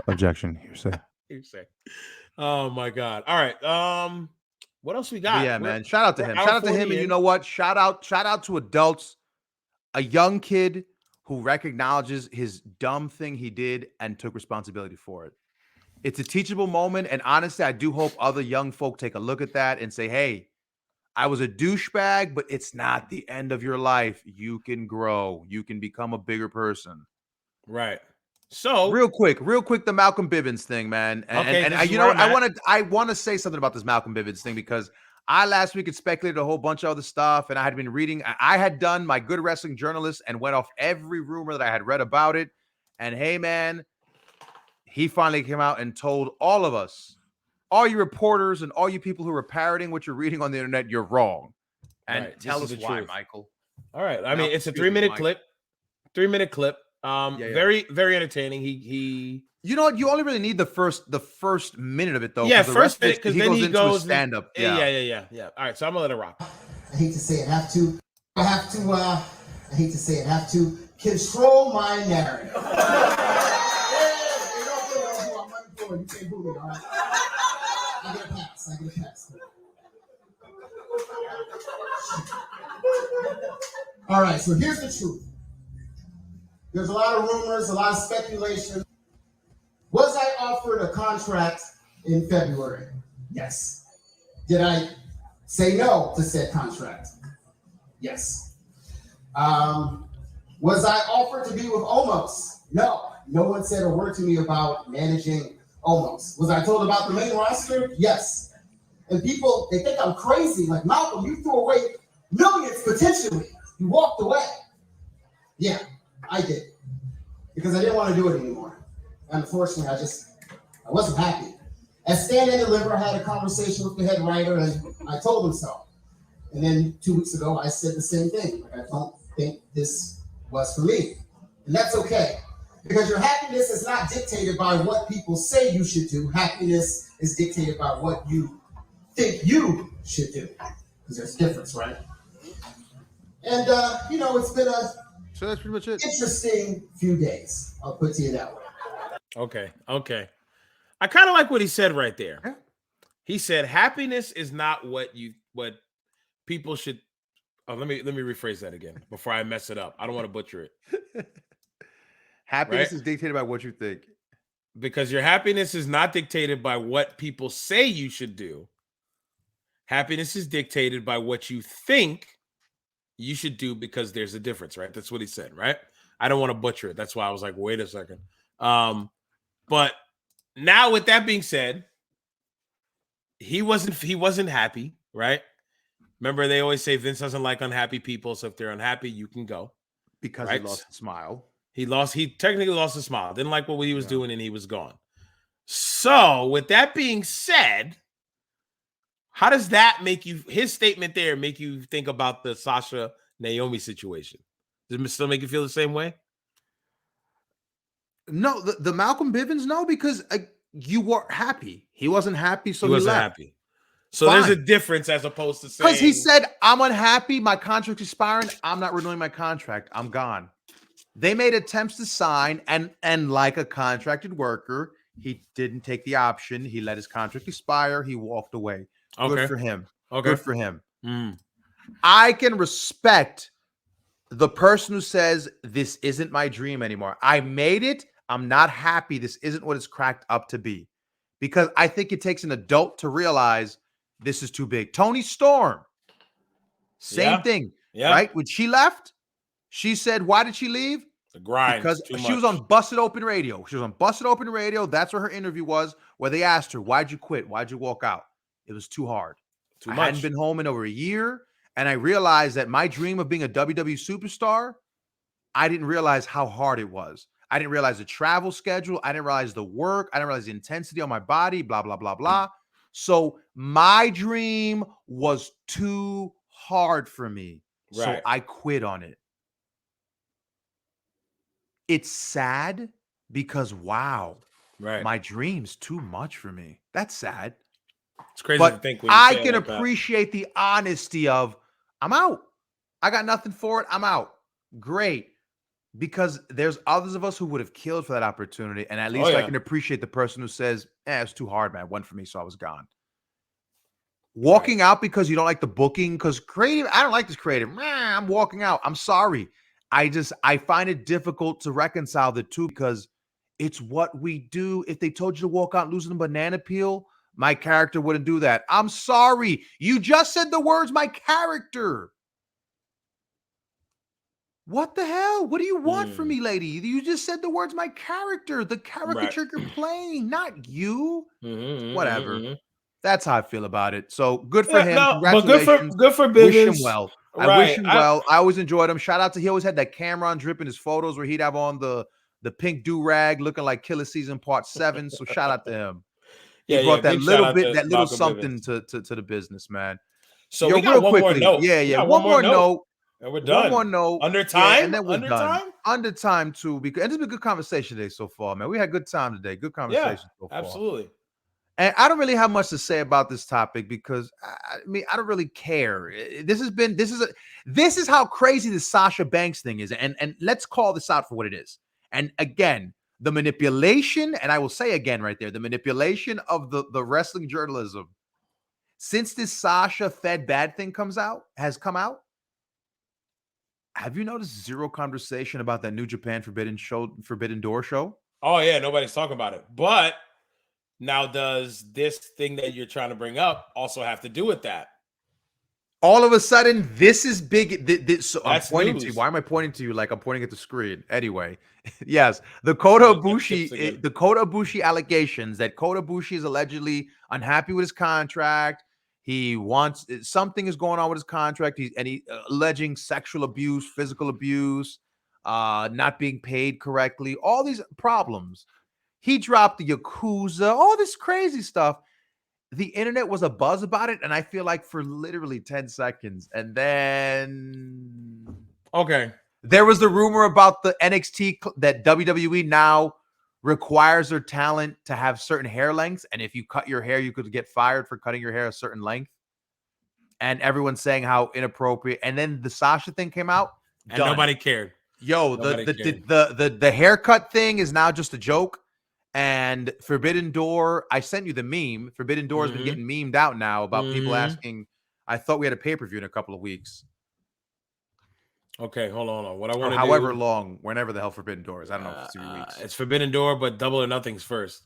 B: Objection, hearsay.
A: Hearsay. Oh my God. All right. What else we got?
B: But yeah, man. Shout out to
A: we're
B: him.
A: hour
B: Shout out to
A: 40
B: him. And you
A: in.
B: know what? Shout out to adults. A young kid who recognizes his dumb thing he did and took responsibility for it. It's a teachable moment. And honestly, I do hope other young folk take a look at that and say, hey, I was a douchebag, but it's not the end of your life. You can grow. You can become a bigger person.
A: Right. So
B: real quick, the Malcolm Bivens thing, man. And
A: this is
B: you
A: where
B: know,
A: I'm at.
B: I want to say something about this Malcolm Bivens thing because I last week had speculated a whole bunch of other stuff, and I had been reading. I had done my good wrestling journalist and went off every rumor that I had read about it. And hey, man, he finally came out and told all of us, all you reporters and all you people who are parroting what you're reading on the internet, you're wrong. And
A: Right.
B: tell
A: This
B: us
A: is the
B: why,
A: truth.
B: Michael.
A: All right. I
B: Now,
A: mean, it's a
B: excuse me,
A: 3-minute
B: Mike.
A: clip. 3-minute clip.
B: Yeah.
A: Very, very entertaining. He
B: You know what? You only really need the first minute of it, though.
A: yeah,
B: 'cause the rest
A: first minute,
B: of it,
A: because
B: he
A: then
B: goes
A: he
B: into
A: goes
B: a stand-up.
A: Yeah. All right, so I'm gonna let it rock.
C: I hate to say it, have to control my narrative. You can't boo me, all right? I get a pass. All right, so here's the truth. There's a lot of rumors, a lot of speculation. Was I offered a contract in February? Yes. Did I say no to said contract? Yes. Was I offered to be with Omos? No. No one said a word to me about managing Omos. Was I told about the main roster? Yes. And people, they think I'm crazy. Like, Malcolm, you threw away millions potentially. You walked away. Yeah, I did. Because I didn't want to do it anymore. And unfortunately, I wasn't happy. At Stand and Deliver, I had a conversation with the head writer, and I told him so. And then 2 weeks ago, I said the same thing. Like, I don't think this was for me. And that's okay. Because your happiness is not dictated by what people say you should do. Happiness is dictated by what you think you should do. Because there's a difference, right? And, it's been
B: So that's pretty much it.
C: interesting few days. I'll put it to you that way.
A: Okay. I kind of like what he said right there.
B: Yeah.
A: He said happiness is not what people should. Oh, let me rephrase that again before I mess it up. I don't want to butcher it.
B: Happiness
A: Right?
B: is dictated by what you think.
A: Because your happiness is not dictated by what people say you should do. Happiness is dictated by what you think you should do, because there's a difference, right? That's what he said, right? I don't want to butcher it. That's why I was like, wait a second. But now with that being said, he wasn't happy, right? Remember, they always say Vince doesn't like unhappy people, so if they're unhappy, you can go.
B: Because
A: right?
B: he lost a smile.
A: He technically lost a smile. Didn't like what he was doing, and he was gone. So, with that being said, how does that his statement there make you think about the Sasha Naomi situation? Does it still make you feel the same way?
B: No, the Malcolm Bivens, no, because you were happy. He wasn't happy, so
A: he wasn't
B: left.
A: happy. So
B: Fine.
A: there's a difference as opposed to saying,
B: because he said, I'm unhappy, my contract's expiring, I'm not renewing my contract, I'm gone. They made attempts to sign, and like a contracted worker, he didn't take the option. He let his contract expire. He walked away.
A: Okay.
B: Good for him.
A: Okay.
B: Good for him.
A: Mm.
B: I can respect the person who says, this isn't my dream anymore. I made it. I'm not happy. This isn't what it's cracked up to be. Because I think it takes an adult to realize this is too big. Toni Storm, same thing,
A: Yeah.
B: right? When she left She said, why did she leave?
A: The grind.
B: Because
A: Too
B: she was
A: much.
B: on Busted Open Radio. She was on Busted Open Radio. That's where her interview was, where they asked her, why'd you quit? Why'd you walk out? It was too hard.
A: Too
B: I
A: much.
B: hadn't been home in over a year. And I realized that my dream of being a WWE superstar, I didn't realize how hard it was. I didn't realize the travel schedule. I didn't realize the work. I didn't realize the intensity on my body, blah, blah, blah, blah. So my dream was too hard for me. So
A: Right.
B: I quit on it. It's sad because, wow,
A: Right.
B: my dream's too much for me. That's sad.
A: It's crazy
B: But
A: to think when you
B: I
A: say it
B: can
A: like that.
B: appreciate the honesty of, I'm out. I got nothing for it. I'm out. Great. Because there's others of us who would have killed for that opportunity. And at least I can appreciate the person who says, it's too hard, man. It wasn't for me, so I was gone. Walking out because you don't like the booking, because creative, I don't like this creative. I'm walking out. I'm sorry. I find it difficult to reconcile the two because it's what we do. If they told you to walk out losing a banana peel, my character wouldn't do that. I'm sorry. You just said the words, my character. What the hell? What do you want from me, lady? You just said the words, my character, the caricature you're playing, not you. Whatever. That's how I feel about it. So good for him.
A: No,
B: congratulations.
A: but good for
B: Wish
A: Bivens.
B: him well. I wish him well. I always enjoyed him. Shout out to, he always had that Cameron drip in his photos where he'd have on the pink do-rag looking like Killer Season Part 7. So shout out to him. He brought that little bit, that little something to the business, man.
A: So we got one more note.
B: Yeah. One more note.
A: And we're done.
B: One more note.
A: Under time?
B: And then we're
A: Under
B: done.
A: time?
B: Under time, too. Because it's been a good conversation today so far, man. We had good time today. Good conversation so far.
A: Absolutely.
B: And I don't really have much to say about this topic because I don't really care. This is how crazy the Sasha Banks thing is. And let's call this out for what it is. And again, the manipulation, and I will say again right there, the manipulation of the wrestling journalism since this Sasha Fed Bad thing has come out. Have you noticed zero conversation about that New Japan Forbidden Door show?
A: Oh, yeah. Nobody's talking about it. But now does this thing that you're trying to bring up also have to do with that?
B: All of a sudden, this is big. So I'm pointing
A: news.
B: to you. Why am I pointing to you like I'm pointing at the screen? Anyway, yes, the Kota Ibushi allegations that Kota Ibushi is allegedly unhappy with his contract. He wants something is going on with his contract. He's alleging sexual abuse, physical abuse, not being paid correctly, all these problems. He dropped the Yakuza, all this crazy stuff. The internet was abuzz about it, and I feel like for literally 10 seconds. And then there was the rumor about the NXT that WWE now requires their talent to have certain hair lengths, and if you cut your hair, you could get fired for cutting your hair a certain length. And everyone's saying how inappropriate. And then the Sasha thing came out,
A: and nobody cared.
B: Yo, the haircut thing is now just a joke. And Forbidden Door, I sent you the meme. Forbidden Door has been getting memed out now about people asking. I thought we had a pay-per-view in a couple of weeks.
A: Okay, hold on. What I want to
B: however long, whenever the hell Forbidden Door is. I don't know if it's 3 weeks.
A: It's Forbidden Door, but Double or Nothing's first.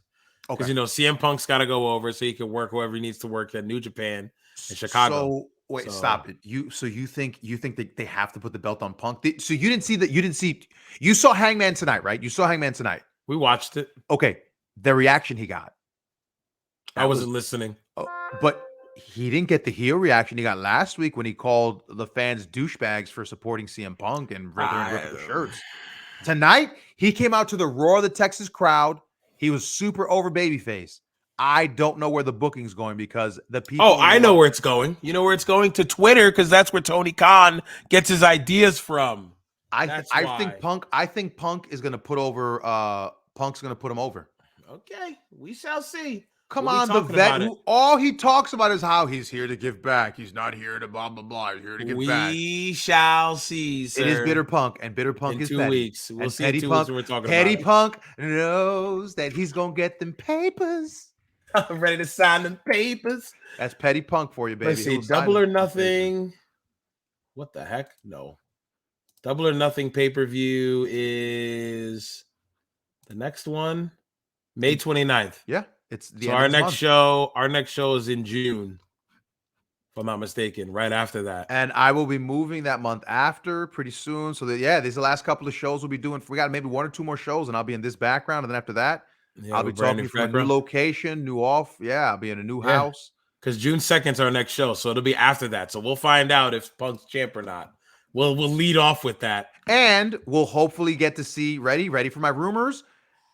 A: Because, CM Punk's got to go over so he can work whoever he needs to work at New Japan in Chicago.
B: Stop it. You think that they have to put the belt on Punk? So you didn't see that? You saw Hangman tonight, right? You saw Hangman tonight.
A: We watched it.
B: Okay. The reaction he got.
A: I wasn't listening.
B: But he didn't get the heel reaction he got last week when he called the fans douchebags for supporting CM Punk and ripping the shirts. Tonight, he came out to the roar of the Texas crowd. He was super over babyface. I don't know where the booking's going because the people.
A: Oh, I know where it's going. You know where it's going? To Twitter, because that's where Tony Khan gets his ideas from.
B: I think Punk is going to put over. Punk's going to put him over.
A: Okay, we shall see.
B: Come on, the vet. All he talks about is how he's here to give back. He's not here to blah blah blah. He's here to give back.
A: We shall see. Sir.
B: It is Bitter Punk, and Bitter Punk is
A: in 2 weeks. We'll see.
B: Petty Punk. We're talking Petty Punk knows that he's gonna get them papers.
A: I'm ready to sign them papers.
B: That's Petty Punk for you, baby.
A: Let's see. Double or Nothing. What the heck? No. Double or Nothing pay-per-view is the next one, May 29th.
B: Yeah, it's the
A: our next show. Our next show is in June. I'm not mistaken, right after that.
B: And I will be moving that month after pretty soon. So these are the last couple of shows we'll be doing. We got maybe 1 or 2 more shows, and I'll be in this background. And then after that,
A: Yeah,
B: I'll be
A: with Brandon
B: talking to you from a new
A: Background.
B: location, new off. Yeah, I'll be in a new
A: Yeah.
B: house.
A: Because June 2nd is our next show, so it'll be after that. So we'll find out if Punk's champ or not. We'll lead off with that.
B: And we'll hopefully get to see, ready for my rumors,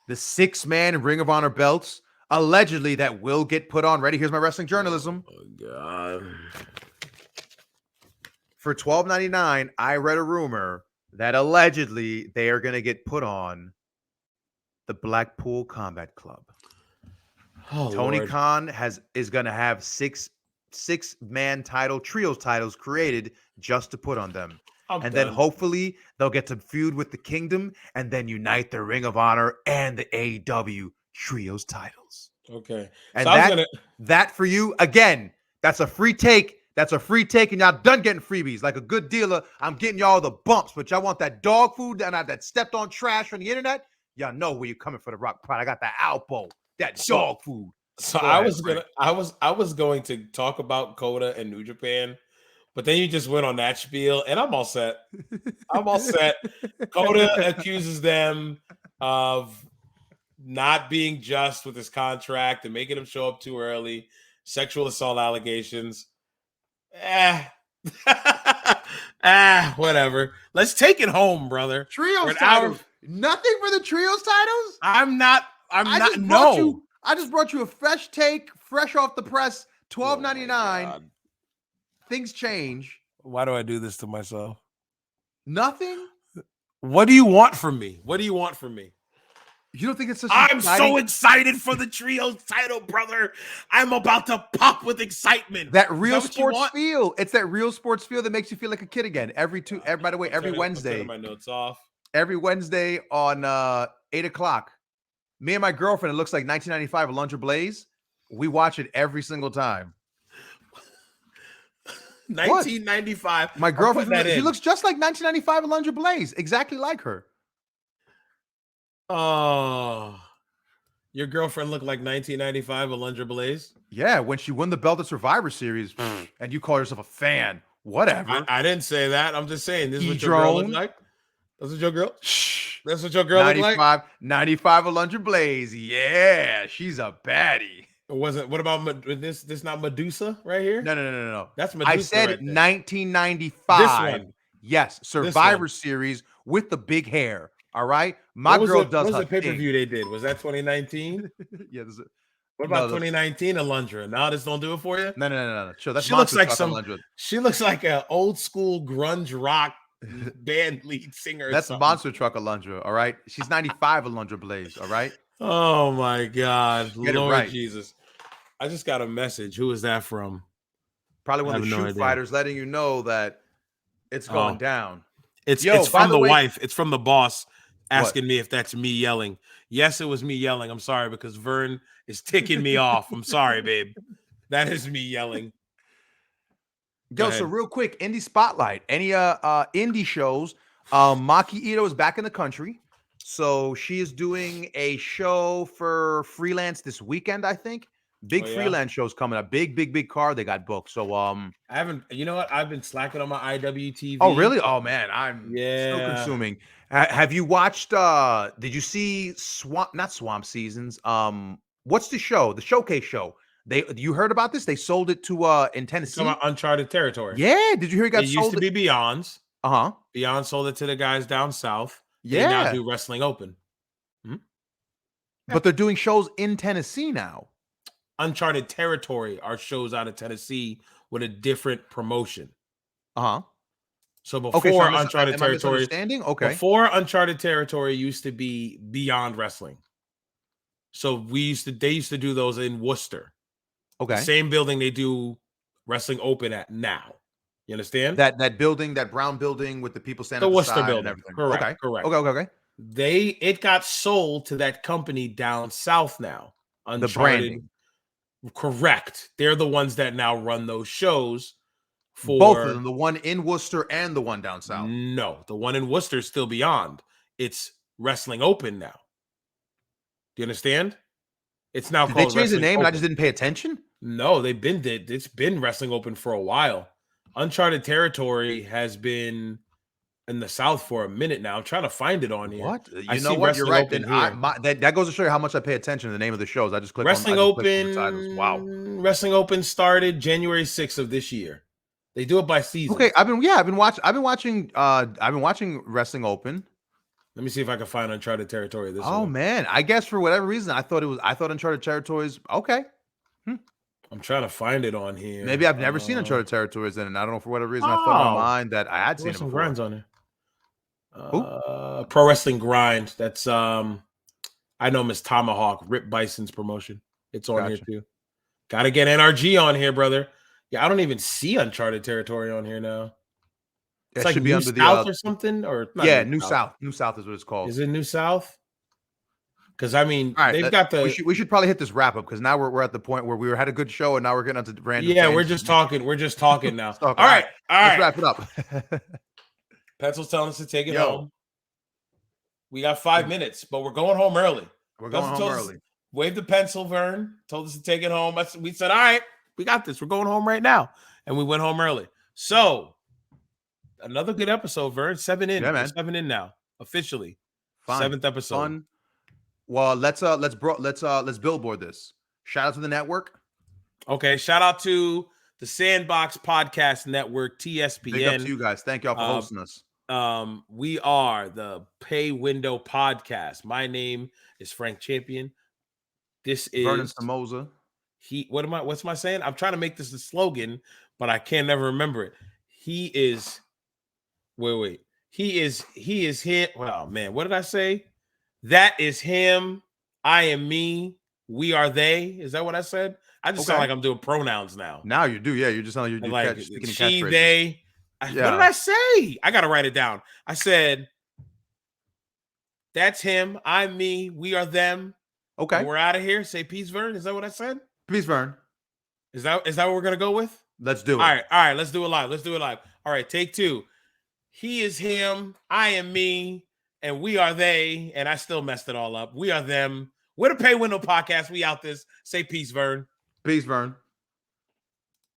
B: the 6-man Ring of Honor belts, allegedly, that will get put on. Ready? Here's my wrestling journalism.
A: Oh, God.
B: For $12.99, I read a rumor that allegedly they are going to get put on the Blackpool Combat Club.
A: Oh,
B: Tony
A: Lord.
B: Khan is going to have six-man trios titles created just to put on them.
A: I'm
B: Then
A: done.
B: hopefully they'll get to feud with the Kingdom and then unite the Ring of Honor and the AEW trios titles.
A: Okay.
B: And
A: So
B: that for you, again, that's a free take. That's a free take, and y'all done getting freebies. Like a good dealer, I'm getting y'all the bumps, but y'all want that dog food and that stepped on trash on the internet? Y'all know where you're coming for the rock pot. I got that Alpo, that dog food.
A: So
B: Go
A: I
B: ahead,
A: was going to talk about Coda and New Japan, but then you just went on that spiel, and I'm all set. I'm all set. Coda accuses them of not being just with his contract and making him show up too early, sexual assault allegations. Whatever. Let's take it home, brother.
B: Trios titles. Nothing for the trios titles? I just brought you a fresh take, fresh off the press, $12.99. Things change.
A: Why do I do this to myself?
B: Nothing?
A: What do you want from me? What do you want from me?
B: You don't think it's such
A: I'm so excited for the trios title, brother. I'm about to pop with excitement.
B: That real sports feel. It's that real sports feel that makes you feel like a kid again. By the way, every Wednesday.
A: I'm turning my notes off.
B: Every Wednesday on 8:00. Me and my girlfriend, it looks like 1995 Alundra Blaze. We watch it every single time.
A: 1995.
B: My girlfriend, she looks just like 1995 Alundra Blaze. Exactly like her.
A: Oh, your girlfriend looked like 1995 Alundra Blaze?
B: Yeah, when she won the belt at Survivor Series, and you call yourself a fan. Whatever.
A: I didn't say that. I'm just saying this is what your girl looked like. That's what your girl. Shh. That's what your girl looked like.
B: 95 Alundra Blaze. Yeah, she's a baddie.
A: What about this? This not Medusa right here?
B: No.
A: That's Medusa.
B: I said
A: right
B: 1995.
A: This one.
B: Yes, Survivor Series with the big hair. All right, my girl does.
A: What was the pay-per-view they did? Was that 2019?
B: Yeah.
A: What about 2019 Alundra? Now this don't do it for you?
B: No. Sure, that's
A: she looks like She looks like an old school grunge rock band lead singer.
B: That's Monster Truck Alundra. All right, she's 95 Alundra Blaze. All right.
A: Oh my God,
B: Get
A: Lord
B: right.
A: Jesus! I just got a message. Who is that from?
B: Probably one of the shoot fighters letting you know that it's going down.
A: It's from the wife. It's from the boss. Asking me if that's me yelling. Yes, it was me yelling. I'm sorry because Vern is ticking me off. I'm sorry, babe. That is me yelling.
B: Yo, so real quick, indie spotlight. Any indie shows? Maki Ito is back in the country. So she is doing a show for freelance this weekend, I think. Big freelance shows coming up. Big card they got booked. So I
A: haven't, you know what? I've been slacking on my IWTV.
B: Oh, really? Oh man, I'm still consuming. Have you watched did you see not Swamp Seasons? What's the show? The Showcase show. You heard about this? They sold it to in Tennessee.
A: It's uncharted territory.
B: Yeah. Did you hear it got
A: sold? It used to be Beyond's. Beyond sold it to the guys down south.
B: Yeah.
A: They now do Wrestling Open.
B: But they're doing shows in Tennessee now.
A: Uncharted Territory are shows out of Tennessee with a different promotion. So before Uncharted Territory, before Uncharted Territory used to be Beyond Wrestling. So they used to do those in Worcester.
B: Okay.
A: The same building they do Wrestling Open at now. You understand?
B: That building, that brown building with the people standing
A: the
B: at
A: Worcester
B: side
A: building.
B: And everything.
A: Correct. Correct.
B: Okay.
A: It got sold to that company down south now. Uncharted.
B: The branding.
A: Correct. They're the ones that now run those shows for
B: both of them, the one in Worcester and the one down south.
A: No, the one in Worcester is still Beyond. It's Wrestling Open now. Do you understand? It's now called
B: Did they change the
A: Wrestling
B: name
A: Open.
B: and I just didn't pay attention?
A: No, it's been Wrestling Open for a while. Uncharted Territory has been in the South for a minute now. I'm trying to find it on here.
B: What?
A: I
B: You know
A: see
B: what? You're
A: Wrestling
B: right.
A: Open
B: Then
A: here.
B: that goes to show you how much I pay attention to the name of the shows. I just click on the titles. Wow.
A: Wrestling Open started January 6th of this year. They do it by season.
B: Okay, I've been watching Wrestling Open.
A: Let me see if I can find Uncharted Territory this
B: Oh
A: way.
B: man, I guess for whatever reason I thought Uncharted Territories. Okay.
A: I'm trying to find it on here.
B: Maybe I've never seen Uncharted Territories then, and I don't know for whatever reason I thought in my mind that I had seen it before.
A: Grinds on here.
B: Who?
A: Pro Wrestling Grind. That's I know Miss Tomahawk, Rip Bison's promotion. It's on here too. Gotta get NRG on here, brother. Yeah, I don't even see Uncharted Territory on here now. It's like New South or something, or
B: New South. New South is what it's called.
A: Is it New South? Because I mean,
B: all right,
A: they've got the.
B: We should probably hit this wrap up because now we're at the point where we had a good show and now we're getting onto random.
A: Yeah, we're just talking. We're just talking now. All right.
B: Let's wrap it up.
A: Pencil's telling us to take it home. We got 5 minutes, but we're going home early.
B: We're going home early.
A: Wave the pencil, Vern. Told us to take it home. We said, all right, we got this. We're going home right now. And we went home early. So another good episode, Vern. 7 in.
B: Yeah, man.
A: 7 in now. Officially.
B: Fun.
A: 7th episode.
B: Fun. Well, let's billboard this. Shout out to the network.
A: Okay. Shout out to the Sandbox Podcast Network, TSPN.
B: Big up to you guys. Thank y'all for hosting us.
A: We are the Pay Window Podcast. My name is Frank Champion. This is
B: Vernon Somoza.
A: What's my saying? I'm trying to make this a slogan, but I can't never remember it. He is him. Oh man, what did I say? That is him. I am me. We are they. Is that what I said? I just sound like I'm doing pronouns now.
B: Now you do, yeah. You're just sounding like
A: like
B: speaking
A: she, they. What did I say? I gotta write it down. I said, that's him. I'm me. We are them.
B: Okay.
A: And we're out of here. Say peace, Vern. Is that what I said?
B: Peace, Vern.
A: Is that what we're gonna go with?
B: Let's do it.
A: All right. Let's do it live. All right, take 2. He is him. I am me. And we are they. And I still messed it all up. We are them. We're the Pay Window Podcast. We out this. Say peace, Vern.
B: Peace, Vern.